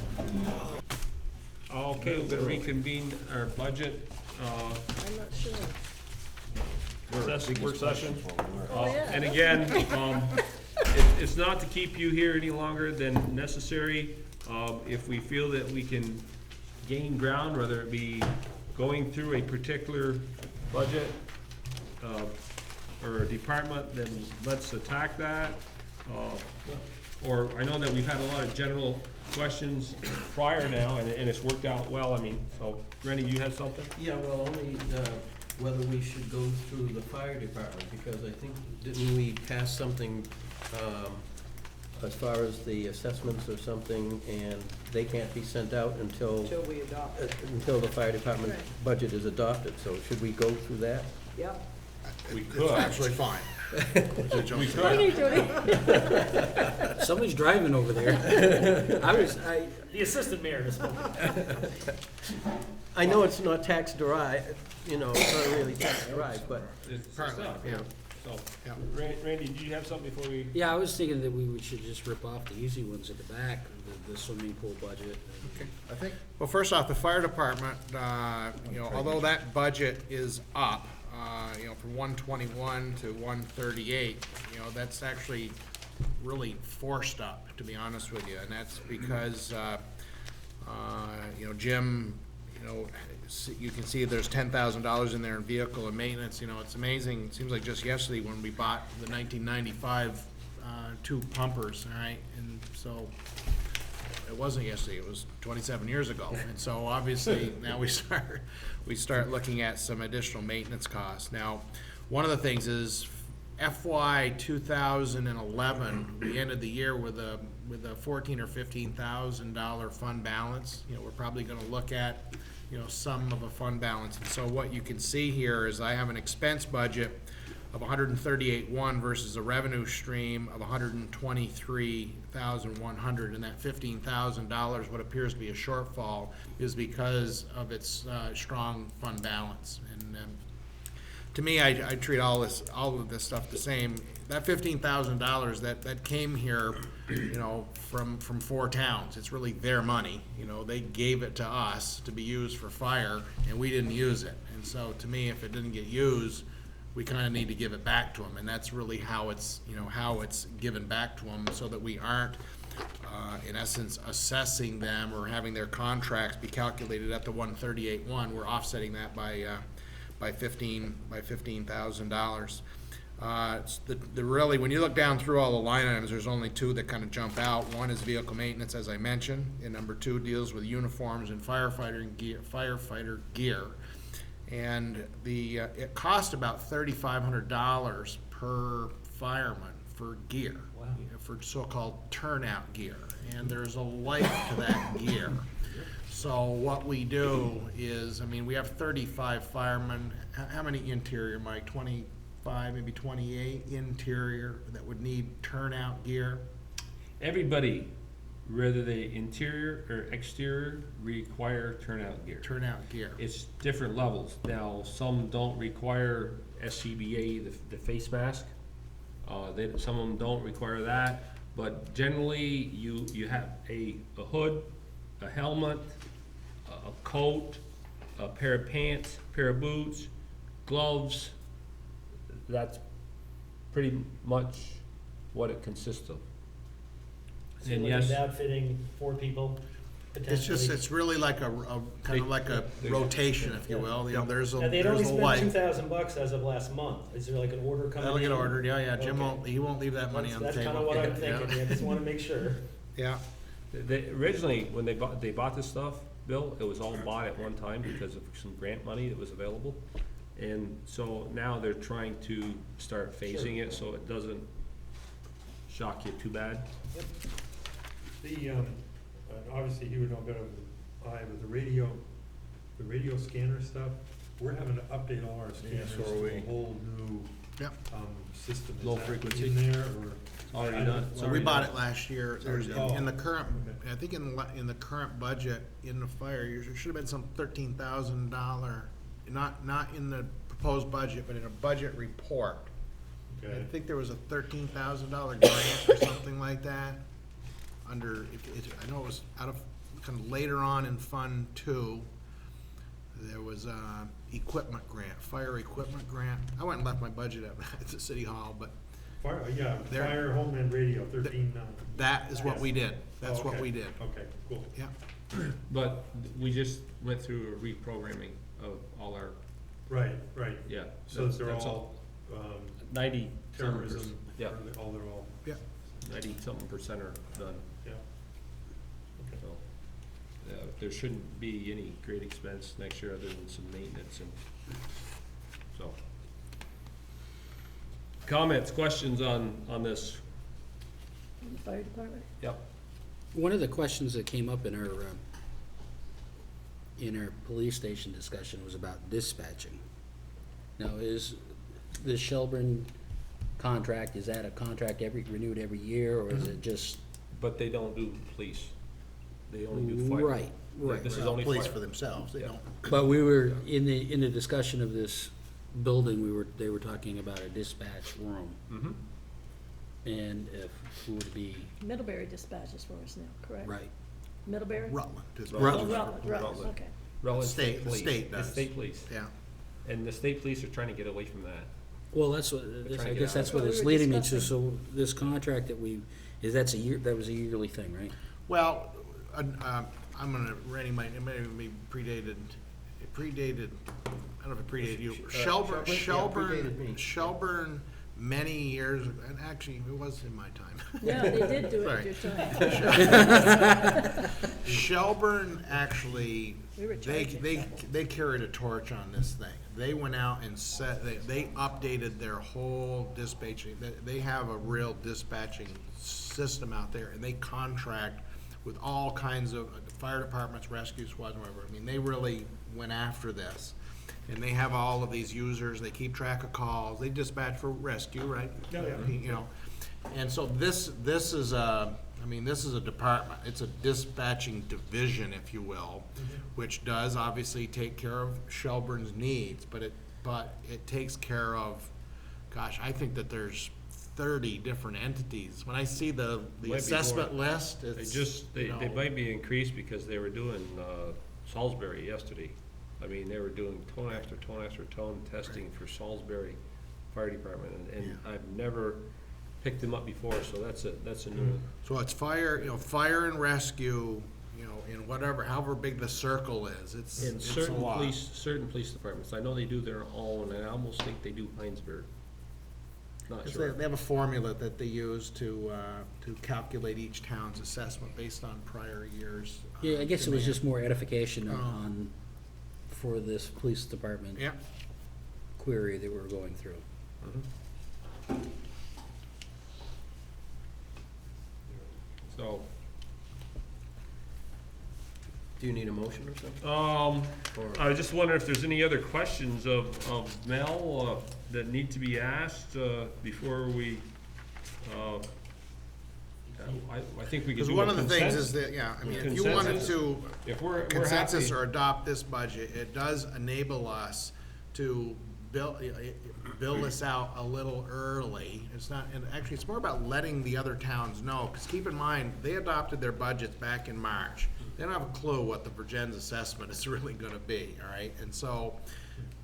Okay, we're gonna reconvene our budget, I'm not sure. work session. Oh, yeah. And again, it's not to keep you here any longer than necessary. If we feel that we can gain ground, whether it be going through a particular budget or a department, then let's attack that. Or I know that we've had a lot of general questions prior now, and it's worked out well, I mean, so, Randy, you had something? Yeah, well, only whether we should go through the fire department, because I think, didn't we pass something as far as the assessments or something, and they can't be sent out until we adopt it. until the fire department Right. budget is adopted, so should we go through that? Yep. We It's could. actually fine. We could. Okay, Jody. Somebody's driving over there. The assistant mayor is speaking. I know it's not tax derived, it's not really tax derived, but It's Partly, stuff, yeah. So, Yeah. Randy, do you have something before we? Yeah, I was thinking that we should just rip off the easy ones at the back, the swimming pool budget. Well, first off, the fire department, although that budget is up, from 121 to 138, that's actually really forced up, to be honest with you. And that's because, Jim, you can see there's $10,000 in there in vehicle and maintenance. It's amazing. It seems like just yesterday when we bought the 1995 two pumpers, all right? And so it wasn't yesterday, it was 27 years ago. And so obviously now we start looking at some additional maintenance costs. Now, one of the things is FY 2011, we ended the year with a $14,000 or $15,000 fund balance. We're probably gonna look at, some of a fund balance. And so what you can see here is I have an expense budget of 138.1 versus a revenue stream of 123,100, and that $15,000, what appears to be a shortfall, is because of its strong fund balance. And to me, I treat all of this stuff the same. That $15,000 that came here, from 4 towns. It's really their money. They gave it to us to be used for fire, and we didn't use it. And so, to me, if it didn't get used, we kinda need to give it back to them, and that's really how it's, how it's given back to them, so that we aren't, in essence, assessing them or having their contracts be calculated at the 138.1. We're offsetting that by $15,000. It's really, when you look down through all the line items, there's only two that kind of jump out. One is vehicle maintenance, as I mentioned, and number two deals with uniforms and firefighter gear. And it cost about $3,500 per fireman for gear, for so-called turnout gear, and there's a life to that gear. So what we do is, we have 35 firemen. How many interior, Mike? 25, maybe 28 interior that would need turnout gear? Everybody, whether they interior or exterior, require turnout gear. Turnout gear. It's different levels. Now, some don't require SCBA, the face mask. Some of them don't require that, but generally, you have a hood, a helmet, a coat, a pair of pants, pair of boots, gloves. That's pretty much what it consists of. So And you're looking yes, at outfitting 4 people potentially? It's really like a kind of like a rotation, if you will. There's a Now, they'd only spent life. $2,000 as of last month. Is there like an order coming in? That'll get ordered, yeah, Jim Okay. he won't leave that money on the That's table. kind of what I'm Yeah. thinking, I just want to make sure. Yeah, originally, when they bought this stuff, Bill, it was all bought at one time because of some grant money that was available. And so now they're trying to start phasing it so it doesn't shock you too bad. Obviously you would know better than I, but the radio scanner stuff, we're having to update all our scanners so are to we. a whole new, Yep. system. Is Low that frequency. in there, or? Already I don't- done. It's well, we already bought done. it last year. There's, in the current, I think in the current budget, in the fire, there should have been some $13,000, not in the proposed budget, but in a budget report. I Okay, think there was a $13,000 grant or something like that, I know it was out of, kind of later on in Fund 2, there was a equipment grant, fire equipment grant. I went and left my budget at the city hall, but fire, There- homeland radio, 13, that is what we did. That's what okay. we did. Okay, cool. Yeah. But we just went through a reprogramming of all our, Right, yeah. so that they're that's all, 90 terrorism, Yeah, they're all, 90-something% are done. yeah. Okay. So, there shouldn't be any great expense next year other than some maintenance and, so. Comments, questions on this? The fire department? Yep. One of the questions that came up in our police station discussion was about dispatching. Now, is the Shelburne contract, is that a contract renewed every year, or is it just? But they don't do police. They only do fire. Right, right. This is Well, only police fire. for themselves, they Yeah. don't. But we were, in the discussion of this building, they were talking about a dispatch room, Mm-hmm. and if it would be, Middlebury dispatches for us now, correct? right, Middlebury? Rutland. is- Oh, Rutland. Rutland, okay. Rutland State- the Police. state The does. state police. Yeah. And the state police are trying to get away from that. well, that's what, trying I to get guess out that's of what it. it's We were leading me to, discussing. so this contract that that was a yearly thing, right? Well, I'm gonna, Randy it might even be predated, I don't know if it predated you. Shelburne? Yeah, predated me. Shelburne, many years, and actually, it was in my time. Yeah, they did do it Sorry. at your time. Shelburne actually, We were charging they carried a torch on this thing. They went out and they updated their whole dispatching. They have a real dispatching system out there, and they contract with all kinds of fire departments, rescue squads, whatever. I mean, they really went after this. And they have all of these users, they keep track of calls, they dispatch for rescue, right? Yeah, yeah. You know, and so this is a department, it's a dispatching division, if you will, which does obviously take care of Shelburne's needs, but it takes care of, gosh, I think that there's 30 different entities. When I see the be assessment more. list, it's, They you know, might be increased because they were doing, Salisbury yesterday. I mean, they were doing tone after tone after tone testing for Salisbury fire department, and I've never picked them up before, so that's a new. So it's fire, fire and rescue, in whatever, however big the circle is, it's In a certain lot. certain police departments, I know they do their own, and I almost think they do Heinsberg. Not 'Cause sure. they have a formula that they use to calculate each town's assessment based on prior years. Yeah, I guess it was demand. just more edification Oh. on, for this police department Yeah, query that we're going through. So, Do you need a motion or something? I was just wondering if there's any other questions of Mel, that need to be asked, before we, I think we could because do one a of the things consensus. is that, I mean, if you wanted Consensus? to If we're consensus happy. or adopt this budget, it does enable us to bill this out a little early. It's not, and actually, it's more about letting the other towns know, because keep in mind, they adopted their budgets back in March. They don't have a clue what the Vergennes assessment is really gonna be, all right? And so,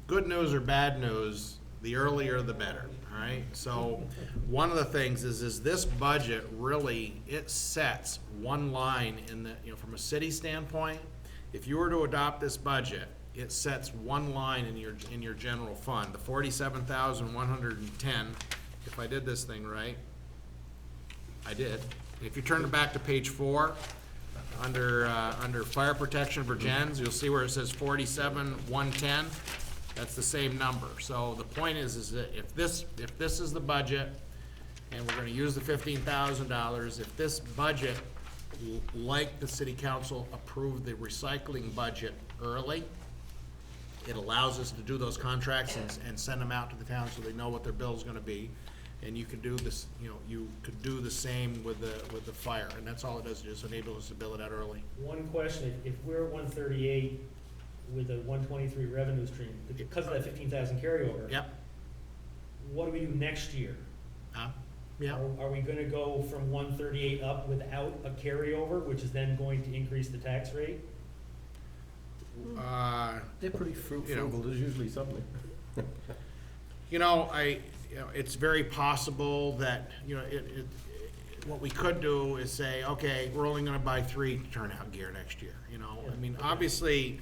good news or bad news, the earlier the better, all right? So, one of the things is this budget really, it sets one line in the, from a city standpoint, if you were to adopt this budget, it sets one line in your general fund, the 47,110, if I did this thing right. I did. If you turn it back to page 4, under fire protection Vergennes, you'll see where it says 47,110. That's the same number. So the point is that if this is the budget, and we're gonna use the $15,000, if this budget, like the city council approved the recycling budget early, it allows us to do those contracts and send them out to the town so they know what their bill's gonna be. And you could do this, you could do the same with the fire, and that's all it does, it just enables us to bill it out early. One question, if we're at 138 with a 123 revenue stream, because of that 15,000 carryover. Yep, What do we do next year? yeah. Are we gonna go from 138 up without a carryover, which is then going to increase the tax rate? They're pretty frugal, there's usually something. It's very possible that, what we could do is say, okay, we're only gonna buy 3 turnout gear next year, I mean, obviously,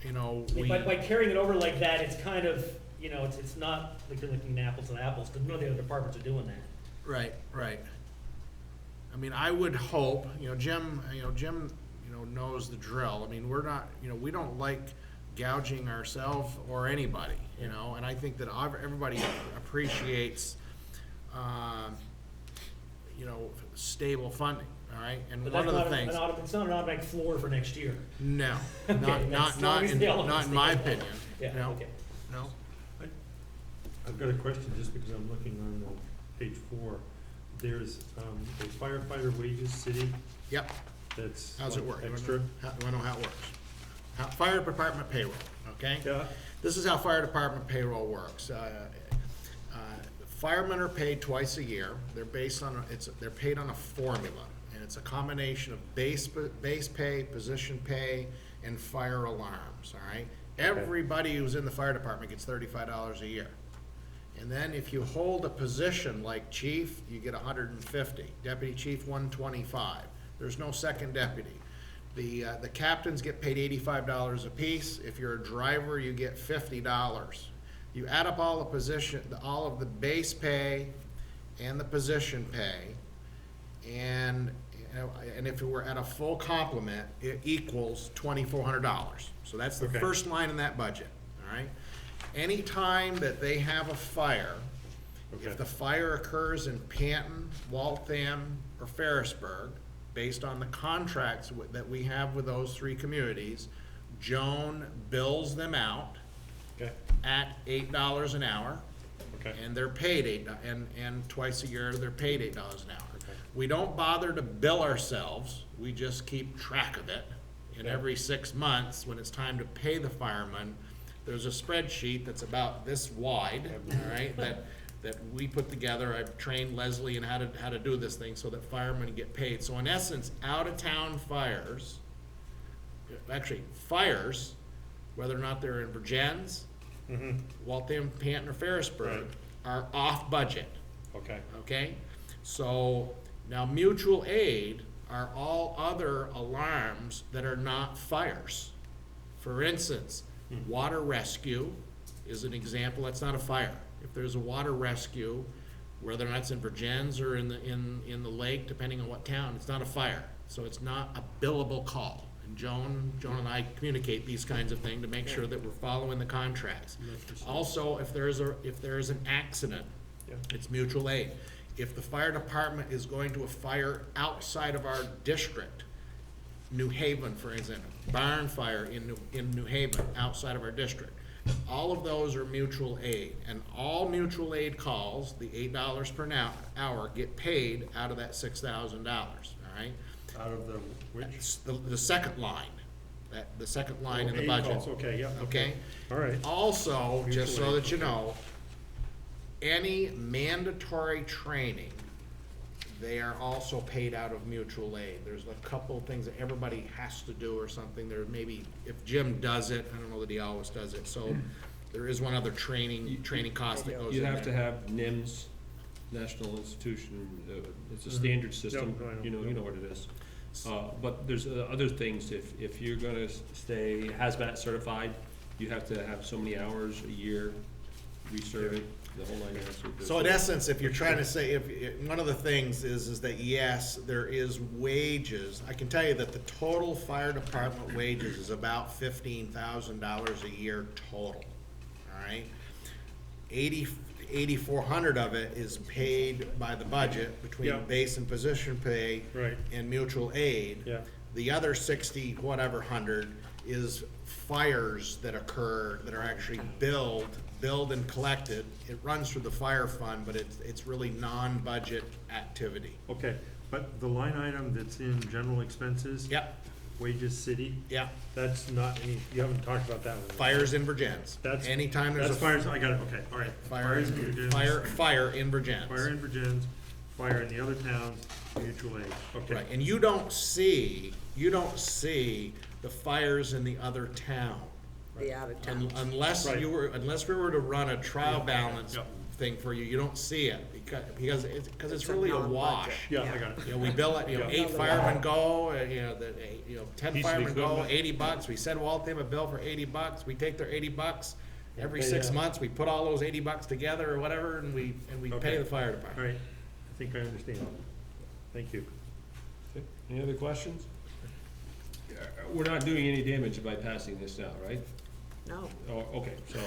By carrying it over like that, it's kind of, it's not like you're looking apples and apples, because none of the other departments are doing that. Right. I mean, I would hope, Jim, knows the drill. I mean, we're not, we don't like gouging ourselves or anybody, and I think that everybody appreciates, stable funding, all right? And But one that's of the not, things, it's not an automatic floor for next year. no, Okay, that's always the element not in my thing. opinion, Yeah, no, okay. no. I've got a question, just because I'm looking on page 4. There's a firefighter wages city, Yep, that's how's it what, work? You extra. wanna know how it works? Fire department payroll, okay? Yeah, This is how fire department payroll works. Firemen are paid twice a year. They're based on, they're paid on a formula, and it's a combination of base pay, position pay, and fire alarms, all right? Everybody who's in the fire department gets $35 a year. And then if you hold a position like chief, you get $150. Deputy chief, $125. There's no second deputy. The captains get paid $85 apiece. If you're a driver, you get $50. You add up all all of the base pay and the position pay, and if it were at a full complement, it equals $2,400. So that's the Okay. first line in that budget, all right? Anytime that they have a fire, Okay. if the fire occurs in Panton, Waltham, or Ferrisburg, based on the contracts that we have with those 3 communities, Joan bills them out okay, at $8 an hour, okay. and they're paid and twice a year, they're paid $8 an hour. Okay. We don't bother to bill ourselves, we just keep track of it. And Okay. every 6 months, when it's time to pay the firemen, there's a spreadsheet that's about this wide, all right, that we put together. I've trained Leslie in how to do this thing so that firemen get paid. So in essence, out-of-town fires, whether or not they're in Vergennes, Mm-hmm. Waltham, Panton, or Ferrisburg, Right. are off budget, Okay, okay? So, now mutual aid are all other alarms that are not fires. For instance, water rescue is an example, that's not a fire. If there's a water rescue, whether or not it's in Vergennes or in the lake, depending on what town, it's not a fire. So it's not a billable call. And Joan and I communicate these kinds of things to make sure that we're following the contracts. Also, if there's an accident, Yeah. it's mutual aid. If the fire department is going to a fire outside of our district, New Haven, for example, barn fire in New Haven, outside of our district, all of those are mutual aid, and all mutual aid calls, the $8 per hour, get paid out of that $6,000, all right? out of the, which? It's the second line, the second line in the Aid budget, calls, okay, yeah. okay? All right, Also, just so Mutual aid, that you know, any mandatory training, they are also paid out of mutual aid. There's a couple of things that everybody has to do or something. There may be, if Jim does it, I don't know that he always does it, so there is one other training cost that goes in You there. have to have NIMS, National Institution, it's a standard system, I know. you know what it is. But there's other things, if you're gonna stay hazmat certified, you have to have so many hours a year, reserve it, the whole nine yards. So in essence, if you're trying to say, one of the things is that yes, there is wages. I can tell you that the total fire department wages is about $15,000 a year total, all right? 8,400 of it is paid by the budget between Yeah. base and position pay right, and mutual aid. yeah, The other 60 whatever hundred is fires that occur, that are actually billed and collected. It runs through the fire fund, but it's really non-budget activity. okay. But the line item that's in general expenses, Yep, wages city, yep, that's not any, you haven't talked about that one. fires in Vergennes. That's- Anytime there's That's a fires, I got it, okay, all right. Fires in Virginia. fire in Vergennes. Fire in Virginia, fire in the other towns, mutual aid, okay. Right, and you don't see the fires in the other town. The out of town. Unless Right. unless we were to run a trial Yeah. balance Yep. thing for you, you don't see it, because it's It's a really a non-budget. wash. Yeah, I got it. You know, we bill it, Yeah. 8 firemen go, 10 Piece of firemen go, equipment. $80, we send Waltham a bill for $80, we take their $80, every pay 6 out. months, we put all those $80 together or whatever, and we pay Okay. the fire All department. right, I think I understand. Thank you. Okay. Any other questions? We're not doing any damage by passing this now, right? No, Oh, okay, so.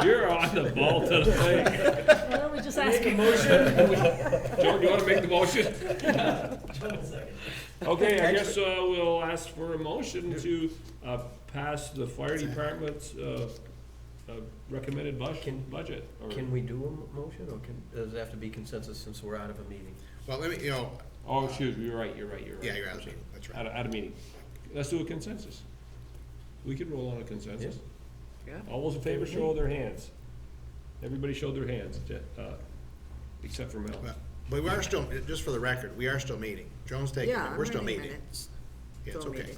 You're on the ball today. Well, we just ask him. Joe, you wanna make the motion? Okay, I guess, we'll ask for a motion to, pass the fire department's, recommended budget. or- Can we do a motion, or does it have to be consensus since we're out of a meeting? Well, let me, Oh, excuse me, you're right. yeah, you're out of meeting, that's right. Out of meeting. Let's do a consensus. We can roll on a consensus. yeah. All those in favor show their hands. Everybody showed their hands, except for Mel. But we are still, just for the record, we are still meeting. Joan's taking Yeah, it, I'm we're still reading meeting. minutes. Yeah, it's Still okay. meeting.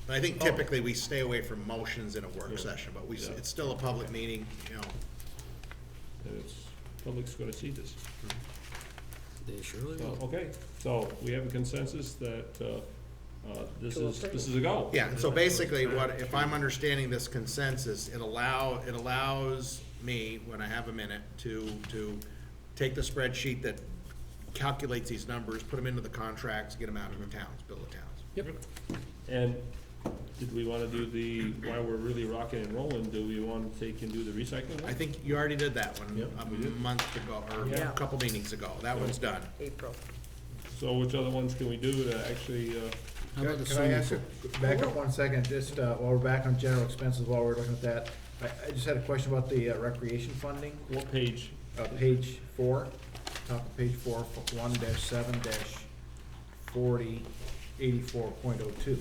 But I think typically we stay away from motions in a work Yeah. session, but Yeah. it's still a public meeting, And it's, public's gonna see this. They surely So, will. okay, so we have a consensus that, this To is approve. a go. Yeah, and so basically, if I'm understanding this consensus, it allows me, when I have a minute, to take the spreadsheet that calculates these numbers, put them into the contracts, get them out to the towns, bill the towns. Yep. And did we wanna do while we're really rocking and rolling, do we wanna take and do the recycling I one? think you already did that one Yep, we a did. month ago, or Yeah. a couple meetings ago. That one's done. April. So which other ones can we do to actually, How about the Can I swimming ask, pool? back up 1 second, just while we're back on general expenses, while we're looking at that, I just had a question about the recreation funding, what page? page 4, top of page 4, 1-7-4084.02.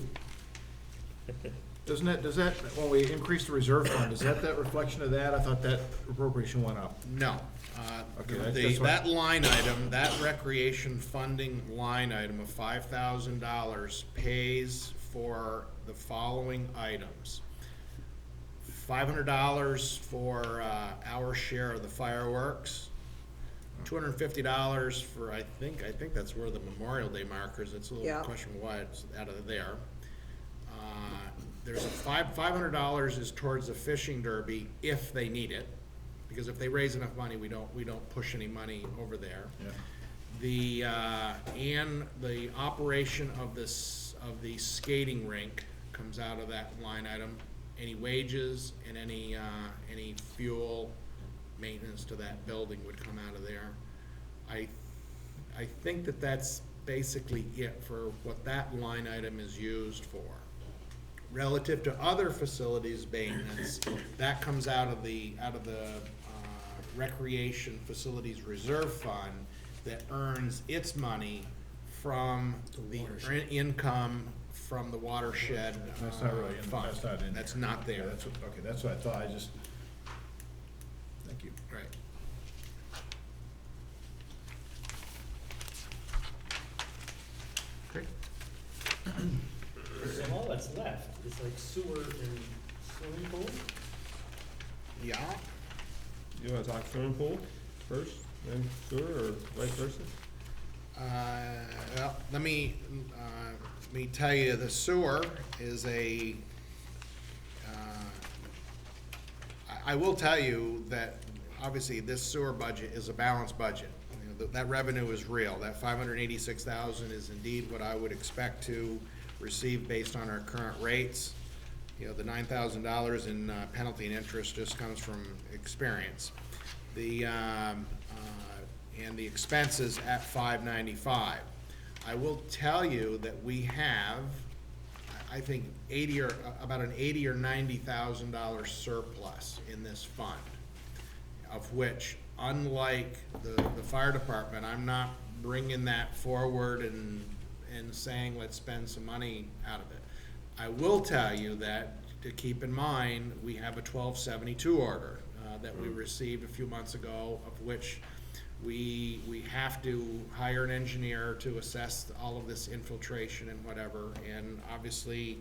Does that, when we increase the reserve fund, is that reflection of that? I thought that appropriation went up. No. Okay, that's what- That line item, that recreation funding line item of $5,000 pays for the following items. $500 for, our share of the fireworks. $250 for, I think that's where the Memorial Day markers, it's a little Yeah. questionable why it's out of there. There's a $500 is towards the fishing derby if they need it, because if they raise enough money, we don't push any money over there. Yeah. And the operation of the skating rink comes out of that line item. Any wages and any fuel, maintenance to that building would come out of there. I think that's basically it for what that line item is used for. Relative to other facilities maintenance, that comes out of the Recreation Facilities Reserve Fund that earns its money from the income from the watershed That's not really, fund. that's not in there. That's not Yeah, there. okay, that's what I thought, I just, thank you. Right. Okay. So all that's left is like sewer and swimming pool? Yeah, You wanna talk swimming pool first, then sewer, or vice versa? well, let me tell you, the sewer is I will tell you that obviously this sewer budget is a balanced budget. You know, that revenue is real. That $586,000 is indeed what I would expect to receive based on our current rates. You know, the $9,000 in penalty and interest just comes from experience. And the expenses at $595. I will tell you that we have, I think, about an $80,000 or $90,000 surplus in this fund, of which, unlike the fire department, I'm not bringing that forward and saying, let's spend some money out of it. I will tell you that, to keep in mind, we have a 1272 order that we received a few months ago, of which we have to hire an engineer to assess all of this infiltration and whatever, and obviously,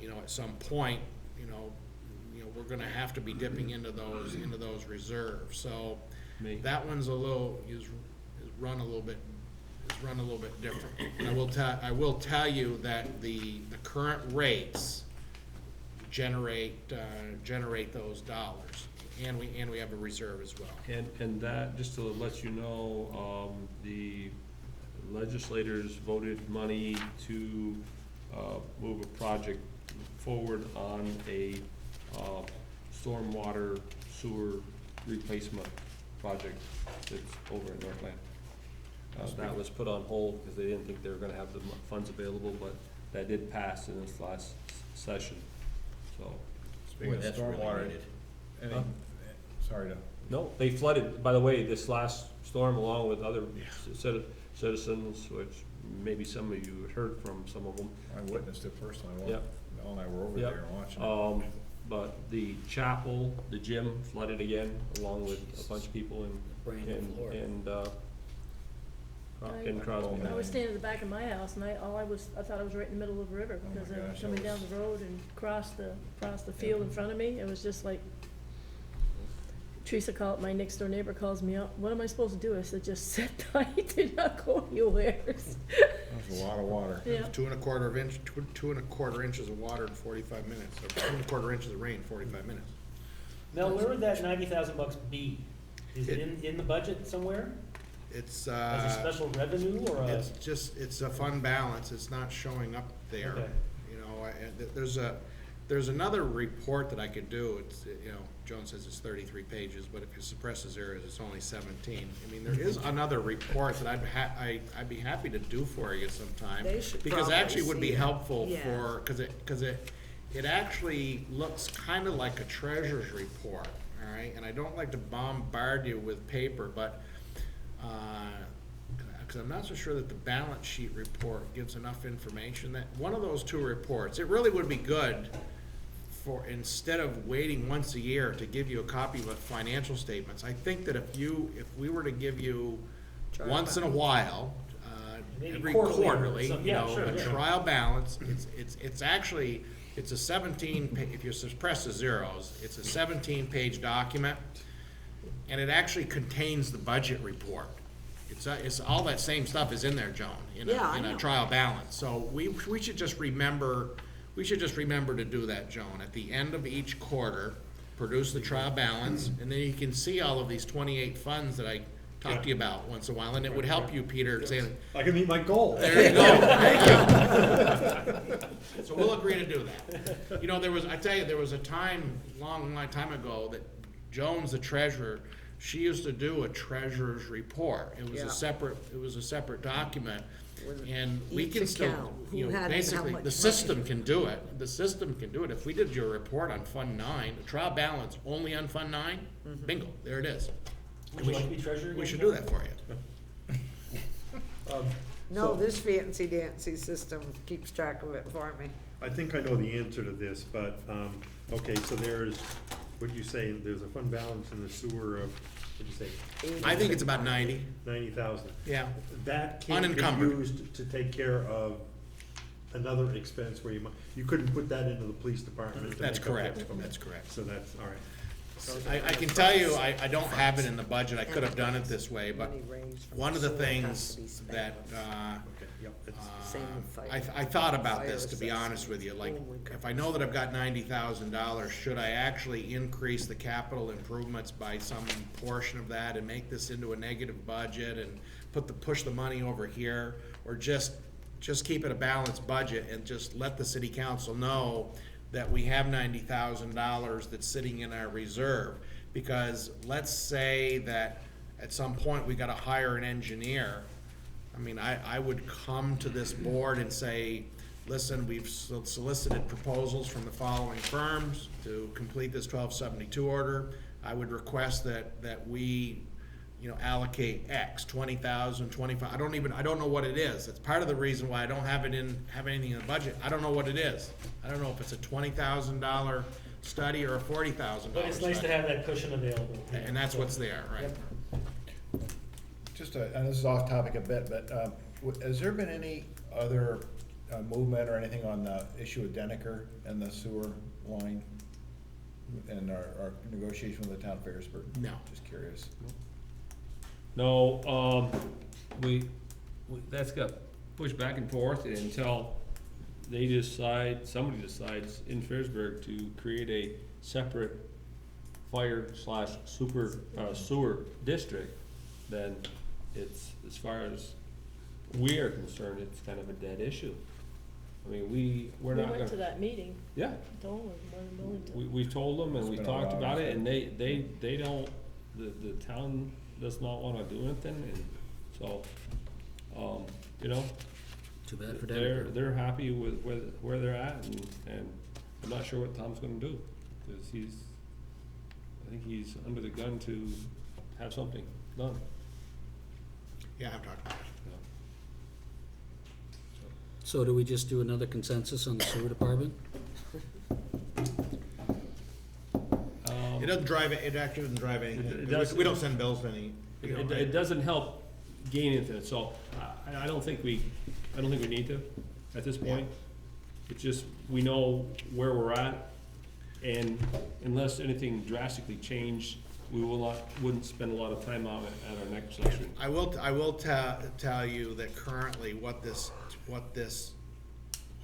you know, at some point, you know, we're gonna have to be dipping into those reserves, so that one's is run a little bit different. And I will tell you that the current rates generate those dollars, and we have a reserve as well. And that, just to let you know, the legislators voted money to move a project forward on a stormwater sewer replacement project that's over in Northland. That was put on hold because they didn't think they were gonna have the funds available, but that did pass in this last session, so. Speaking of that's really stormwater, needed. any, sorry to, No, they flooded, by the way, this last storm, along with other citizens, which maybe some of you heard from some of them. I witnessed it personally, Yep. Mel and I were over Yep. there and watching it. But the chapel, the gym flooded again, along with a bunch of people Brand new floor. in Crosby. I was standing at the back of my house, and I thought I was right in the middle of the river, Oh my because I was gosh, coming that down was- the road and across the field in front of me, it was just like, Teresa my next door neighbor calls me up, what am I supposed to do? I said, just sit tight, do not go anywhere. That was a lot of water. Yeah, 2¼ inches of water in 45 minutes, or 2¼ inches of rain in 45 minutes. Mel, where would that $90,000 be? Is it in the budget somewhere? It's, As a special revenue or a? it's a fund balance, it's not showing up there. Okay. You know, there's another report that I could do, it's, you know, Joan says it's 33 pages, but if you suppress his errors, it's only 17. I mean, there is another report that I'd be happy to do for you sometime. They should Because probably actually would be see it. helpful Yeah. for, cause it actually looks kinda like a treasurer's report, all right? And I don't like to bombard you with paper, but, because I'm not so sure that the balance sheet report gives enough information, that one of those two reports, it really would be good for, instead of waiting once a year to give you a copy of the financial statements, I think that if we were to give you Trial once in a balance. while, Maybe every quarterly or quarterly, something. you Yeah, know, sure, a yeah. trial balance, it's actually It's a 17, if you suppress the zeros, it's a 17-page document, and it actually contains the budget report. It's all that same stuff is in there, Joan, Yeah, I in a know. trial balance. So we should just remember, to do that, Joan. At the end of each quarter, produce the trial balance, and then you can see all of these 28 funds that I talked to you about once in a while, and it would help you, Peter, say, I can meet my goal. there you go, there you go. So we'll agree to do that. You know, there was a time, long time ago, that Jones, the treasurer, she used to do a treasurer's report. It was Yeah. a separate document, With and we each can still, account, who you know, had how basically, much the system can do it. The system can do it. If we did your report on Fund 9, the trial balance only on Fund 9, bingo, there it is. Would you like to be treasurer again? We should do that for you. No, So- this fancy dancy system keeps track of it for me. I think I know the answer to this, but, okay, so there's, what'd you say, there's a fund balance in the sewer of, what'd you say, I think it's about 90, 90,000. yeah. That can't be Unencumbered. used to take care of another expense where you couldn't put that into the police department to That's make up correct, that. that's correct. So that's, all right. I can tell you, I don't have it in the budget, I could have done it this way, but Money raised from one of the sewer has things to be spent. that, Okay, yep, it's, Same with fire. I thought about Fire this, to be honest with you, like, assessment. if I know that I've got $90,000, should I actually increase the capital improvements by some portion of that and make this into a negative budget and push the money over here, or just keep it a balanced budget and just let the city council know that we have $90,000 that's sitting in our reserve? Because let's say that at some point we gotta hire an engineer. I mean, I would come to this board and say, listen, we've solicited proposals from the following firms to complete this 1272 order. I would request that we, you know, allocate X, 20,000, 25, I don't know what it is. That's part of the reason why I don't have anything in the budget. I don't know what it is. I don't know if it's a $20,000 study or a $40,000 But it's nice to study. have that cushion available. And that's what's there, right? Yep. Just, and this is off topic a bit, but, has there been any other, movement or anything on the issue of Deniker and the sewer line? And our negotiation with the town of Ferrisburg? No. Just curious. No, that's got pushed back and forth until somebody decides in Ferrisburg to create a separate sewer district. Then it's, as far as we are concerned, it's kind of a dead issue. I mean, we're We not went to gonna, that meeting, yeah, told them, we're willing to. we told them and we It's been a talked while, about it, so- and they don't, the town does not wanna do anything, and so, you know, Too bad for they're Denver. happy with where they're at, and I'm not sure what Tom's gonna do, cause I think he's under the gun to have something done. Yeah, I've talked about it. So do we just do another consensus on the sewer department? It doesn't drive it, it actually doesn't drive It anything. does- We don't send bills to any, you know, It doesn't help gain into it, so I don't think we need to at this point. It's just, we know where we're at, and unless anything drastically changed, we wouldn't spend a lot of time on it at our next session. I will tell you that currently what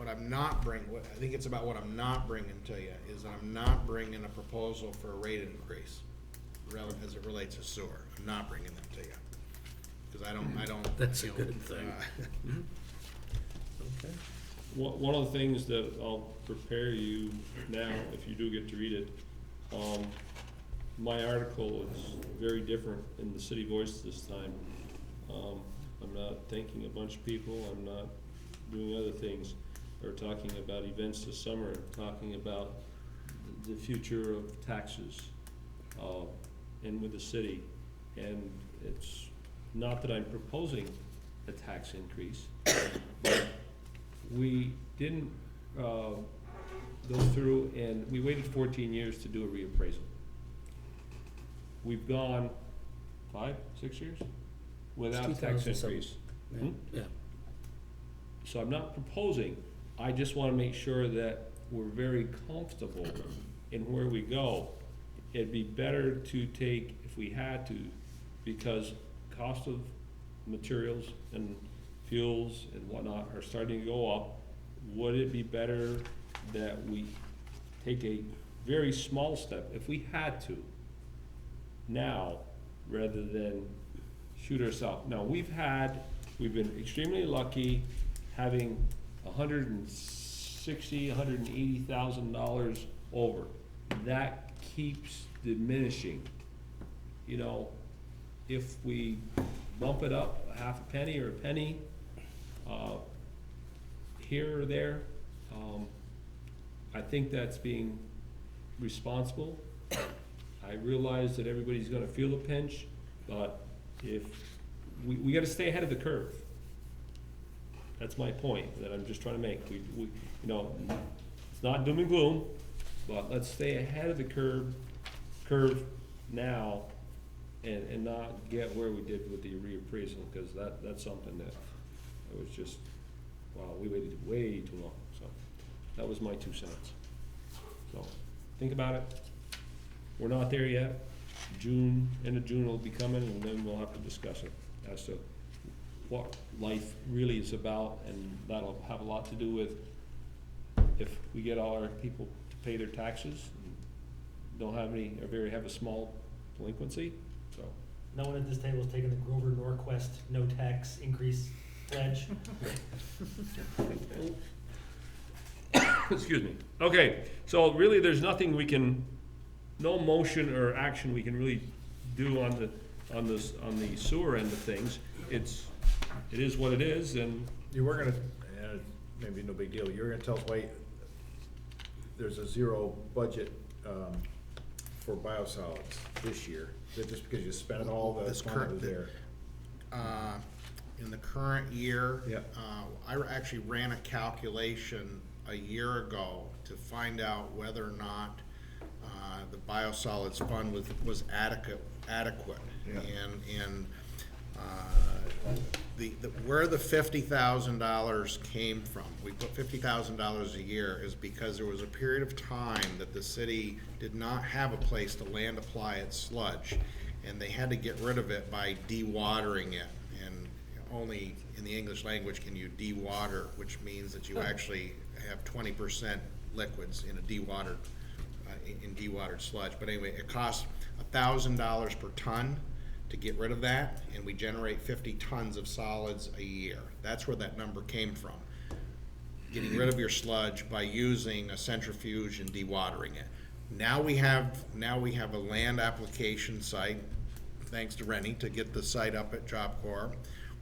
I'm not bringing, I think it's about what I'm not bringing to you, is I'm not bringing a proposal for a rate increase as it relates to sewer. I'm not bringing them to you. Cause I don't. That's a you know, good thing. okay. One of the things that I'll prepare you now, if you do get to read it, my article is very different in the City Voice this time. I'm not thanking a bunch of people, I'm not doing other things. We're talking about events this summer, talking about the future of taxes, and with the city. And it's not that I'm proposing a tax increase, but we didn't, go through and we waited 14 years to do a reappraisal. We've gone 5, 6 years without a tax 2007. increase. Yeah. So I'm not proposing, I just wanna make sure that we're very comfortable in where we go. It'd be better to take, if we had to, because cost of materials and fuels and whatnot are starting to go up, would it be better that we take a very small step, if we had to, now, rather than shoot ourselves? Now, we've been extremely lucky having $180,000 over. That keeps diminishing. You know, if we bump it up a half a penny or a penny, here or there, I think that's being responsible. I realize that everybody's gonna feel the pinch, but if, we gotta stay ahead of the curve. That's my point that I'm just trying to make. We, you know, it's not doom and gloom, but let's stay ahead of the curve now and not get where we did with the reappraisal, because that's something that it was just, wow, we waited way too long. So that was my 2 cents. So think about it. We're not there yet. June, end of June will be coming, and then we'll have to discuss it as to what life really is about, and that'll have a lot to do with if we get all our people to pay their taxes, and don't have any, or have a small delinquency, so. No one at this table has taken the Grover Norquist no tax increase pledge. Excuse me. Okay, so really, there's nothing we can, no motion or action we can really do on the sewer end of things. It is what it is, and You were gonna, maybe no big deal, you were gonna tell us why there's a zero budget, for biosolids this year. Is it just because you spent all the This money that current- was there? In the current year, Yeah. I actually ran a calculation a year ago to find out whether or not the biosolids fund was adequate. Yeah. And where the $50,000 came from, we put $50,000 a year, is because there was a period of time that the city did not have a place to land apply its sludge, and they had to get rid of it by dewatering it. And only in the English language can you dewater, which means that you actually have 20% liquids in a dewatered sludge. But anyway, it costs $1,000 per ton to get rid of that, and we generate 50 tons of solids a year. That's where that number came from. Getting rid of your sludge by using a centrifuge and dewatering it. Now we have a land application site, thanks to Rennie, to get the site up at Job Corps.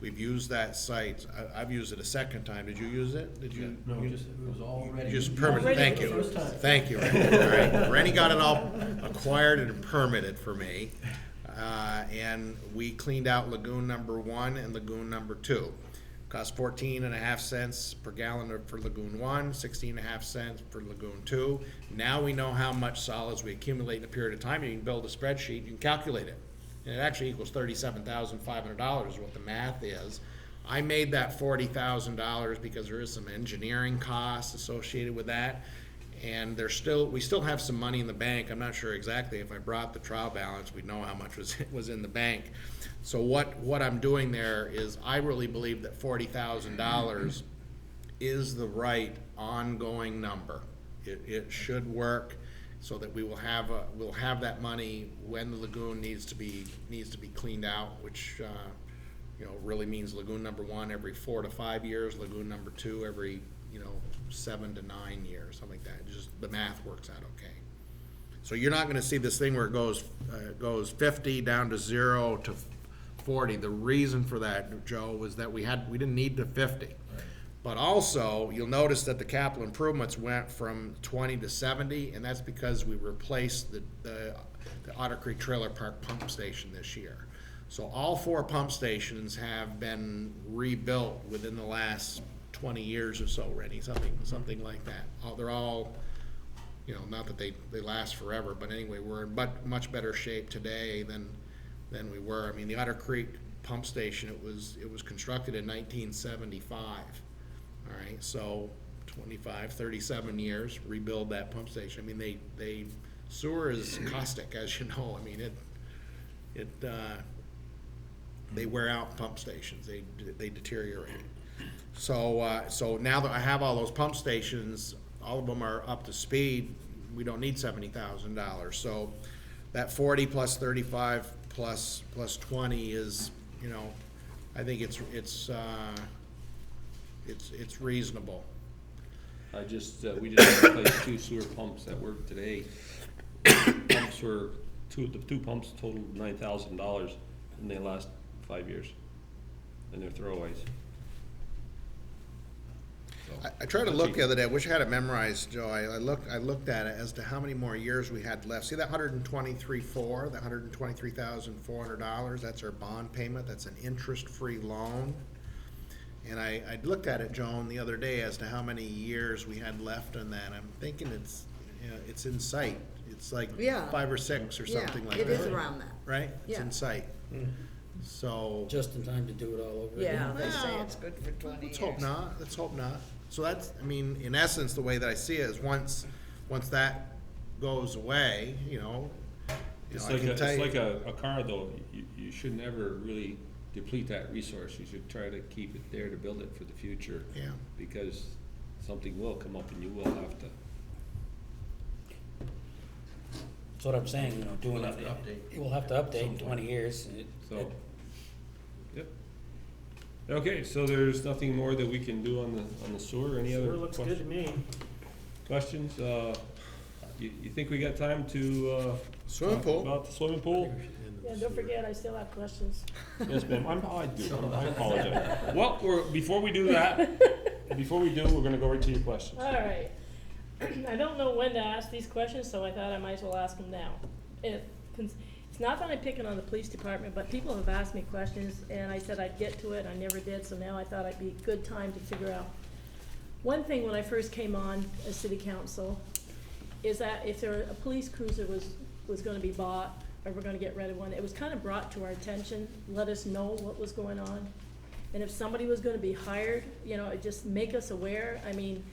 We've used that site, I've used it a second time. Did you use it? Did you? No, it was all ready. Just permitted, thank you. First time. Thank you, Rennie. All right, Rennie got it all acquired and permitted for me. And we cleaned out lagoon number 1 and lagoon number 2. Cost 14.5 cents per gallon for lagoon 1, 16.5 cents for lagoon 2. Now we know how much solids we accumulate in a period of time. You can build a spreadsheet, you can calculate it. And it actually equals $37,500 is what the math is. I made that $40,000 because there is some engineering costs associated with that. And we still have some money in the bank. I'm not sure exactly, if I brought the trial balance, we'd know how much was in the bank. So what I'm doing there is, I really believe that $40,000 is the right ongoing number. It should work, so that we'll have that money when the lagoon needs to be cleaned out, which really means lagoon number 1 every 4 to 5 years, lagoon number 2 every 7 to 9 years, something like that. Just the math works out okay. So you're not gonna see this thing where it goes 50 down to 0 to 40. The reason for that, Joe, was that we didn't need the 50. Right. But also, you'll notice that the capital improvements went from 20 to 70, and that's because we replaced the Otter Creek Trailer Park pump station this year. So all 4 pump stations have been rebuilt within the last 20 years or so, Rennie, something like that. They're all, not that they last forever, but anyway, we're in much better shape today than we were. I mean, the Otter Creek pump station, it was constructed in 1975. All right, so 25, 37 years, rebuild that pump station. I mean, sewer is caustic, as you know. I mean, they wear out pump stations, they deteriorate. So now that I have all those pump stations, all of them are up to speed, we don't need $70,000. So that 40 plus 35 plus 20 is, you know, I think it's reasonable. We just replaced 2 sewer pumps that work today. Pumps were, the two pumps totaled $9,000, and they last 5 years, and they're throwaways. So, I tried to look the other day, I wish I had it memorized, Joe. I looked at it as to how many more years we had left. See that $123,400, the $123,400, that's our bond payment, that's an interest-free loan. And I looked at it, Joan, the other day as to how many years we had left on that. I'm thinking it's in sight. It's like Yeah. 5 or 6 or something like that. Yeah, it is around that. Right? It's Yeah. in sight. So, Just in time to do it all over again. Yeah, they say Well, it's good for 20 years. let's hope not. So that's, I mean, in essence, the way that I see it is once that goes away, you know, It's I like can tell you. a car, though. You should never really deplete that resource. You should try to keep it there to build it for the future. Yeah. Because something will come up and you will have to. That's what I'm saying, you know, doing We'll it, have to update. we'll have to update in 20 years. So, yep. Okay, so there's nothing more that we can do on the sewer? Any other Sewer looks good to questions? me. Questions? You think we got time to, Swimming talk pool. about the swimming pool? Yeah, don't forget, I still have questions. Yes, ma'am, I apologize. Well, before we do, we're gonna go right to your questions. All right. I don't know when to ask these questions, so I thought I might as well ask them now. It's not that I'm picking on the police department, but people have asked me questions, and I said I'd get to it, I never did, so now I thought it'd be a good time to figure out. One thing when I first came on as city council is that if a police cruiser was gonna be bought, or we're gonna get rid of one, it was kind of brought to our attention, let us know what was going on. And if somebody was gonna be hired, you know, it just make us aware. I mean,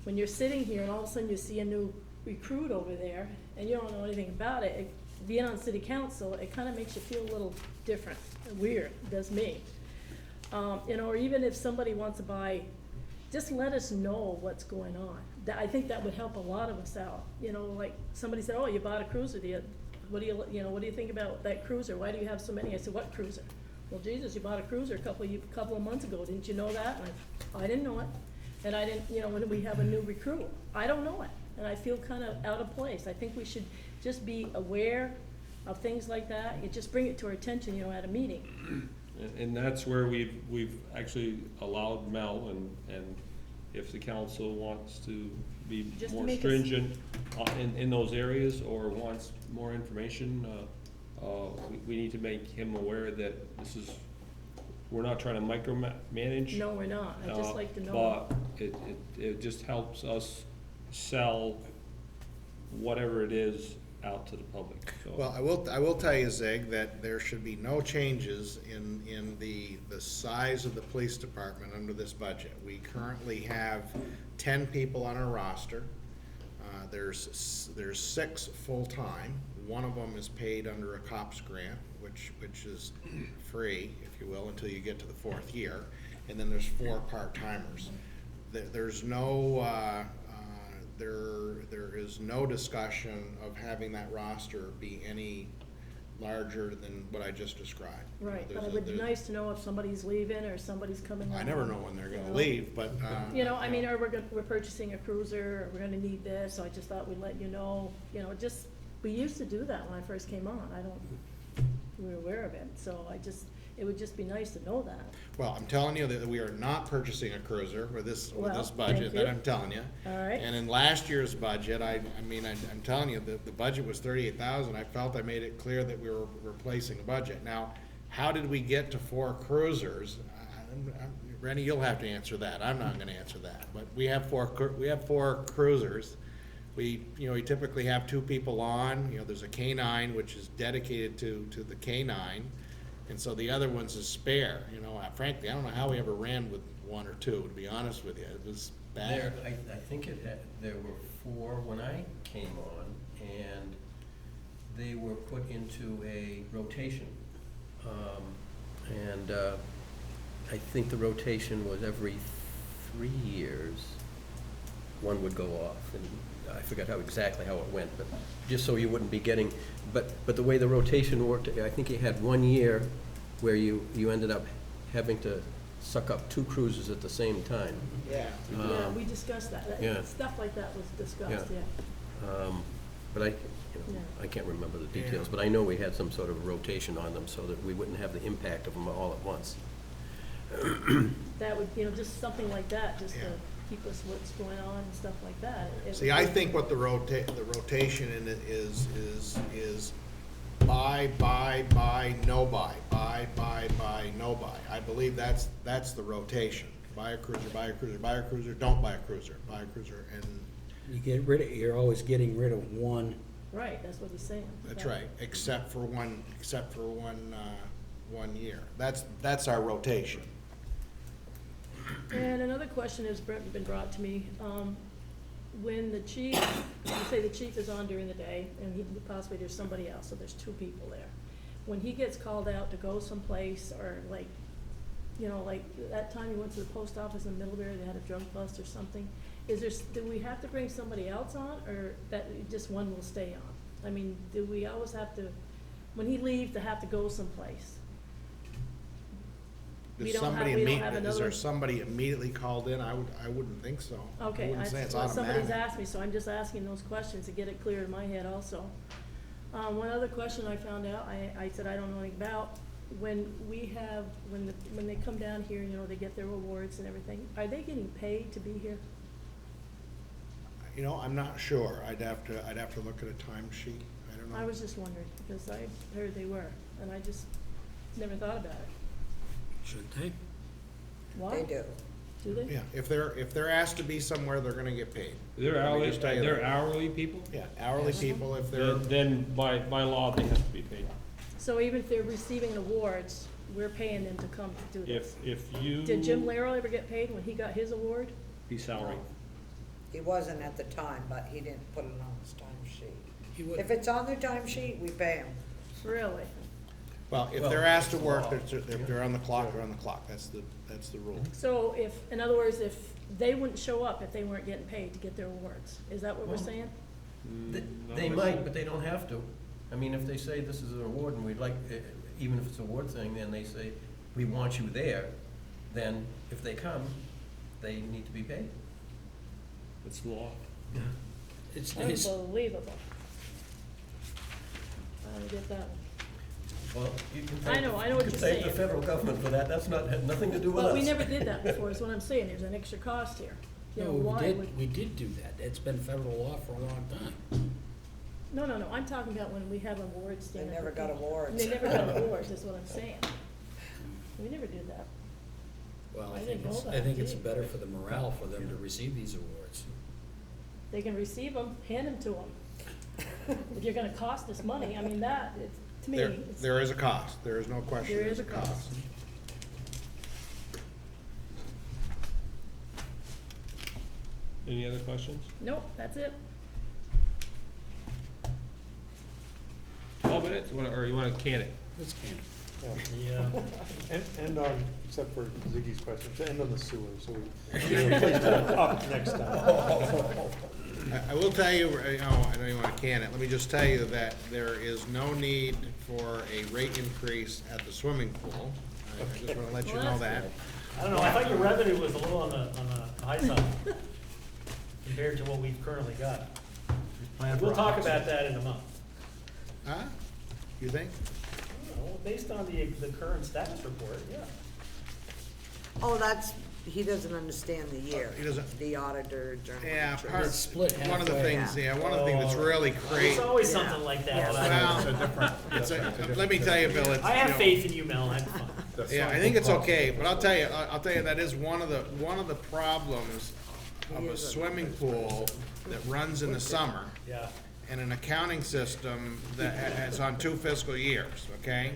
when you're sitting here and all of a sudden you see a new recruit over there, and you don't know anything about it, being on city council, it kinda makes you feel a little different, weird, it does me. You know, or even if somebody wants to buy, just let us know what's going on. I think that would help a lot of us out. You know, like, somebody said, oh, you bought a cruiser, what do you think about that cruiser? Why do you have so many? I said, what cruiser? Well, Jesus, you bought a cruiser a couple of months ago, didn't you know that? And I didn't know it. And I didn't, you know, when we have a new recruit, I don't know it. And I feel kind of out of place. I think we should just be aware of things like that. You just bring it to our attention, you know, at a meeting. And that's where we've actually allowed Mel, and if the council wants to be Just to more make us- stringent in those areas, or wants more information, we need to make him aware that we're not trying to micromanage. No, we're not. I'd just like to know. But it just helps us sell whatever it is out to the public, so. Well, I will tell you, Zig, that there should be no changes in the size of the police department under this budget. We currently have 10 people on our roster. There's 6 full-time. One of them is paid under a COPS grant, which is free, if you will, until you get to the 4th year. And then there's 4 part-timers. There's no, there is no discussion of having that roster be any larger than what I just described. You know, Right, there's but it a- would be there's- nice to know if somebody's leaving or somebody's coming on. I never know when they're you gonna know. leave, but, You know, I mean, or we're purchasing a cruiser, or we're gonna need this, so I just thought we'd let you know, we used to do that when I first came on, we were aware of it, so it would just be nice to know that. well, I'm telling you that we are not purchasing a cruiser with this Well, budget, thank that you. I'm telling you. All right. And in last year's budget, I'm telling you, the budget was 38,000, I felt I made it clear that we were replacing a budget. Now, how did we get to 4 cruisers? Rennie, you'll have to answer that, I'm not gonna answer that, but we have 4 cruisers. We typically have 2 people on, there's a K-9, which is dedicated to the K-9, and so the other one's a spare, frankly, I don't know how we ever ran with 1 or 2, to be honest with you. bad? I think there were 4 when I came on, and they were put into a rotation. And I think the rotation was every 3 years, one would go off, and I forgot exactly how it went, but just so you wouldn't be getting, but the way the rotation worked, I think you had 1 year where you ended up having to suck up 2 cruises at the same time. Yeah. Yeah, we discussed that. yeah. Stuff like that was discussed, Yeah. yeah. But Yeah. I can't remember the details, but I know we had some sort of rotation on them so that we wouldn't have the impact of them all at once. That would, just something like that, just to Yeah. keep us what's going on and stuff like that. See, I think what the rotation in it is buy, no buy, buy, no buy. I believe that's the rotation. Buy a cruiser, buy a cruiser, buy a cruiser, don't buy a cruiser, buy a cruiser, and You're always getting rid of one. Right, that's what he's saying. that's right, except for one year. That's our rotation. And another question has been brought to me. When the chief, let's say the chief is on during the day, and possibly there's somebody else, so there's 2 people there. When he gets called out to go someplace, or like that time he went to the post office in Middlebury, they had a drug bust or something, do we have to bring somebody else on, or that just one will stay on? I mean, do we always have to, when he leaves, to have to go someplace? We Is don't have there another- somebody immediately called in? I wouldn't think so. I Okay, wouldn't say it's somebody's automatic. asked me, so I'm just asking those questions to get it clear in my head also. One other question I found out, I said I don't know anything about, when they come down here, they get their awards and everything, are they getting paid to be here? I'm not sure. I'd have to look at a timesheet. I don't know. I was just wondering, because I heard they were, and I just never thought about it. Shouldn't they? Why? They do. Do they? Yeah, if they're asked to be somewhere, they're gonna get paid. They're Let me hourly, just tell you that. they're hourly people? Yeah, hourly people, if they're, Then by law, they have to be paid. So even if they're receiving awards, we're paying them to come to do this? If you. Did Jim Larrow ever get paid when he got his award? He's salary. He wasn't at the time, but he didn't put it on his time sheet. He would. If it's on their time sheet, we pay him. Really? well, if they're asked to work, if they're on the clock, they're on the clock. That's the rule. So in other words, if they wouldn't show up if they weren't getting paid to get their awards, is that what we're saying? They might, but they don't have to. I mean, if they say this is an award and we'd like, even if it's an award thing, then they say, we want you there, then if they come, they need to be paid. It's law. It's, Unbelievable. I don't get that one. Well, you can I thank, know what you you're can thank the saying. federal government for that. That's not, had nothing to do with us. But we never did that before, is what I'm saying, there's an extra cost here. no, Why would? we did do that. It's been federal law for a long time. No, I'm talking about when we have awards. They standing never for got people. awards. They never got awards, is what I'm saying. We never did that. Well, I didn't know that, I think it's gee. better for the morale for them to receive these awards. They can receive them, hand them to them. If you're gonna cost us money, I mean, to me, it's. There is a cost. There is no question. There there's is a cost. Any other questions? Nope, that's it. 12 minutes, or you wanna can it? Let's can. Yeah. End on, except for Ziggy's question, to end on the sewer, so we place that up next time. I will tell you, I know you want to can it, let me just tell you that there is no need for a rate increase at the swimming pool. I just want to let you Well, know that's that. good. I don't know, I thought your revenue was a little on the high side compared to what we've currently got. We'll talk about that in a month. Huh? You think? I don't know, based on the current status report, yeah. Oh, he doesn't understand the year. He doesn't- The auditor, journal Yeah, entry. part, It's split one of the halfway. things, one of the things that's really There's great. always Yeah. something like that. Yeah. but I don't know. Well, let me tell you, Bill, it's. I have you know, faith in you, Mel, I'm fine. Yeah, I think it's okay, but I'll tell you, that is one of the problems of a swimming pool that runs in the summer Yeah. and an accounting system that it's on 2 fiscal years, okay?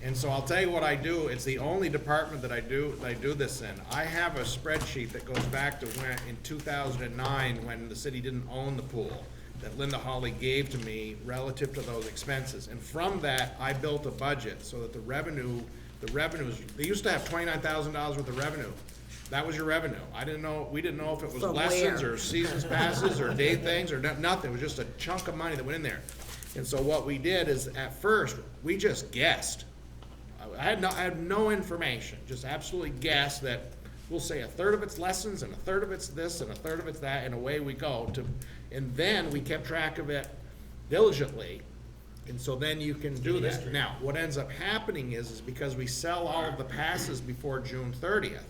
And so I'll tell you what I do, it's the only department that I do this in. I have a spreadsheet that goes back to when, in 2009, when the city didn't own the pool, that Linda Hawley gave to me relative to those expenses. And from that, I built a budget so that the revenues, they used to have $29,000 worth of revenue. That was your revenue. We didn't know if it was From lessons where? or seasons passes or day things or nothing. It was just a chunk of money that went in there. And so what we did is, at first, we just guessed. I had no information, just absolutely guessed that we'll say a third of it's lessons and a third of it's this and a third of it's that, and away we go. And then we kept track of it diligently. And so then you can do that. Now, what ends up happening is because we sell all of the passes before June 30th,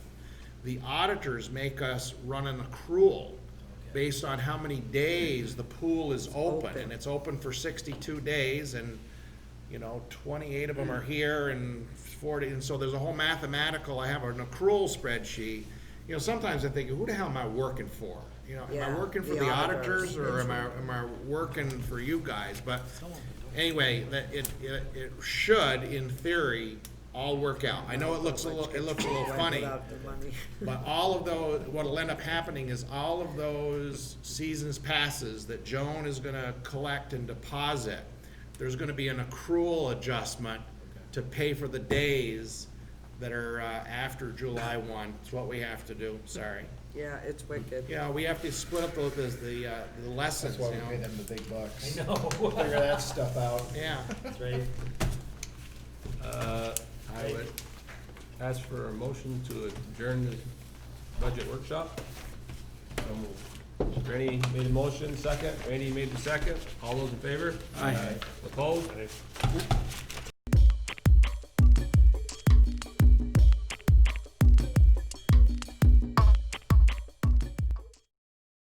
the auditors make us run an accrual based on how many days the pool is open. And it's open for 62 days, and, 28 of them are here and 40, and so there's a whole mathematical, I have an accrual spreadsheet. Sometimes I think, who the hell am I working for? Am I Yeah, working for the the auditors, auditors. or am I working for you guys? But anyway, it should, in theory, all work out. I know it looks a little funny, Without the money. but all of those, what'll end up happening is all of those seasons passes that Joan is gonna collect and deposit, there's gonna be an accrual adjustment to pay for the days that are after July 1. It's what we have to do, sorry. Yeah, it's wicked. Yeah, we have to split up the lessons, That's why we pay them the big bucks. I know. Figure that stuff out. Yeah. That's right. I would ask for a motion to adjourn the budget workshop. So moved. Randy made a motion, second. Randy made the second. All those in favor? Aye. Opposed?